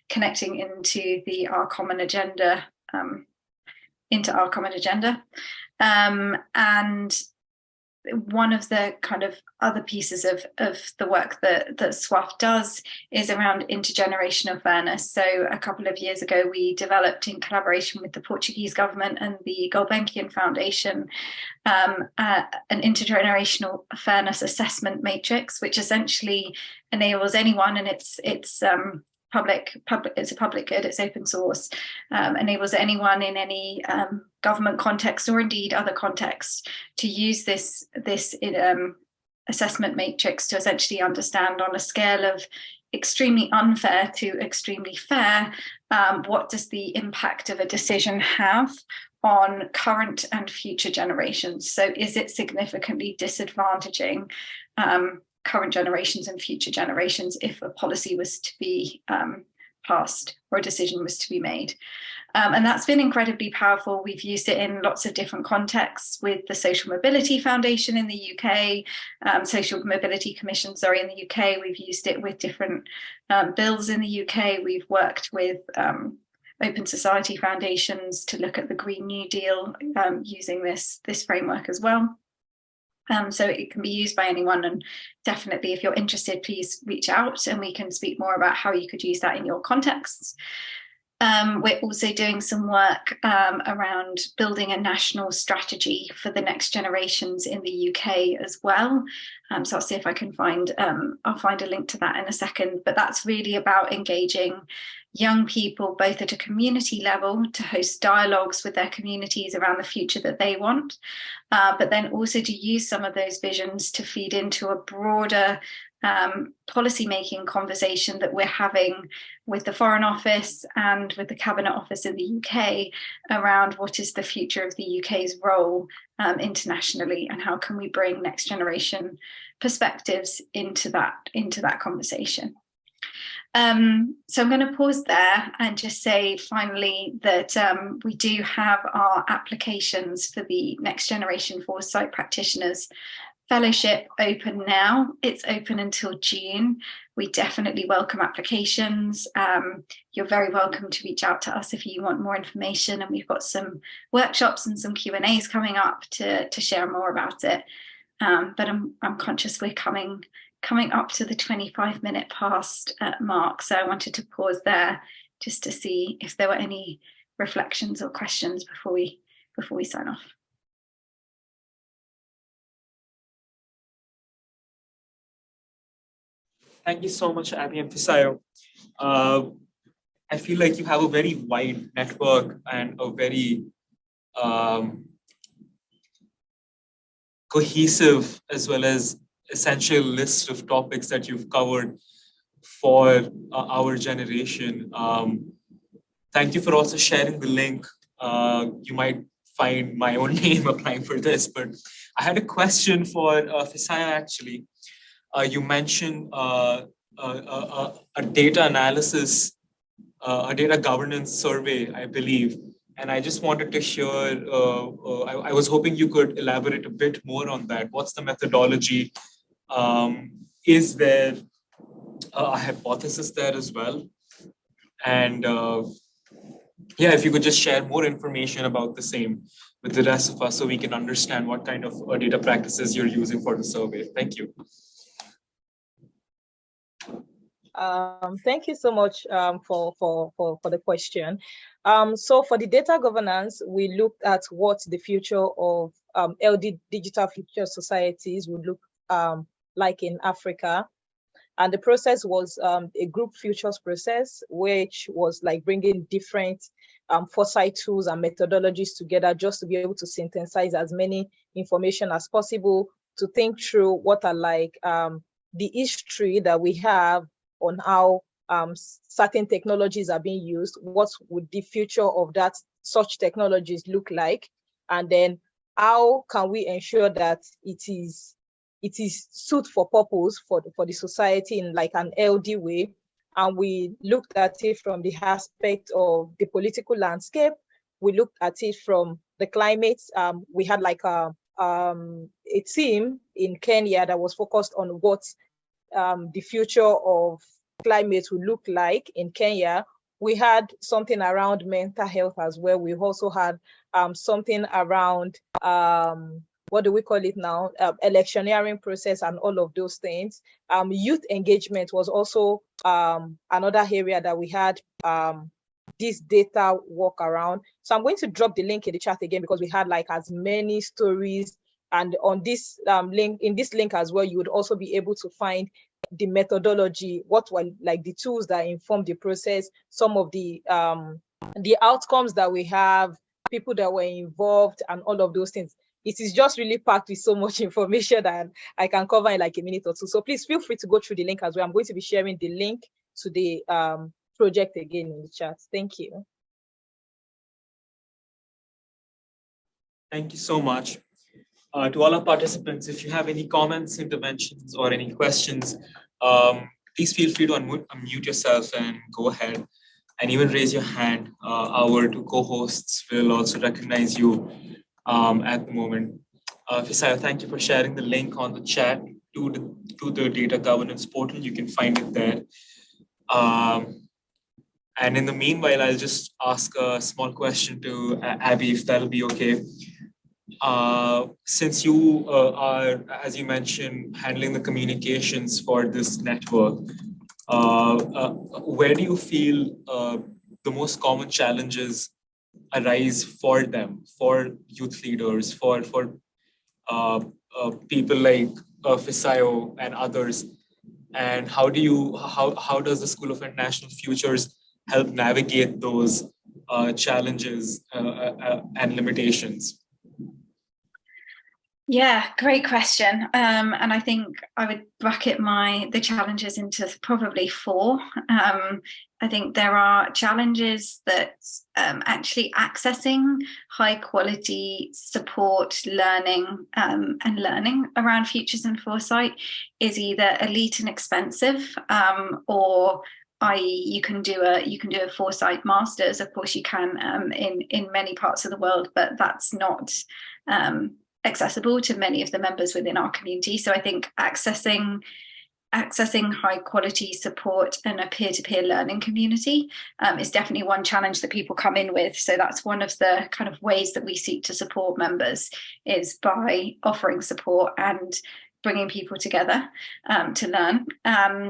connecting into our common agenda, and one of the kind of other pieces of the work that SWAF does is around intergenerational fairness. So a couple of years ago, we developed, in collaboration with the Portuguese government and the Gulbenkian Foundation, an intergenerational fairness assessment matrix, which essentially enables anyone, and it's public, it's a public good, it's open source, enables anyone in any government context or indeed other contexts to use this assessment matrix to essentially understand, on a scale of extremely unfair to extremely fair, what does the impact of a decision have on current and future generations. So is it significantly disadvantaging current generations and future generations if a policy was to be passed or a decision was to be made? And that's been incredibly powerful. We've used it in lots of different contexts with the Social Mobility Foundation in the UK, Social Mobility Commission, in the UK. We've used it with different bills in the UK. We've worked with Open Society foundations to look at the Green New Deal using this framework as well. So it can be used by anyone, and definitely, if you're interested, please reach out and we can speak more about how you could use that in your contexts. We're also doing some work around building a national strategy for the next generations in the UK as well. So I'll see if I can find, I'll find a link to that in a second, but that's really about engaging young people, both at a community level, to host dialogues with their communities around the future that they want, but then also to use some of those visions to feed into a broader policy-making conversation that we're having with the Foreign Office and with the Cabinet Office in the UK around what is the future of the UK's role internationally, and how can we bring next generation perspectives into that conversation. So I'm going to pause there and just say finally that we do have our applications for the Next Generation Foresight Practitioners Fellowship open now. It's open until June. We definitely welcome applications. You're very welcome to reach out to us if you want more information, and we've got some workshops and some Q&As coming up to share more about it. But I'm conscious we're coming up to the 25-minute past mark, so I wanted to pause there just to see if there were any reflections or questions before we sign off. Thank you so much, Abby and Fisayo. I feel like you have a very wide network and a very cohesive as well as essential list of topics that you've covered for our generation. Thank you for also sharing the link. You might find my own name applying for this, but I had a question for Fisayo actually. You mentioned a data analysis, a data governance survey, I believe. And I just wanted to hear, I was hoping you could elaborate a bit more on that. What's the methodology? Is there a hypothesis there as well? And yeah, if you could just share more information about the same with the rest of us so we can understand what kind of data practices you're using for the survey. Thank you. Thank you so much for the question. So for the data governance, we looked at what the future of LD digital future societies would look like in Africa. And the process was a group futures process, which was like bringing different foresight tools and methodologies together just to be able to synthesize as many information as possible, to think through what are like the history that we have on how certain technologies are being used, what would the future of such technologies look like, and then how can we ensure that it is suit for purpose for the society in like an LD way. And we looked at it from the aspect of the political landscape, we looked at it from the climate. We had like a team in Kenya that was focused on what the future of climate will look like in Kenya. We had something around mental health as well. We also had something around what do we call it now? Electioneering process and all of those things. Youth engagement was also another area that we had this data work around. So I'm going to drop the link in the chat again because we had like as many stories. And on this link, in this link as well, you would also be able to find the methodology, what were like the tools that inform the process, some of the outcomes that we have, people that were involved, and all of those things. It is just really packed with so much information that I can cover in like a minute or two. So please feel free to go through the link as well. I'm going to be sharing the link to the project again in the chat. Thank you. Thank you so much. To all our participants, if you have any comments, interventions, or any questions, please feel free to unmute yourself and go ahead and even raise your hand. Our two co-hosts will also recognize you at the moment. Fisayo, thank you for sharing the link on the chat to the data governance portal. You can find it there. And in the meanwhile, I'll just ask a small question to Abby, if that'll be okay. Since you are, as you mentioned, handling the communications for this network, where do you feel the most common challenges arise for them, for youth leaders, for people like Fisayo and others? And how does the School of International Futures help navigate those challenges and limitations? Yeah, great question. And I think I would bracket the challenges into probably four. I think there are challenges that actually accessing high quality support, learning and learning around futures and foresight is either elite and expensive, or i.e. you can do a foresight masters. Of course you can in many parts of the world, but that's not accessible to many of the members within our community. So I think accessing high quality support and a peer-to-peer learning community is definitely one challenge that people come in with. So that's one of the kind of ways that we seek to support members, is by offering support and bringing people together to learn.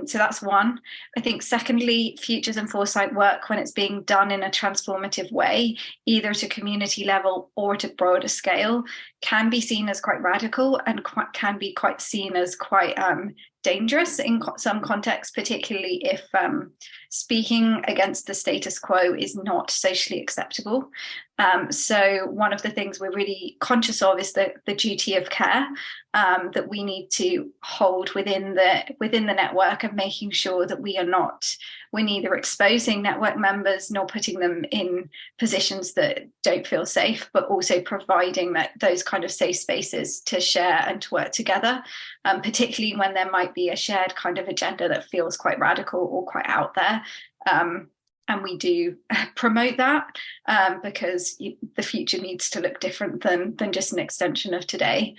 So that's one. I think secondly, futures and foresight work, when it's being done in a transformative way, either at a community level or at a broader scale, can be seen as quite radical and can be quite seen as quite dangerous in some contexts, particularly if speaking against the status quo is not socially acceptable. So one of the things we're really conscious of is the duty of care that we need to hold within the network, of making sure that we're neither exposing network members nor putting them in positions that don't feel safe, but also providing those kind of safe spaces to share and to work together, particularly when there might be a shared kind of agenda that feels quite radical or quite out there. And we do promote that because the future needs to look different than just an extension of today.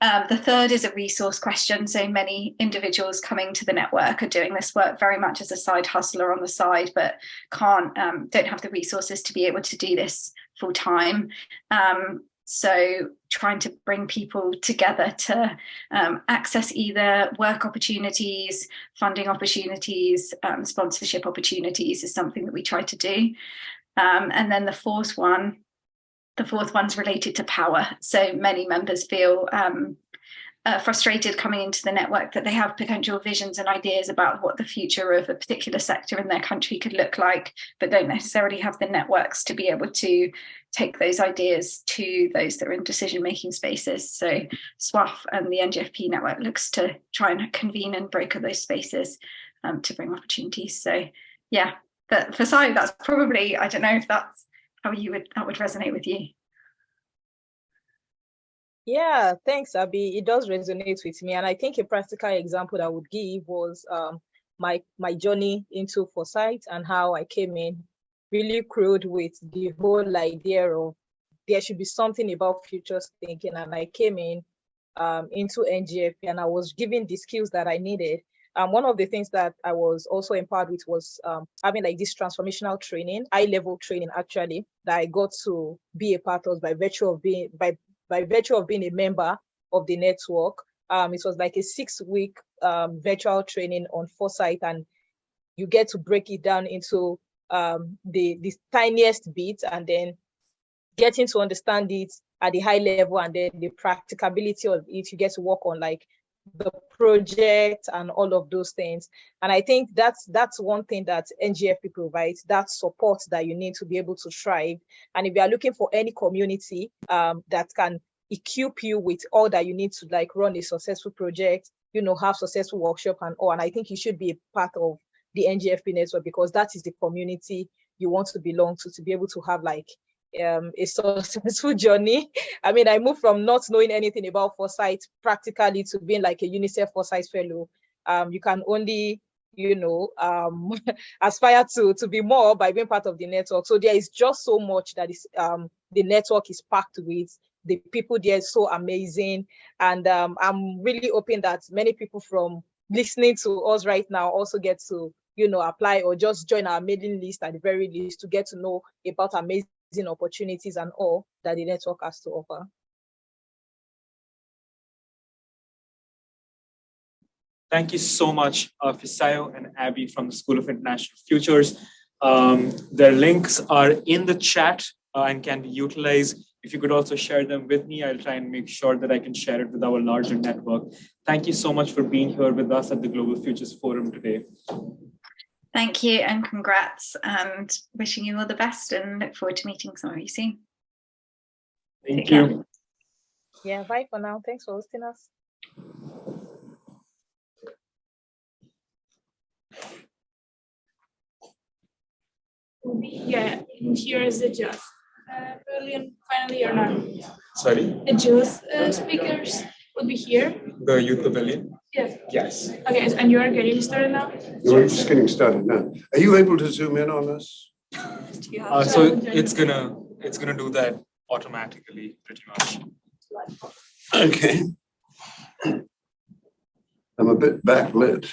The third is a resource question. So many individuals coming to the network are doing this work very much as a side hustler on the side, but don't have the resources to be able to do this full time. So trying to bring people together to access either work opportunities, funding opportunities, sponsorship opportunities is something that we try to do. And then the fourth one's related to power. So many members feel frustrated coming into the network that they have potential visions and ideas about what the future of a particular sector in their country could look like, but don't necessarily have the networks to be able to take those ideas to those that are in decision-making spaces. So SWAF and the NGFP network looks to try and convene and broker those spaces to bring opportunities. So yeah, but for Sai, that's probably, I don't know if that's how that would resonate with you. Yeah, thanks, Abby. It does resonate with me. And I think a practical example I would give was my journey into foresight and how I came in really crowed with the whole idea of there should be something about futures thinking. And I came into NGFP, and I was given the skills that I needed. One of the things that I was also empowered with was having like this transformational training, high-level training actually, that I got to be a part of by virtue of being a member of the network. It was like a 6-week virtual training on foresight, and you get to break it down into the tiniest bit, and then getting to understand it at the high level, and then the practicability of it. You get to work on like the project and all of those things. And I think that's one thing that NGFP provides, that support that you need to be able to thrive. And if you are looking for any community that can equip you with all that you need to like run a successful project, have successful workshop and all, and I think you should be a part of the NGFP network, because that is the community you want to belong to be able to have like a successful journey. I mean, I moved from not knowing anything about foresight practically to being like a UNICEF Foresight Fellow. You can only, aspire to be more by being part of the network. So there is just so much that is the network is packed with. The people there are so amazing. And I'm really hoping that many people from listening to us right now also get to, apply or just join our mailing list at the very least to get to know about amazing opportunities and all that the network has to offer. Thank you so much, Fisayo and Abby from the School of International Futures. Their links are in the chat and can be utilized. If you could also share them with me, I'll try and make sure that I can share it with our larger network. Thank you so much for being here with us at the Global Futures Forum today. Thank you and congrats, and wishing you all the best, and look forward to meeting some of you soon. Thank you. Yeah, bye for now. Thanks for hosting us. Yeah, and here is the JUS Pavilion finally or not? Sorry? The JUS speakers will be here. The Youth Pavilion? Yes. Yes. Okay, and you are getting started now? We're just getting started now. Are you able to zoom in on us? So it's gonna do that automatically, pretty much. Okay. I'm a bit backlit.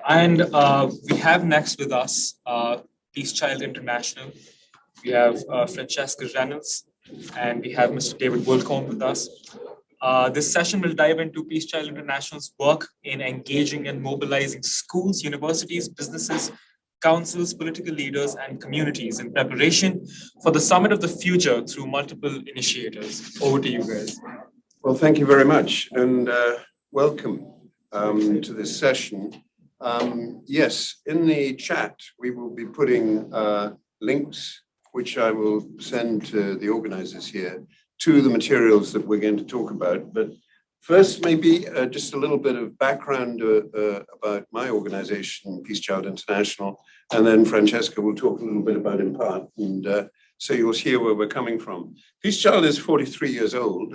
And we have next with us Peace Child International. We have Francesca Reynolds, and we have Mr. David Wolcombe with us. This session will dive into Peace Child International's work in engaging and mobilizing schools, universities, businesses, councils, political leaders, and communities in preparation for the Summit of the Future through multiple initiatives. Over to you guys. Well, thank you very much, and welcome to this session. Yes, in the chat, we will be putting links, which I will send to the organizers here, to the materials that we're going to talk about. But first, maybe just a little bit of background about my organization, Peace Child International, and then Francesca will talk a little bit about IMPART, and so you'll hear where we're coming from. Peace Child is 43 years old,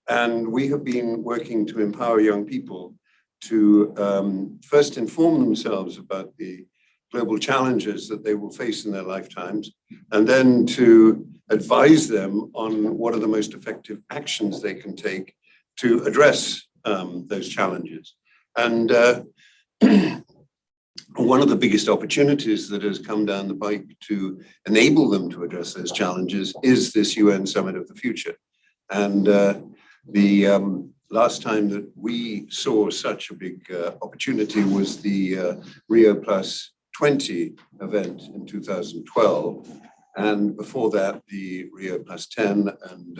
and we have been working to empower young people to first inform themselves about the global challenges that they will face in their lifetimes, and then to advise them on what are the most effective actions they can take to address those challenges. And one of the biggest opportunities that has come down the pike to enable them to address those challenges is this UN Summit of the Future. And the last time that we saw such a big opportunity was the Rio Plus 20 event in 2012. And before that, the Rio Plus 10 and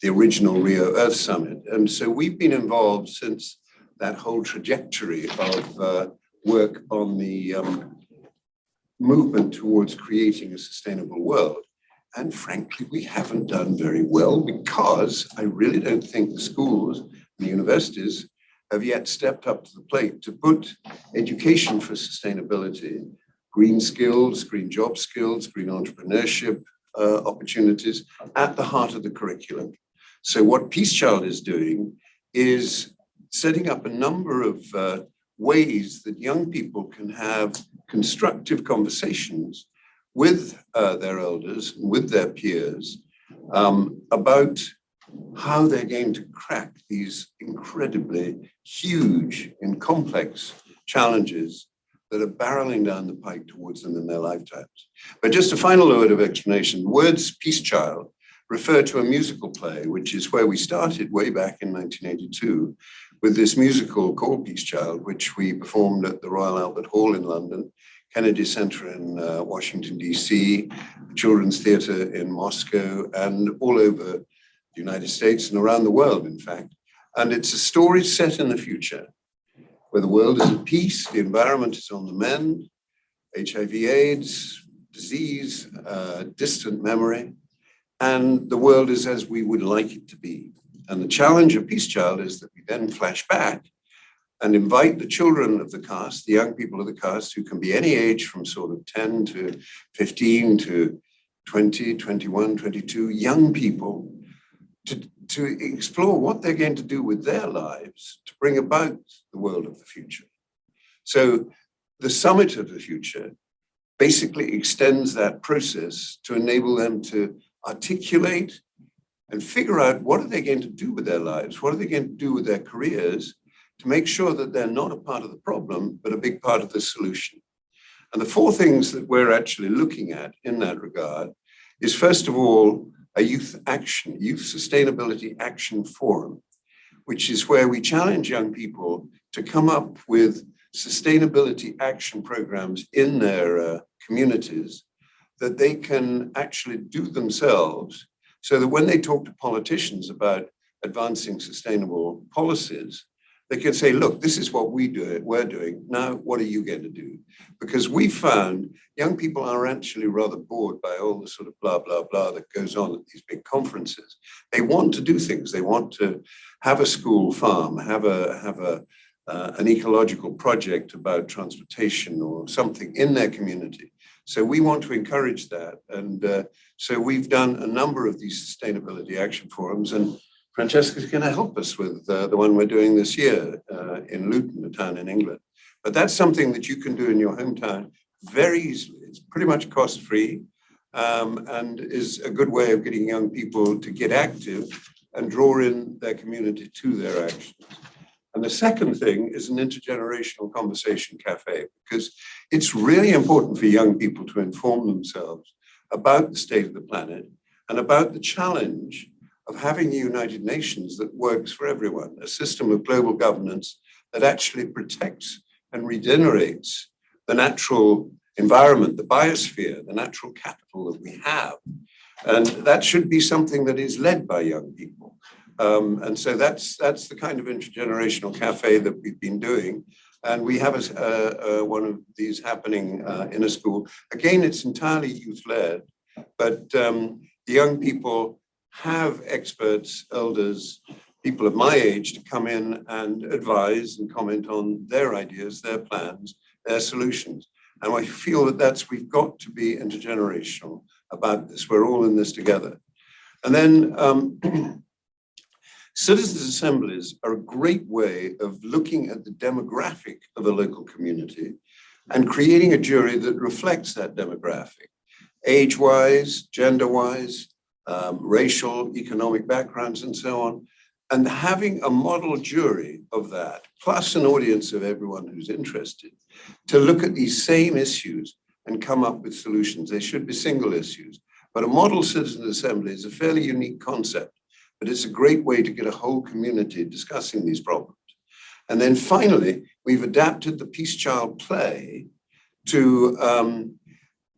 the original Rio Earth Summit. And so we've been involved since that whole trajectory of work on the movement towards creating a sustainable world. And frankly, we haven't done very well because I really don't think the schools, the universities have yet stepped up to the plate to put education for sustainability, green skills, green job skills, green entrepreneurship opportunities at the heart of the curriculum. So what Peace Child is doing is setting up a number of ways that young people can have constructive conversations with their elders, with their peers, about how they're going to crack these incredibly huge and complex challenges that are barreling down the pike towards them in their lifetimes. But just a final word of explanation. The words Peace Child refer to a musical play, which is where we started way back in 1982 with this musical called Peace Child, which we performed at the Royal Albert Hall in London, Kennedy Center in Washington, DC, Children's Theatre in Moscow, and all over the United States and around the world, in fact. And it's a story set in the future, where the world is at peace, the environment is on the mend, HIV/AIDS, disease, distant memory, and the world is as we would like it to be. And the challenge of Peace Child is that we then flash back and invite the children of the cast, the young people of the cast, who can be any age from sort of 10 to 15 to 20, 21, 22, young people, to explore what they're going to do with their lives to bring about the world of the future. So the Summit of the Future basically extends that process to enable them to articulate and figure out what are they going to do with their lives, what are they going to do with their careers to make sure that they're not a part of the problem, but a big part of the solution. And the four things that we're actually looking at in that regard is, first of all, a youth sustainability action forum, which is where we challenge young people to come up with sustainability action programs in their communities that they can actually do themselves, so that when they talk to politicians about advancing sustainable policies, they can say, look, this is what we're doing. Now, what are you going to do? Because we found young people are actually rather bored by all the sort of blah, blah, blah that goes on at these big conferences. They want to do things. They want to have a school farm, have an ecological project about transportation or something in their community. So we want to encourage that. And so we've done a number of these sustainability action forums, and Francesca's going to help us with the one we're doing this year in Luton, a town in England. But that's something that you can do in your hometown very easily. It's pretty much cost-free and is a good way of getting young people to get active and draw in their community to their actions. And the second thing is an intergenerational conversation cafe, because it's really important for young people to inform themselves about the state of the planet and about the challenge of having a United Nations that works for everyone, a system of global governance that actually protects and regenerates the natural environment, the biosphere, the natural capital that we have. And that should be something that is led by young people. And so that's the kind of intergenerational cafe that we've been doing. And we have one of these happening in a school. Again, it's entirely youth-led, but the young people have experts, elders, people of my age to come in and advise and comment on their ideas, their plans, their solutions. And I feel that we've got to be intergenerational about this. We're all in this together. And then citizens' assemblies are a great way of looking at the demographic of a local community and creating a jury that reflects that demographic, age-wise, gender-wise, racial, economic backgrounds, and so on, and having a model jury of that, plus an audience of everyone who's interested, to look at these same issues and come up with solutions. They should be single issues, but a model citizen assembly is a fairly unique concept, but it's a great way to get a whole community discussing these problems. And then finally, we've adapted the Peace Child play to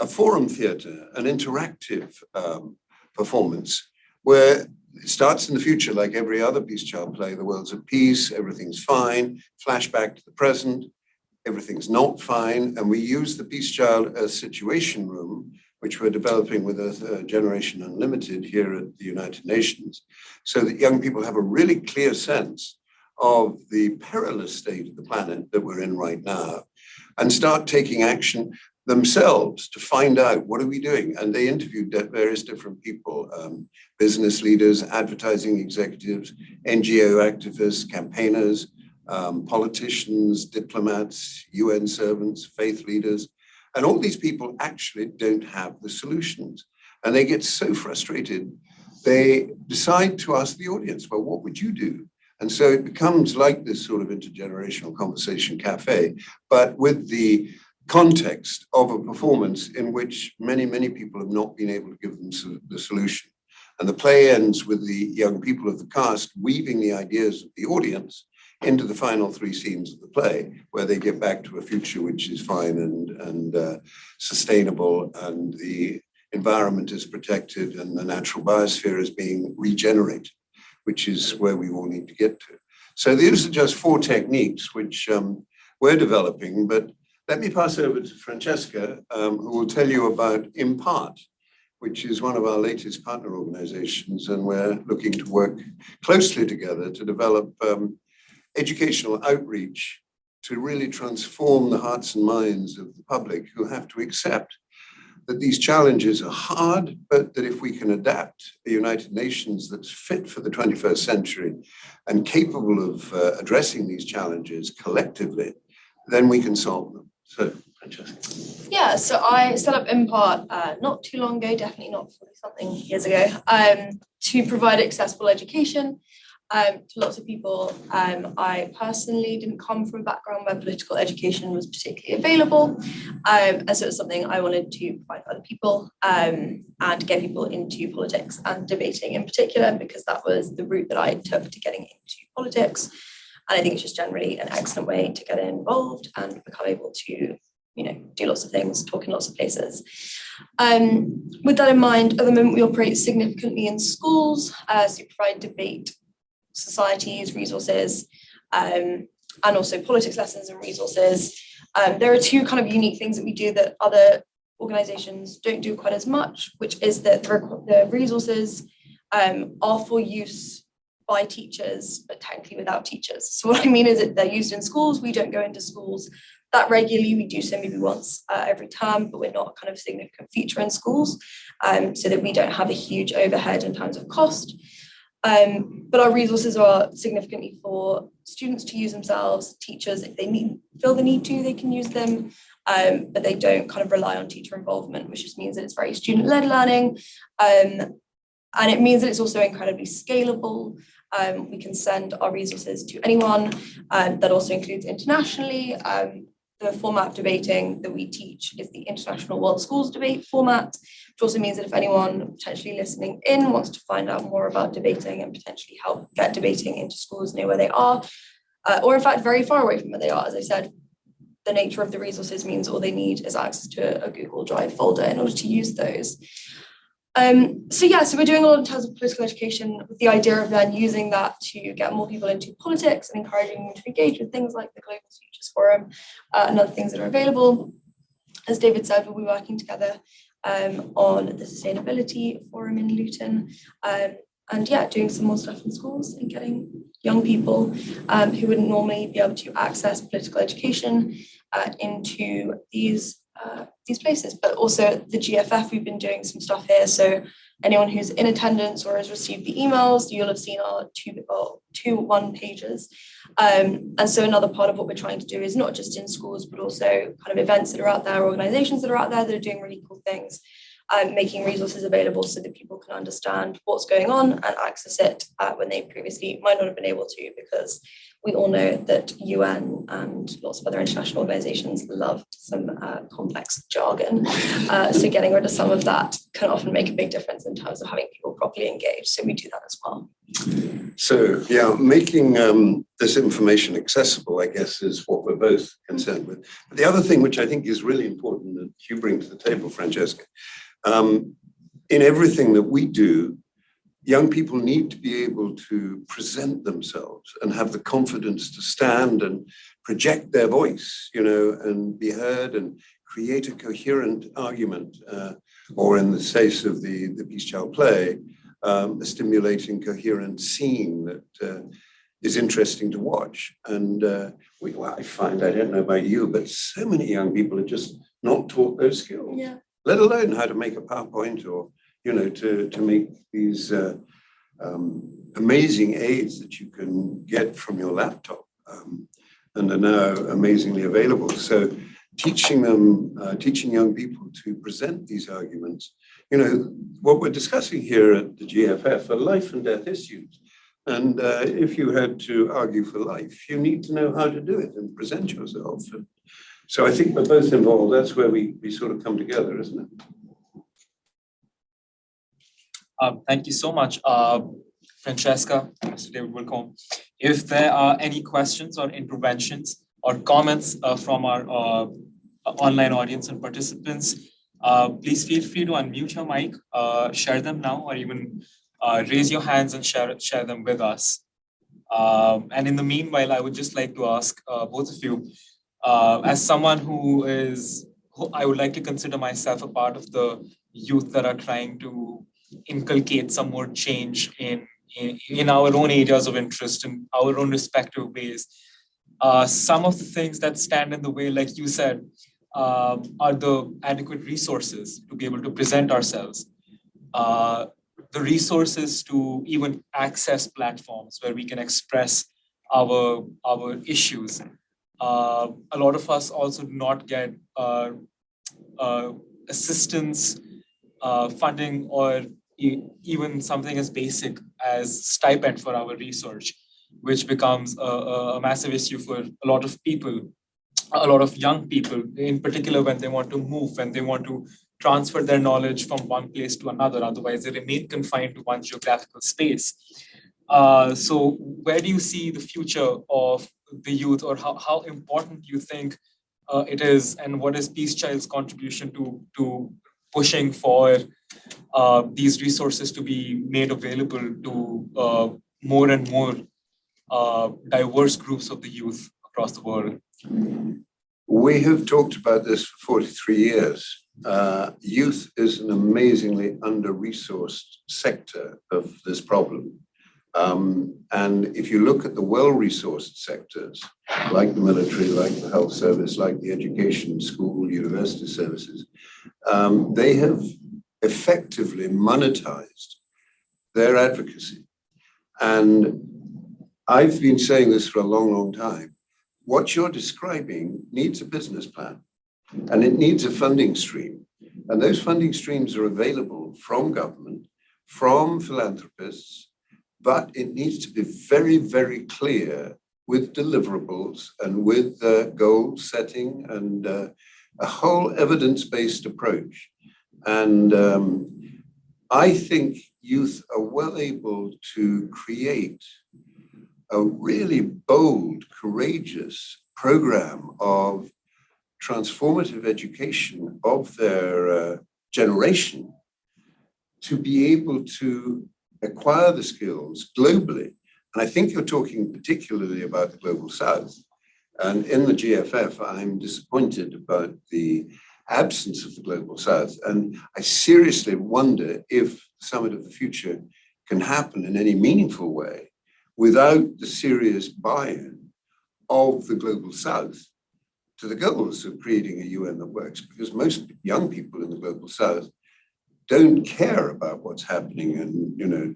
a forum theatre, an interactive performance, where it starts in the future like every other Peace Child play. The world's at peace, everything's fine, flashback to the present, everything's not fine. And we use the Peace Child as situation room, which we're developing with Generation Unlimited here at the United Nations, so that young people have a really clear sense of the perilous state of the planet that we're in right now and start taking action themselves to find out what are we doing. And they interviewed various different people, business leaders, advertising executives, NGO activists, campaigners, politicians, diplomats, UN servants, faith leaders, and all these people actually don't have the solutions. And they get so frustrated, they decide to ask the audience, well, what would you do? And so it becomes like this sort of intergenerational conversation cafe, but with the context of a performance in which many, many people have not been able to give them the solution. And the play ends with the young people of the cast weaving the ideas of the audience into the final three scenes of the play, where they get back to a future which is fine and sustainable, and the environment is protected and the natural biosphere is being regenerated, which is where we all need to get to. So these are just 4 techniques which we're developing, but let me pass over to Francesca, who will tell you about Impart, which is one of our latest partner organizations, and we're looking to work closely together to develop educational outreach to really transform the hearts and minds of the public, who have to accept that these challenges are hard, but that if we can adapt a United Nations that's fit for the 21st century and capable of addressing these challenges collectively, then we can solve them. So, Francesca. Yeah, so I set up Impart not too long ago, definitely not 40-something years ago, to provide accessible education to lots of people. I personally didn't come from a background where political education was particularly available, and so it's something I wanted to provide for other people and get people into politics and debating in particular, because that was the route that I took to getting into politics. And I think it's just generally an excellent way to get involved and become able to, do lots of things, talk in lots of places. With that in mind, at the moment we operate significantly in schools, so we provide debate societies, resources, and also politics lessons and resources. There are 2 kind of unique things that we do that other organizations don't do quite as much, which is that the resources are for use by teachers, but technically without teachers. So what I mean is that they're used in schools. We don't go into schools that regularly. We do so maybe once every term, but we're not kind of a significant feature in schools, so that we don't have a huge overhead in terms of cost. But our resources are significantly for students to use themselves. Teachers, if they feel the need to, they can use them, but they don't kind of rely on teacher involvement, which just means that it's very student-led learning. And it means that it's also incredibly scalable. We can send our resources to anyone. That also includes internationally. The format of debating that we teach is the International World Schools Debate format, which also means that if anyone potentially listening in wants to find out more about debating and potentially help get debating into schools near where they are, or in fact very far away from where they are, as I said, the nature of the resources means all they need is access to a Google Drive folder in order to use those. So we're doing a lot in terms of political education, with the idea of then using that to get more people into politics and encouraging them to engage with things like the Global Futures Forum and other things that are available. As David said, we'll be working together on the Sustainability Forum in Luton, and doing some more stuff in schools and getting young people who wouldn't normally be able to access political education into these places. But also the GFF, we've been doing some stuff here. So anyone who's in attendance or has received the emails, you'll have seen our 2 one-pages. And so another part of what we're trying to do is not just in schools, but also kind of events that are out there, organizations that are out there that are doing really cool things, making resources available so that people can understand what's going on and access it when they previously might not have been able to, because we all know that UN and lots of other international organizations love some complex jargon. So getting rid of some of that can often make a big difference in terms of having people properly engaged. So we do that as well. So making this information accessible, I guess, is what we're both concerned with. But the other thing which I think is really important that you bring to the table, Francesca, in everything that we do, young people need to be able to present themselves and have the confidence to stand and project their voice, and be heard and create a coherent argument, or in the case of the Peace Child play, a stimulating, coherent scene that is interesting to watch. And I find, I don't know about you, but so many young people are just not taught those skills, let alone how to make a PowerPoint or, to make these amazing aids that you can get from your laptop. and are now amazingly available. So teaching young people to present these arguments, what we're discussing here at the GFF are life and death issues. And if you had to argue for life, you need to know how to do it and present yourself. And so I think we're both involved. That's where we sort of come together, isn't it? Thank you so much, Francesca, Mr. David Wilcombe. If there are any questions or interventions or comments from our online audience and participants, please feel free to unmute your mic, share them now, or even raise your hands and share them with us. And in the meanwhile, I would just like to ask both of you, as someone who I would like to consider myself a part of the youth that are trying to inculcate some more change in our own areas of interest, in our own respective ways. Some of the things that stand in the way, like you said, are the adequate resources to be able to present ourselves. The resources to even access platforms where we can express our issues. A lot of us also do not get assistance, funding, or even something as basic as stipend for our research, which becomes a massive issue for a lot of people, a lot of young people, in particular when they want to move, when they want to transfer their knowledge from one place to another. Otherwise, they remain confined to one geographical space. So where do you see the future of the youth, or how important you think it is, and what is Peace Child's contribution to pushing for these resources to be made available to more and more diverse groups of the youth across the world? We have talked about this for 43 years. Youth is an amazingly under-resourced sector of this problem. And if you look at the well-resourced sectors, like the military, like the health service, like the education, school, university services, they have effectively monetized their advocacy. And I've been saying this for a long, long time. What you're describing needs a business plan, and it needs a funding stream. And those funding streams are available from government, from philanthropists, but it needs to be very, very clear with deliverables and with goal setting and a whole evidence-based approach. And I think youth are well able to create a really bold, courageous program of transformative education of their generation to be able to acquire the skills globally. And I think you're talking particularly about the Global South. And in the GFF, I'm disappointed about the absence of the Global South. And I seriously wonder if the Summit of the Future can happen in any meaningful way without the serious buy-in of the Global South to the goals of creating a UN that works, because most young people in the Global South don't care about what's happening in,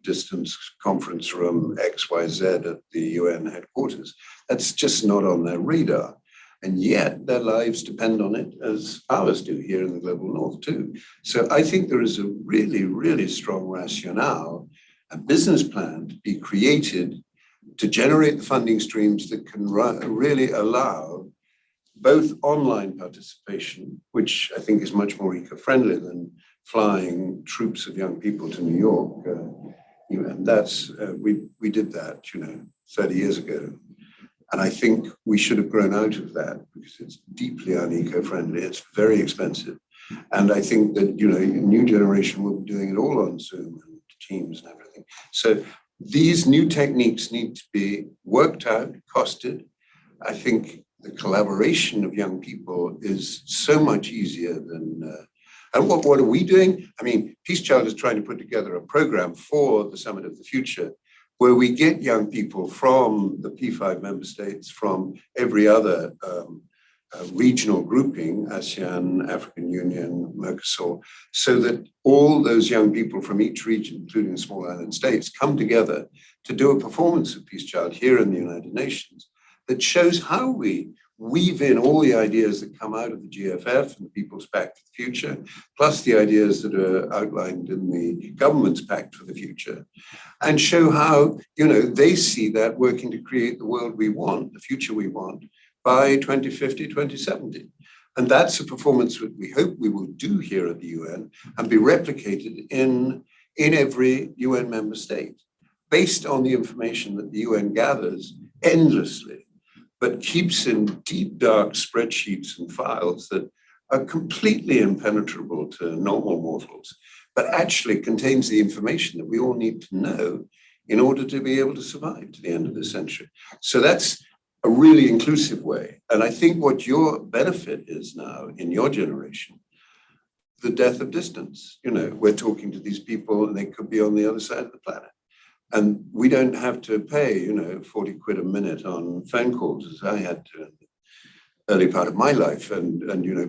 distance conference room XYZ at the UN headquarters. That's just not on their radar. And yet their lives depend on it, as ours do here in the Global North too. So I think there is a really, really strong rationale, a business plan to be created to generate the funding streams that can really allow both online participation, which I think is much more eco-friendly than flying troops of young people to New York. That's we did that, 30 years ago. And I think we should have grown out of that because it's deeply uneco-friendly. It's very expensive. And I think that, a new generation will be doing it all on Zoom and Teams and everything. So these new techniques need to be worked out, costed. I think the collaboration of young people is so much easier than, and what are we doing? I mean, Peace Child is trying to put together a program for the Summit of the Future where we get young people from the P5 member states, from every other regional grouping, ASEAN, African Union, Mercosur, so that all those young people from each region, including the small island states, come together to do a performance of Peace Child here in the United Nations that shows how we weave in all the ideas that come out of the GFF and the People's Pact for the Future, plus the ideas that are outlined in the government's Pact for the Future, and show how, they see that working to create the world we want, the future we want, by 2050, 2070. And that's a performance that we hope we will do here at the UN and be replicated in every UN member state, based on the information that the UN gathers endlessly, but keeps in deep, dark spreadsheets and files that are completely impenetrable to normal mortals, but actually contains the information that we all need to know in order to be able to survive to the end of the century. So that's a really inclusive way. And I think what your benefit is now in your generation, the death of distance. We're talking to these people and they could be on the other side of the planet. And we don't have to pay, 40 quid a minute on phone calls as I had to in the early part of my life and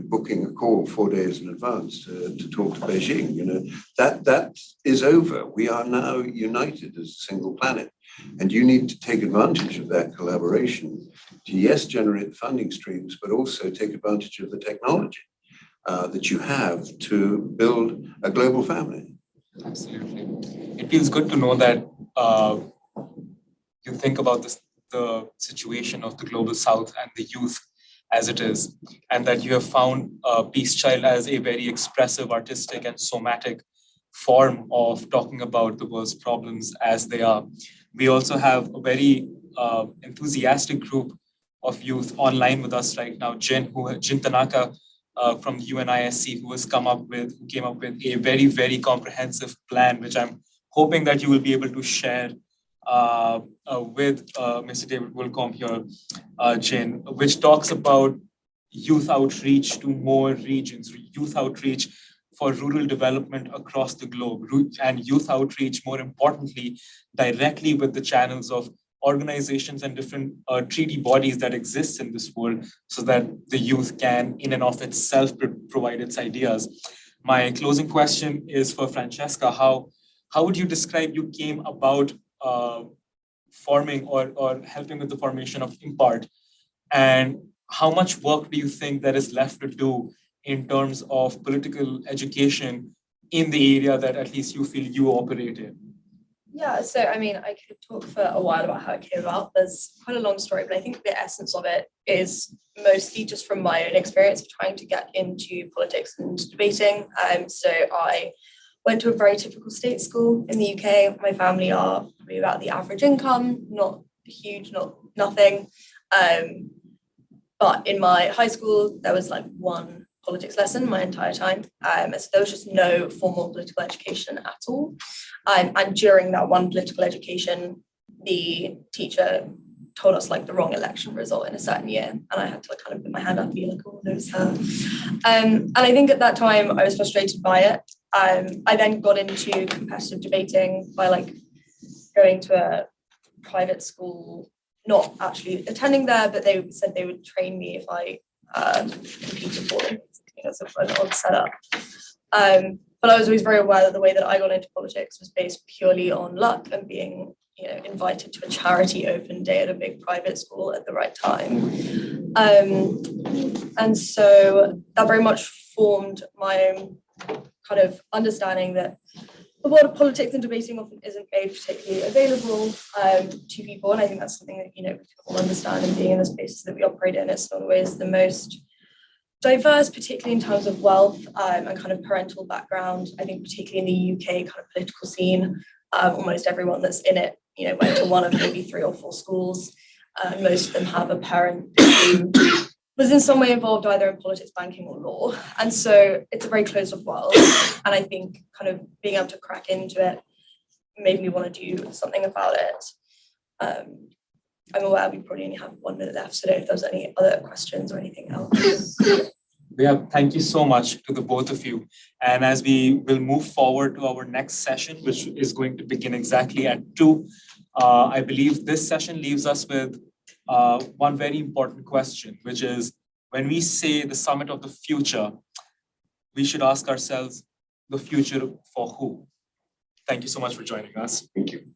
booking a call 4 days in advance to talk to Beijing. That is over. We are now united as a single planet. And you need to take advantage of that collaboration to, yes, generate funding streams, but also take advantage of the technology that you have to build a global family. Absolutely. It feels good to know that you think about the situation of the global South and the youth as it is, and that you have found Peace Child as a very expressive, artistic, and somatic form of talking about the world's problems as they are. We also have a very enthusiastic group of youth online with us right now. Jin Tanaka from the UNISC, who came up with a very, very comprehensive plan, which I'm hoping that you will be able to share with Mr. David Wilcombe here, Jin, which talks about youth outreach to more regions, youth outreach for rural development across the globe, and youth outreach, more importantly, directly with the channels of organizations and different treaty bodies that exist in this world, so that the youth can, in and of itself, provide its ideas. My closing question is for Francesca. How would you describe you came about forming or helping with the formation of IMPART, and how much work do you think there is left to do in terms of political education in the area that at least you feel you operate in? Yeah, so I mean, I could talk for a while about how it came about. There's quite a long story, but I think the essence of it is mostly just from my own experience of trying to get into politics and debating. So I went to a very typical state school in the UK. My family are probably about the average income, not huge, nothing. But in my high school, there was like one politics lesson my entire time. So there was just no formal political education at all. And during that one political education, the teacher told us like the wrong election result in a certain year. And I had to like kind of put my hand up and be like, oh, there's her. And I think at that time I was frustrated by it. I then got into competitive debating by like going to a private school, not actually attending there, but they said they would train me if I competed for them. That's an odd setup. But I was always very aware that the way that I got into politics was based purely on luck and being, invited to a charity open day at a big private school at the right time. And so that very much formed my own kind of understanding that the world of politics and debating often isn't made particularly available to people. And I think that's something that, we can all understand in being in the spaces that we operate in. It's not always the most diverse, particularly in terms of wealth and kind of parental background. I think particularly in the UK kind of political scene, almost everyone that's in it, went to one of maybe 3 or 4 schools. Most of them have a parent who was in some way involved either in politics, banking or law. And so it's a very closed off world. And I think kind of being able to crack into it made me want to do something about it. I'm aware we probably only have 1 minute left, so if there's any other questions or anything else. Yeah, thank you so much to the both of you. And as we will move forward to our next session, which is going to begin exactly at 2, I believe this session leaves us with one very important question, which is, when we say the summit of the future, we should ask ourselves, the future for who? Thank you so much for joining us. Thank you.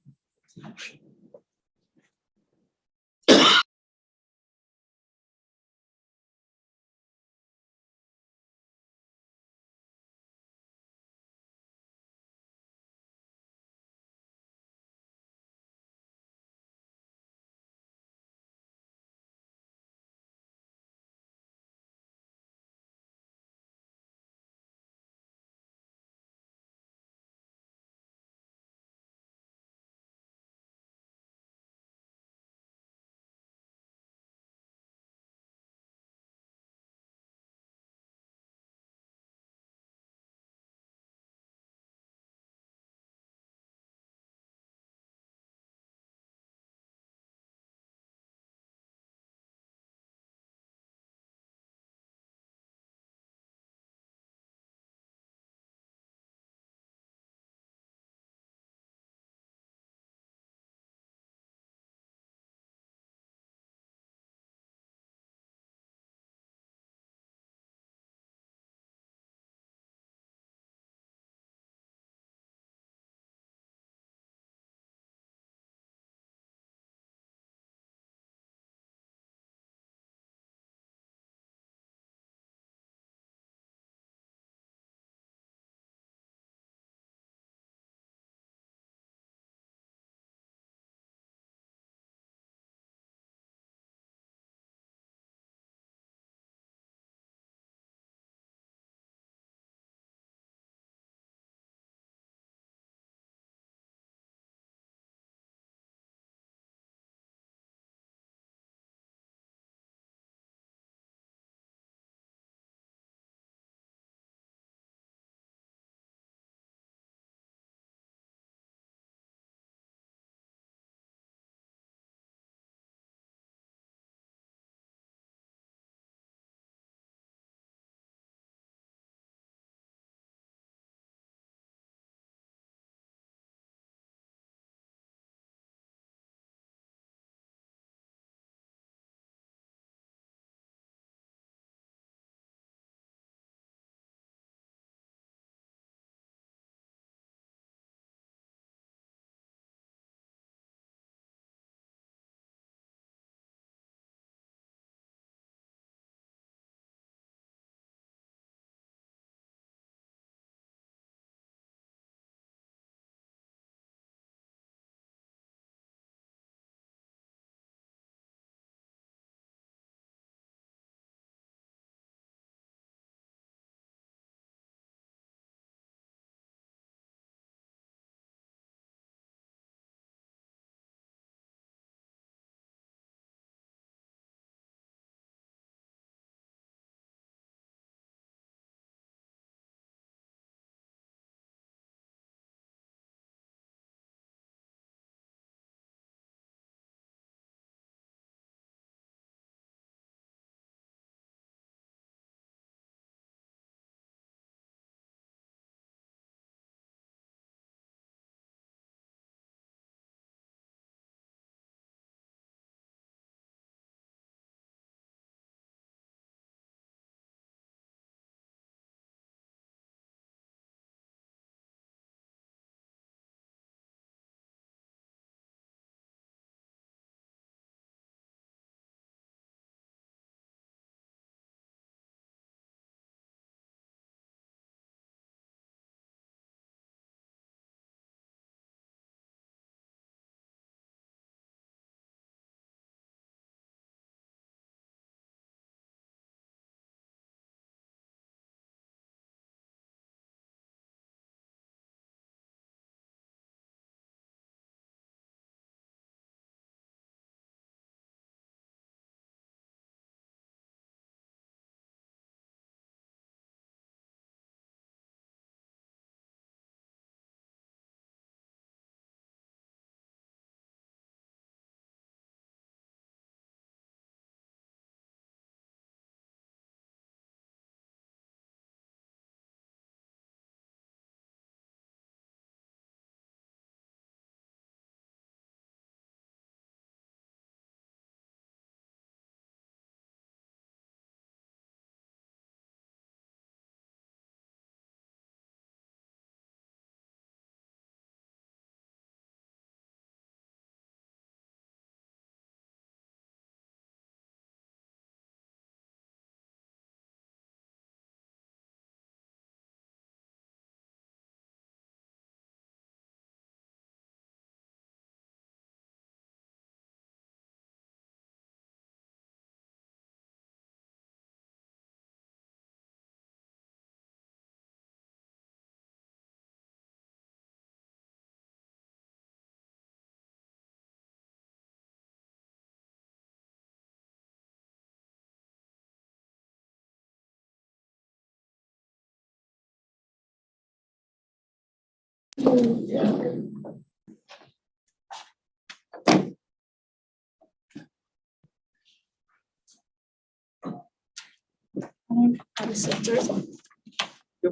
Yep,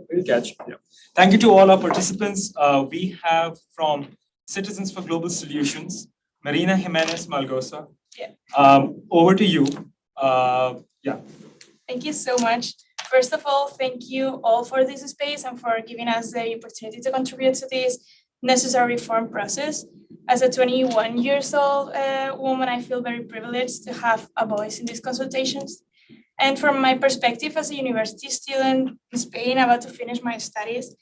we'll catch. Yeah. Thank you to all our participants. We have from Citizens for Global Solutions, Marina Jimenez Malgosa. Yeah. Over to you. Yeah. Thank you so much. First of all, thank you all for this space and for giving us the opportunity to contribute to this necessary reform process. As a 21 years old woman, I feel very privileged to have a voice in these consultations. And from my perspective as a university student in Spain about to finish my studies,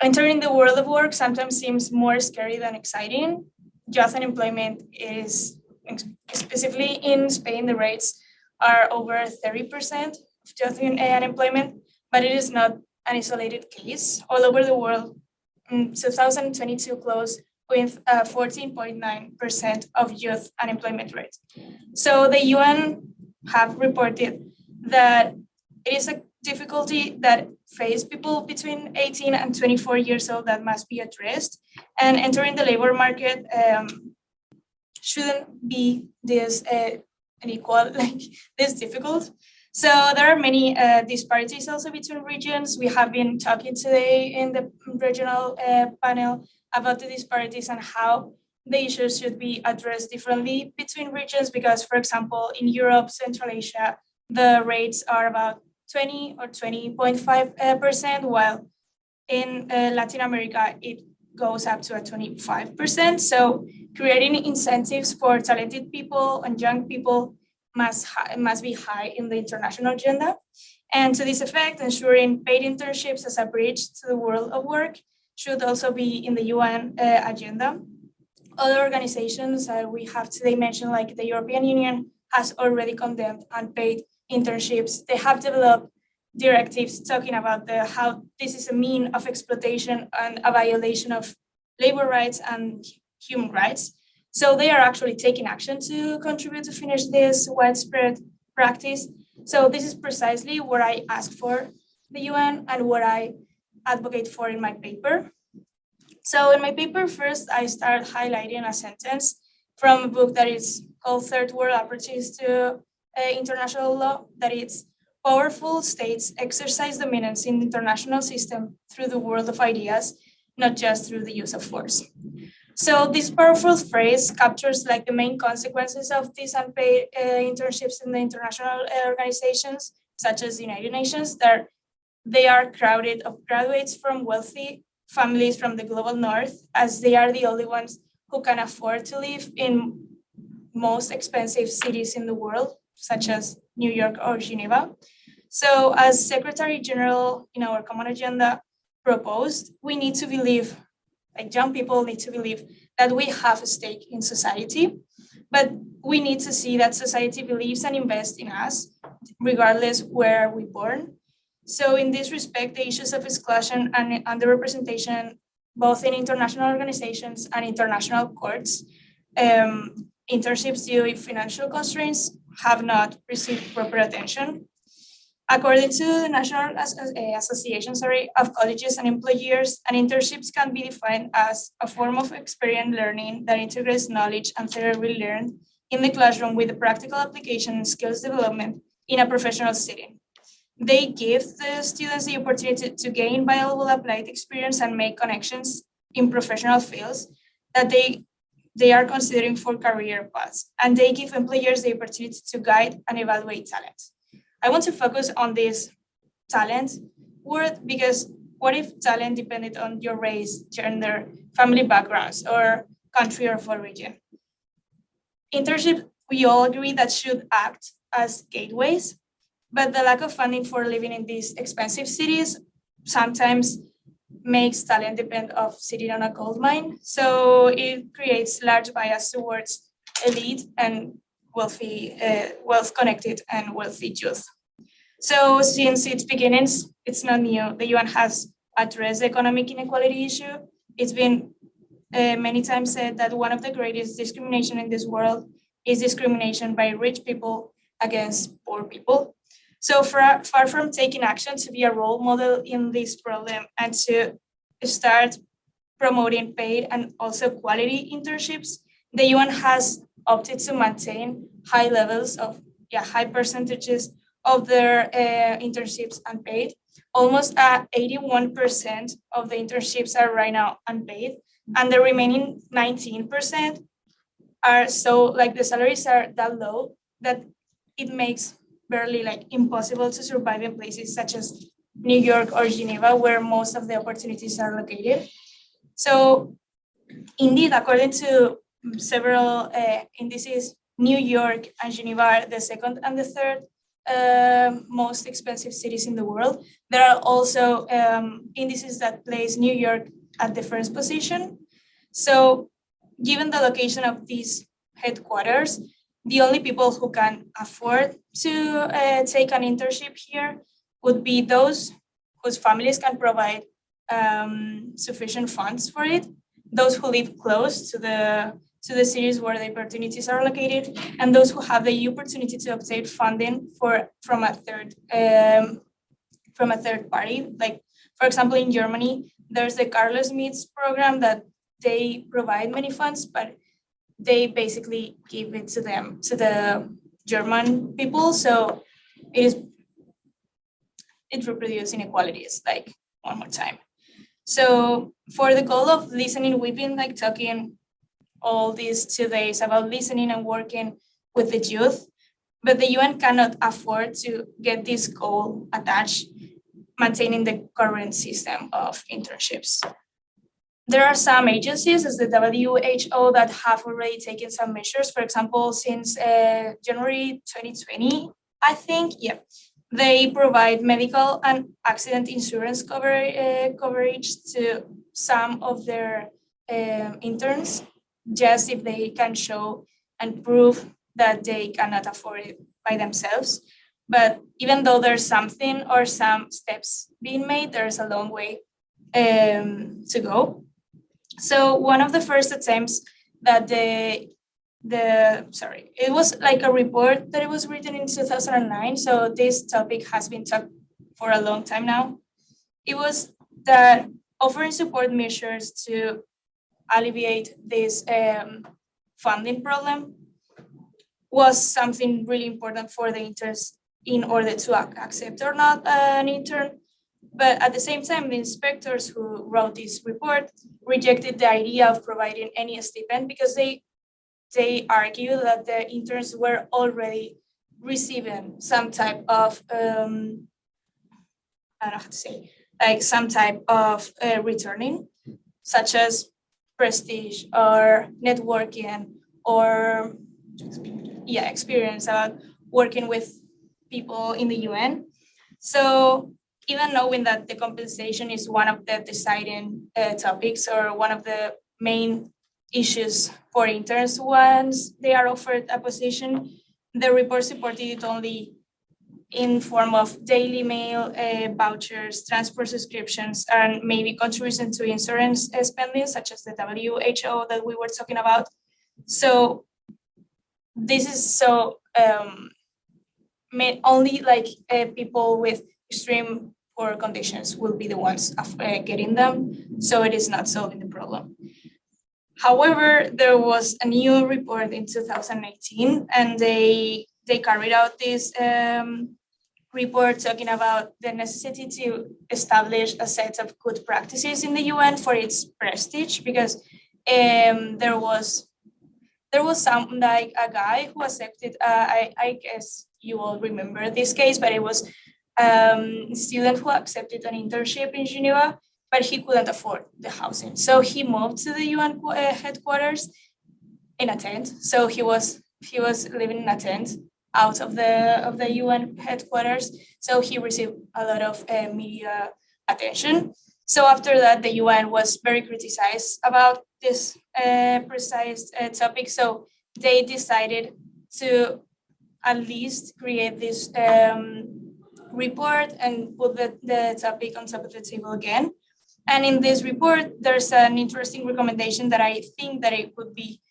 entering the world of work sometimes seems more scary than exciting. Youth unemployment is, specifically in Spain, the rates are over 30% of youth unemployment, but it is not an isolated case. All over the world, 2022 closed with 14.9% of youth unemployment rate. So the UN have reported that it is a difficulty that face people between 18 and 24 years old that must be addressed, and entering the labor market shouldn't be this unequal, like this difficult. So there are many disparities also between regions. We have been talking today in the regional panel about the disparities and how the issues should be addressed differently between regions, because, for example, in Europe, Central Asia, the rates are about 20 or 20.5%, while in Latin America, it goes up to a 25%. So creating incentives for talented people and young people must be high in the international agenda. And to this effect, ensuring paid internships as a bridge to the world of work should also be in the UN agenda. Other organizations we have today mentioned, like the European Union, has already condemned unpaid internships. They have developed directives talking about how this is a mean of exploitation and a violation of labor rights and human rights. So they are actually taking action to contribute to finish this widespread practice. So this is precisely what I ask for the UN and what I advocate for in my paper. So in my paper, first, I start highlighting a sentence from a book that is called Third World Approaches to International Law, that it's powerful states exercise dominance in the international system through the world of ideas, not just through the use of force. So this powerful phrase captures like the main consequences of these unpaid internships in the international organizations, such as the United Nations, that they are crowded of graduates from wealthy families from the global north, as they are the only ones who can afford to live in most expensive cities in the world, such as New York or Geneva. So as Secretary General in our common agenda proposed, we need to believe, like young people need to believe that we have a stake in society, but we need to see that society believes and invests in us, regardless where we're born. So in this respect, the issues of exclusion and underrepresentation, both in international organizations and international courts, internships due to financial constraints have not received proper attention. According to the National Association of Colleges and Employers, an internships can be defined as a form of experiential learning that integrates knowledge and theory learned in the classroom with the practical application and skills development in a professional setting. They give the students the opportunity to gain valuable applied experience and make connections in professional fields that they are considering for career paths, and they give employers the opportunity to guide and evaluate talent. I want to focus on this talent word because what if talent depended on your race, gender, family backgrounds, or country of origin? Internships, we all agree that should act as gateways, but the lack of funding for living in these expensive cities sometimes makes talent depend of sitting on a gold mine. So it creates large bias towards elite and wealthy, wealth-connected and wealthy youth. So since its beginnings, it's not new. The UN has addressed the economic inequality issue. It's been many times said that one of the greatest discrimination in this world is discrimination by rich people against poor people. So far from taking action to be a role model in this problem and to start promoting paid and also quality internships, the UN has opted to maintain high levels of, high percentages of their internships unpaid. Almost 81% of the internships are right now unpaid, and the remaining 19% are so like the salaries are that low that it makes barely like impossible to survive in places such as New York or Geneva, where most of the opportunities are located. So indeed, according to several indices, New York and Geneva are the second and the third most expensive cities in the world. There are also indices that place New York at the first position. So given the location of these headquarters, the only people who can afford to take an internship here would be those whose families can provide sufficient funds for it, those who live close to the cities where the opportunities are located, and those who have the opportunity to obtain funding from a third party. Like, for example, in Germany, there's the Carlos Meets program that they provide many funds, but they basically give it to the German people. So it reproduces inequalities, like, one more time. So for the goal of listening, we've been like talking all these 2 days about listening and working with the youth, but the UN cannot afford to get this goal attached, maintaining the current system of internships. There are some agencies, as the WHO, that have already taken some measures. For example, since January 2020, I think, they provide medical and accident insurance coverage to some of their interns, just if they can show and prove that they cannot afford it by themselves. But even though there's something or some steps being made, there's a long way to go. So one of the first attempts that it was like a report that it was written in 2009. So this topic has been talked for a long time now. It was that offering support measures to alleviate this funding problem was something really important for the interns in order to accept or not an intern. But at the same time, the inspectors who wrote this report rejected the idea of providing any stipend because they argue that the interns were already receiving some type of I don't know how to say, like some type of returning, such as prestige or networking or experience about working with people in the UN. So even knowing that the compensation is one of the deciding topics or one of the main issues for interns once they are offered a position, the report supported it only in form of daily mail, vouchers, transport subscriptions, and maybe contribution to insurance spending, such as the WHO that we were talking about. So this is so only like people with extreme poor conditions will be the ones getting them. So it is not solving the problem. However, there was a new report in 2018, and they carried out this report talking about the necessity to establish a set of good practices in the UN for its prestige, because there was some, like, a guy who accepted, I guess you all remember this case, but it was a student who accepted an internship in Geneva, but he couldn't afford the housing. So he moved to the UN headquarters in a tent. So he was living in a tent out of the UN headquarters. So he received a lot of media attention. So after that, the UN was very criticized about this precise topic. So they decided to at least create this report and put the topic on top of the table again. And in this report, there's an interesting recommendation that I think that it could be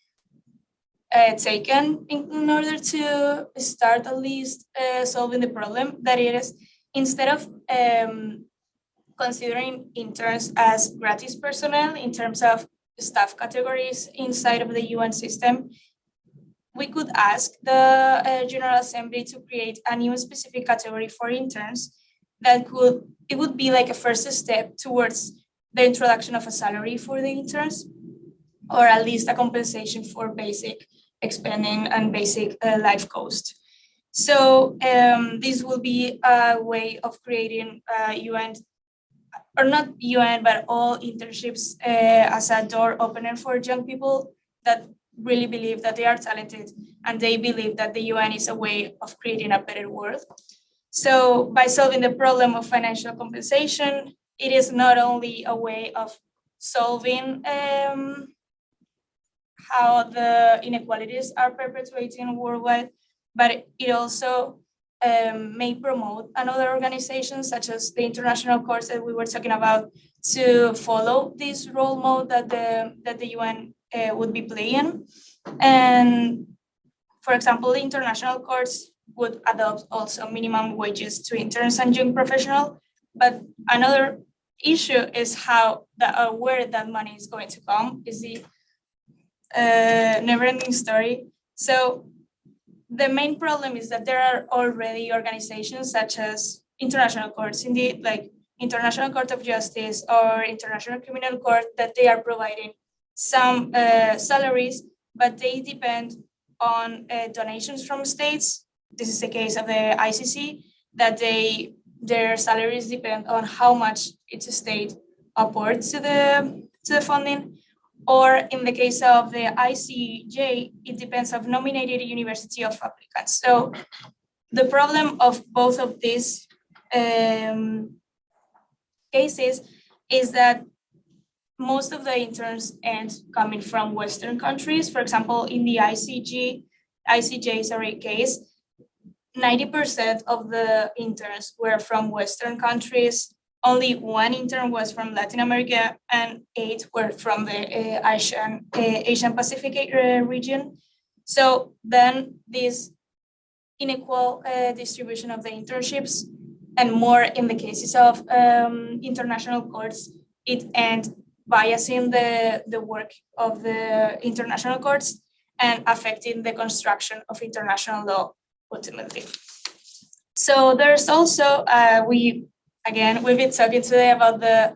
taken in order to start at least solving the problem. That it is, instead of considering interns as gratis personnel in terms of staff categories inside of the UN system, we could ask the General Assembly to create a new specific category for interns it would be like a first step towards the introduction of a salary for the interns, or at least a compensation for basic expending and basic life cost. So this will be a way of creating UN, or not UN, but all internships as a door opener for young people that really believe that they are talented and they believe that the UN is a way of creating a better world. So by solving the problem of financial compensation, it is not only a way of solving how the inequalities are perpetuating worldwide, but it also may promote another organizations such as the international courts that we were talking about to follow this role model that the UN would be playing. And for example, the international courts would adopt also minimum wages to interns and young professionals. But another issue is how where that money is going to come is the never-ending story. So the main problem is that there are already organizations such as international courts, indeed, like International Court of Justice or International Criminal Court, that they are providing some salaries, but they depend on donations from states. This is the case of the ICC, that their salaries depend on how much each state upwards to the funding. Or in the case of the ICJ, it depends on nominated university of applicants. So the problem of both of these cases is that most of the interns end coming from Western countries. For example, in the ICJ case, 90% of the interns were from Western countries. Only one intern was from Latin America, and 8 were from the Asian Pacific region. So then this unequal distribution of the internships, and more in the cases of international courts, it ends biasing the work of the international courts and affecting the construction of international law ultimately. So there's also, we've been talking today about the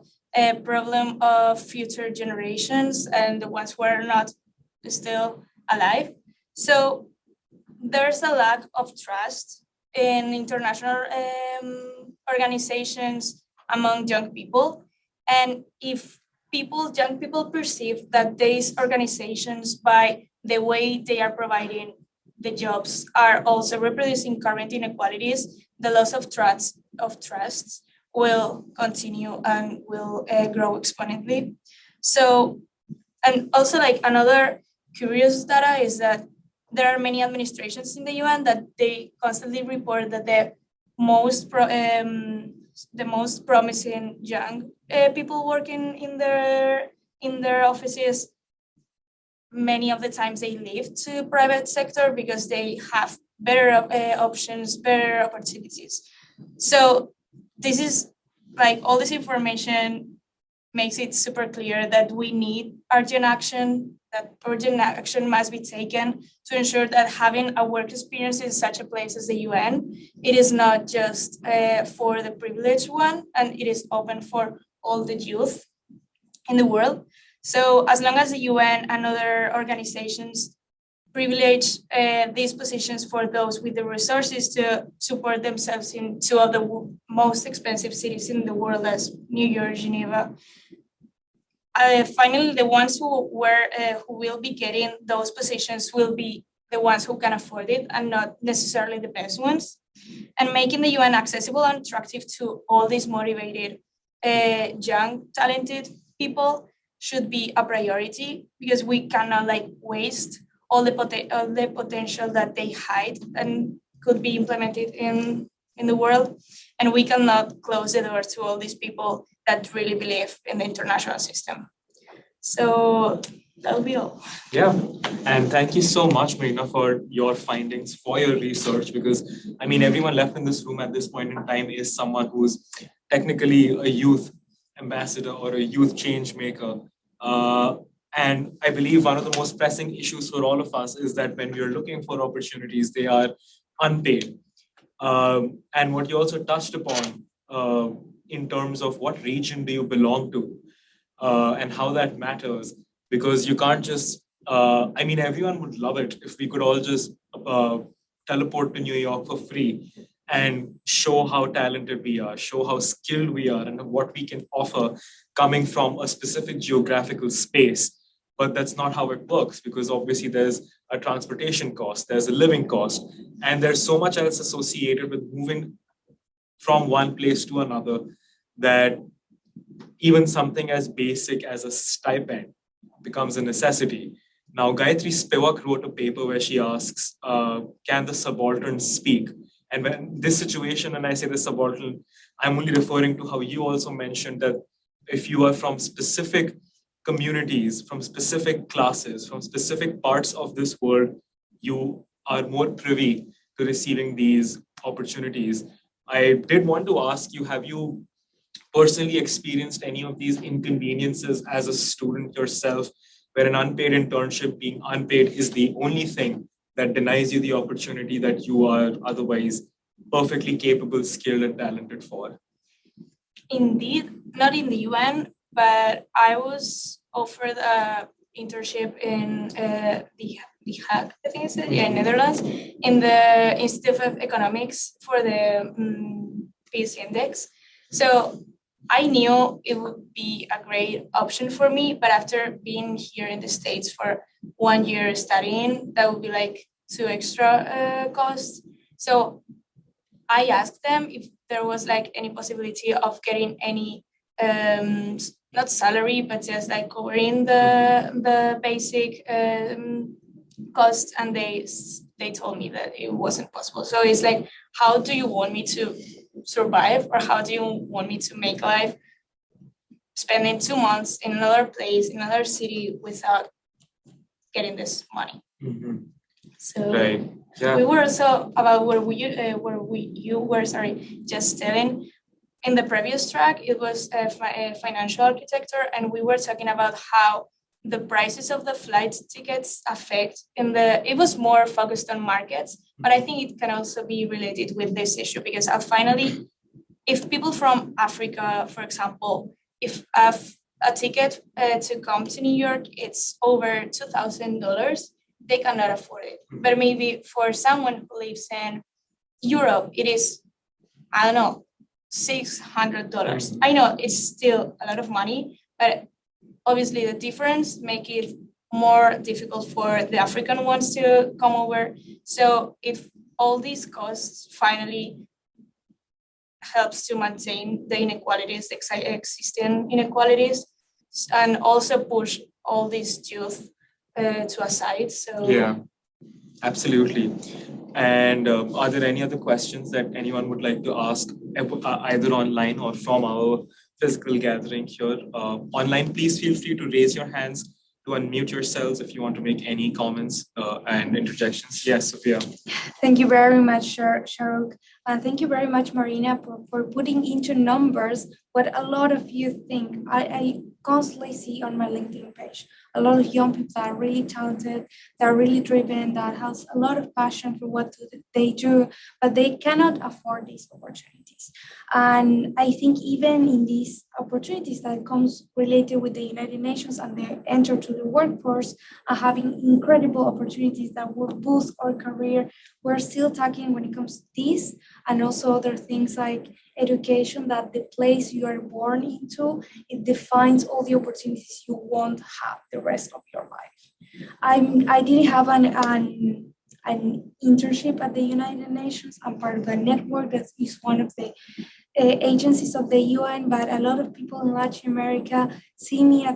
problem of future generations and the ones who are not still alive. So there's a lack of trust in international organizations among young people. And if young people perceive that these organizations, by the way they are providing the jobs, are also reproducing current inequalities, the loss of trust will continue and will grow exponentially. So, and also like another curious data is that there are many administrations in the UN that they constantly report that the most promising young people working in their offices, many of the times they leave to private sector because they have better options, better opportunities. So this is like all this information makes it super clear that we need urgent action, that urgent action must be taken to ensure that having a work experience in such a place as the UN, it is not just for the privileged one, and it is open for all the youth in the world. So as long as the UN and other organizations privilege these positions for those with the resources to support themselves in 2 of the most expensive cities in the world, as New York, Geneva. Finally, the ones who will be getting those positions will be the ones who can afford it and not necessarily the best ones. And making the UN accessible and attractive to all these motivated, young, talented people should be a priority, because we cannot like waste all the potential that they hide and could be implemented in the world. And we cannot close the door to all these people that really believe in the international system. So that'll be all. Yeah, and thank you so much, Marina, for your findings, for your research, because I mean, everyone left in this room at this point in time is someone who's technically a youth ambassador or a youth change maker. And I believe one of the most pressing issues for all of us is that when we are looking for opportunities, they are unpaid. And what you also touched upon in terms of what region do you belong to and how that matters, because you can't just, I mean, everyone would love it if we could all just teleport to New York for free and show how talented we are, show how skilled we are, and what we can offer coming from a specific geographical space. But that's not how it works, because obviously there's a transportation cost, there's a living cost, and there's so much else associated with moving from one place to another that even something as basic as a stipend becomes a necessity. Now, Gayatri Spivak wrote a paper where she asks, can the subaltern speak? And when this situation, and I say the subaltern, I'm only referring to how you also mentioned that if you are from specific communities, from specific classes, from specific parts of this world, you are more privy to receiving these opportunities. I did want to ask you, have you personally experienced any of these inconveniences as a student yourself, where an unpaid internship being unpaid is the only thing that denies you the opportunity that you are otherwise perfectly capable, skilled, and talented for? Indeed, not in the UN, but I was offered a internship in the Hague, I think it's in Netherlands, in the Institute of Economics for the Peace Index. So I knew it would be a great option for me, but after being here in the States for 1 year studying, that would be like 2 extra costs. So I asked them if there was like any possibility of getting any, not salary, but just like covering the basic costs, and they told me that it wasn't possible. So it's like, how do you want me to survive, or how do you want me to make life spending 2 months in another place, in another city, without getting this money? Mm-hmm. So right. Yeah. we were also about you were just telling in the previous track. It was a financial architecture, and we were talking about how the prices of the flight tickets affect it was more focused on markets, but I think it can also be related with this issue, because finally, if people from Africa, for example, if a ticket to come to New York, it's over $2,000, they cannot afford it. But maybe for someone who lives in Europe, it is, I don't know, $600. I know it's still a lot of money, but obviously the difference make it more difficult for the African ones to come over. So if all these costs finally helps to maintain the inequalities, the existing inequalities, and also push all these youth to a side. So yeah, absolutely. And are there any other questions that anyone would like to ask, either online or from our physical gathering here? Online, please feel free to raise your hands, to unmute yourselves if you want to make any comments and interjections. Yes, Sophia. Thank you very much, Sharuk. And thank you very much, Marina, for putting into numbers what a lot of you think. I constantly see on my LinkedIn page a lot of young people that are really talented, that are really driven, that has a lot of passion for what they do, but they cannot afford these opportunities. And I think even in these opportunities that comes related with the United Nations and they enter to the workforce, having incredible opportunities that will boost our career, we're still talking when it comes to this, and also other things like education, that the place you are born into, it defines all the opportunities you won't have the rest of your life. I didn't have an internship at the United Nations. I'm part of the network that is one of the agencies of the UN, but a lot of people in Latin America see me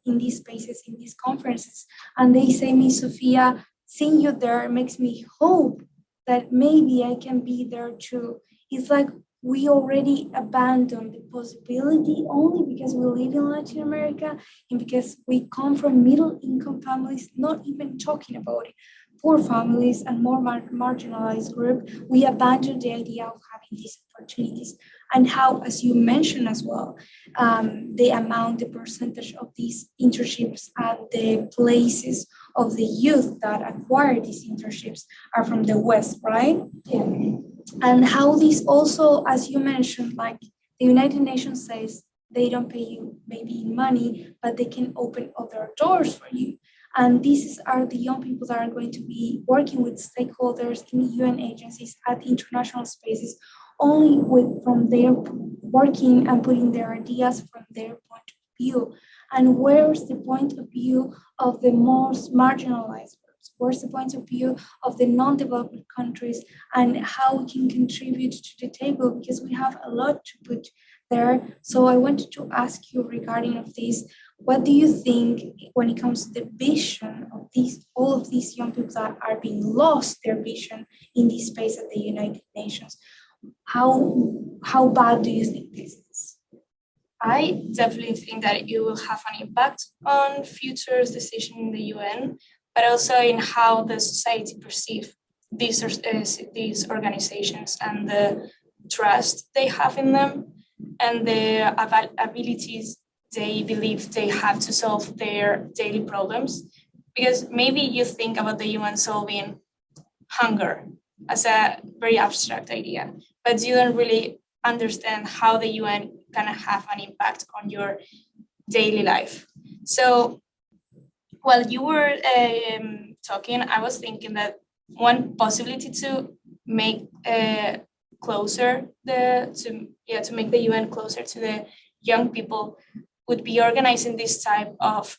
in these spaces, in these conferences, and they say me, Sophia, seeing you there makes me hope that maybe I can be there too. It's like we already abandoned the possibility only because we live in Latin America and because we come from middle income families, not even talking about it, poor families and more marginalized group, we abandoned the idea of having these opportunities. And how, as you mentioned as well, the amount, the percentage of these internships and the places of the youth that acquire these internships are from the West, right? Yeah. And how this also, as you mentioned, like the United Nations says, they don't pay you maybe in money, but they can open other doors for you. And these are the young people that are going to be working with stakeholders in UN agencies at international spaces, only from their working and putting their ideas from their point of view. And where's the point of view of the most marginalized groups? Where's the point of view of the non-developed countries and how we can contribute to the table? Because we have a lot to put there. So I wanted to ask you regarding of this, what do you think when it comes to the vision of all of these young people that are being lost their vision in this space at the United Nations? How bad do you think this is? I definitely think that it will have an impact on future decisions in the UN, but also in how the society perceives these organizations and the trust they have in them and the abilities they believe they have to solve their daily problems. Because maybe you think about the UN solving hunger as a very abstract idea, but you don't really understand how the UN can have an impact on your daily life. So while you were talking, I was thinking that one possibility to make to make the UN closer to the young people would be organizing this type of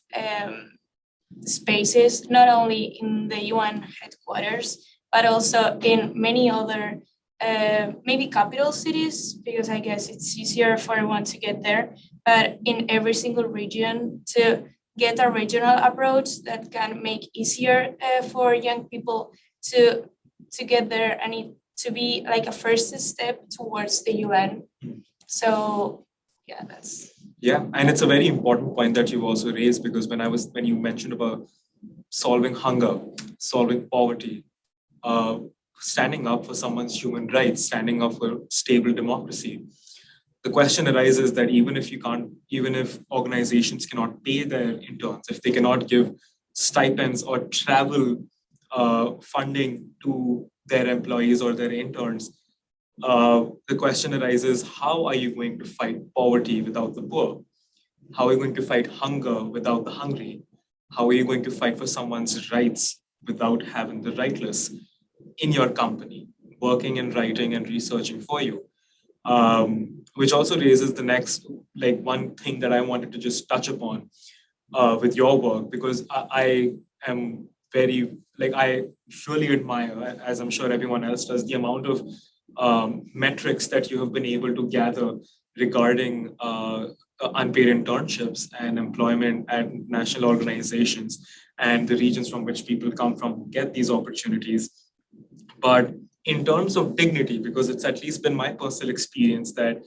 spaces, not only in the UN headquarters, but also in many other maybe capital cities, because I guess it's easier for everyone to get there, but in every single region to get a regional approach that can make easier for young people to get there and it to be like a first step towards the UN. So yeah, that's. Yeah, and it's a very important point that you've also raised, because when you mentioned about solving hunger, solving poverty, standing up for someone's human rights, standing up for stable democracy, the question arises that even if organizations cannot pay their interns, if they cannot give stipends or travel funding to their employees or their interns, the question arises, how are you going to fight poverty without the poor? How are you going to fight hunger without the hungry? How are you going to fight for someone's rights without having the rightless in your company, working and writing and researching for you? Which also raises the next, one thing that I wanted to just touch upon with your work, because I am very, I surely admire, as I'm sure everyone else does, the amount of metrics that you have been able to gather regarding unpaid internships and employment at national organizations and the regions from which people come from who get these opportunities. But in terms of dignity, because it's at least been my personal experience that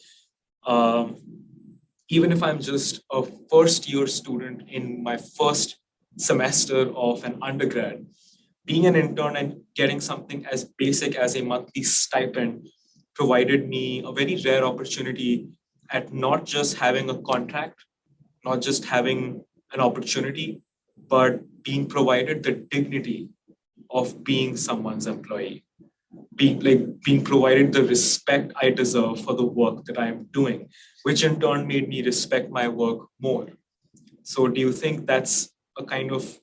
even if I'm just a first year student in my first semester of an undergrad, being an intern and getting something as basic as a monthly stipend provided me a very rare opportunity at not just having a contract, not just having an opportunity, but being provided the dignity of being someone's employee, being provided the respect I deserve for the work that I'm doing, which in turn made me respect my work more. So do you think that's a kind of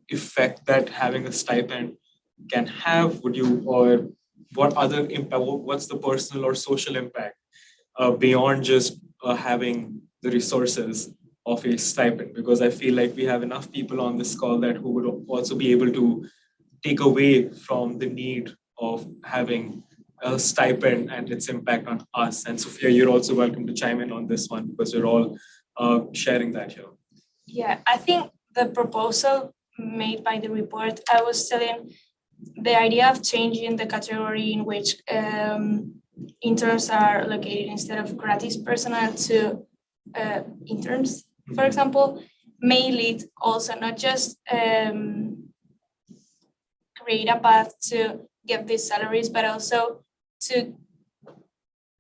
effect that having a stipend can have? Or what other impact, what's the personal or social impact beyond just having the resources of a stipend? Because I feel like we have enough people on this call that who would also be able to take away from the need of having a stipend and its impact on us. And Sophia, you're also welcome to chime in on this one, because we're all sharing that here. Yeah, I think the proposal made by the report, I was telling the idea of changing the category in which interns are located instead of gratis personnel to interns, for example, may lead also not just create a path to get these salaries, but also to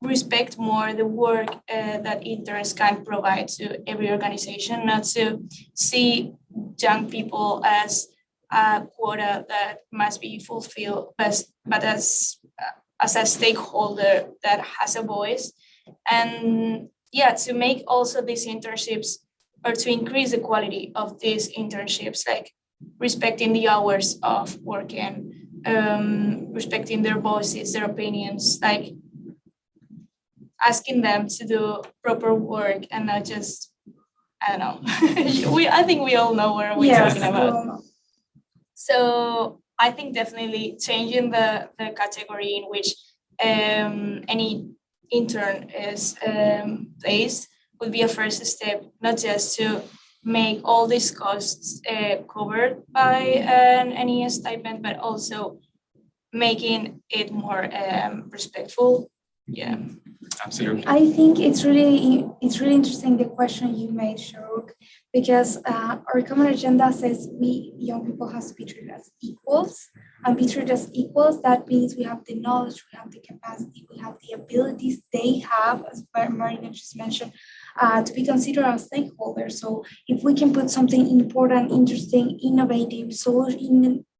respect more the work that interns can provide to every organization, not to see young people as a quota that must be fulfilled, but as a stakeholder that has a voice. And yeah, to make also these internships, or to increase the quality of these internships, like respecting the hours of working, respecting their voices, their opinions, like asking them to do proper work and not just, I don't know. I think we all know what we're talking about. So I think definitely changing the category in which any intern is placed would be a first step, not just to make all these costs covered by any stipend, but also making it more respectful. Yeah. Absolutely. I think it's really interesting the question you made, Sharuk, because our common agenda says we young people have to be treated as equals, and be treated as equals. That means we have the knowledge, we have the capacity, we have the abilities they have, as Marina just mentioned, to be considered as stakeholders. So if we can put something important, interesting, innovative,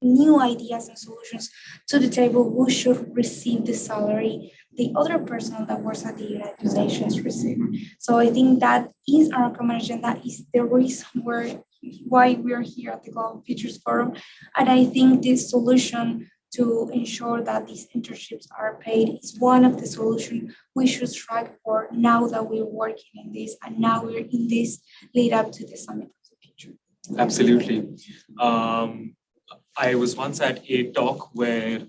new ideas and solutions to the table, who should receive the salary the other person that works at the United Nations receive. So I think that is our common agenda, is the reason why we are here at the Global Futures Forum. And I think this solution to ensure that these internships are paid is one of the solutions we should strive for now that we're working in this, and now we're in this lead up to the Summit of the Future. Absolutely. I was once at a talk where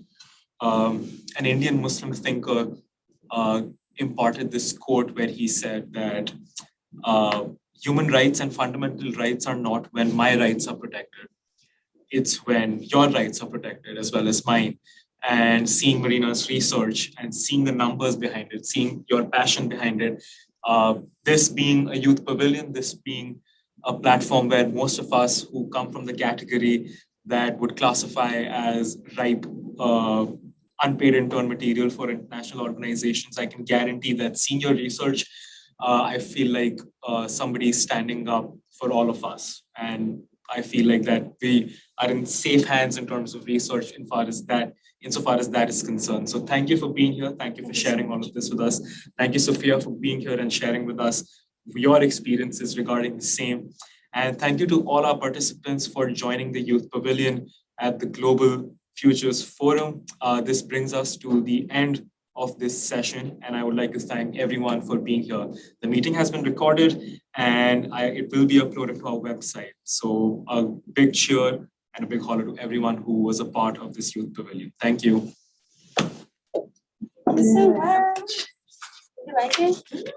an Indian Muslim thinker imparted this quote where he said that human rights and fundamental rights are not when my rights are protected. It's when your rights are protected as well as mine. And seeing Marina's research and seeing the numbers behind it, seeing your passion behind it, this being a youth pavilion, this being a platform where most of us who come from the category that would classify as ripe unpaid intern material for international organizations, I can guarantee that seeing your research, I feel like somebody is standing up for all of us. And I feel like that we are in safe hands in terms of research insofar as that is concerned. So thank you for being here. Thank you for sharing all of this with us. Thank you, Sophia, for being here and sharing with us your experiences regarding the same. And thank you to all our participants for joining the Youth Pavilion at the Global Futures Forum. This brings us to the end of this session, and I would like to thank everyone for being here. The meeting has been recorded and it will be uploaded to our website. So a big cheer and a big holler to everyone who was a part of this Youth Pavilion. Thank you. Thank you so much. Did you like it?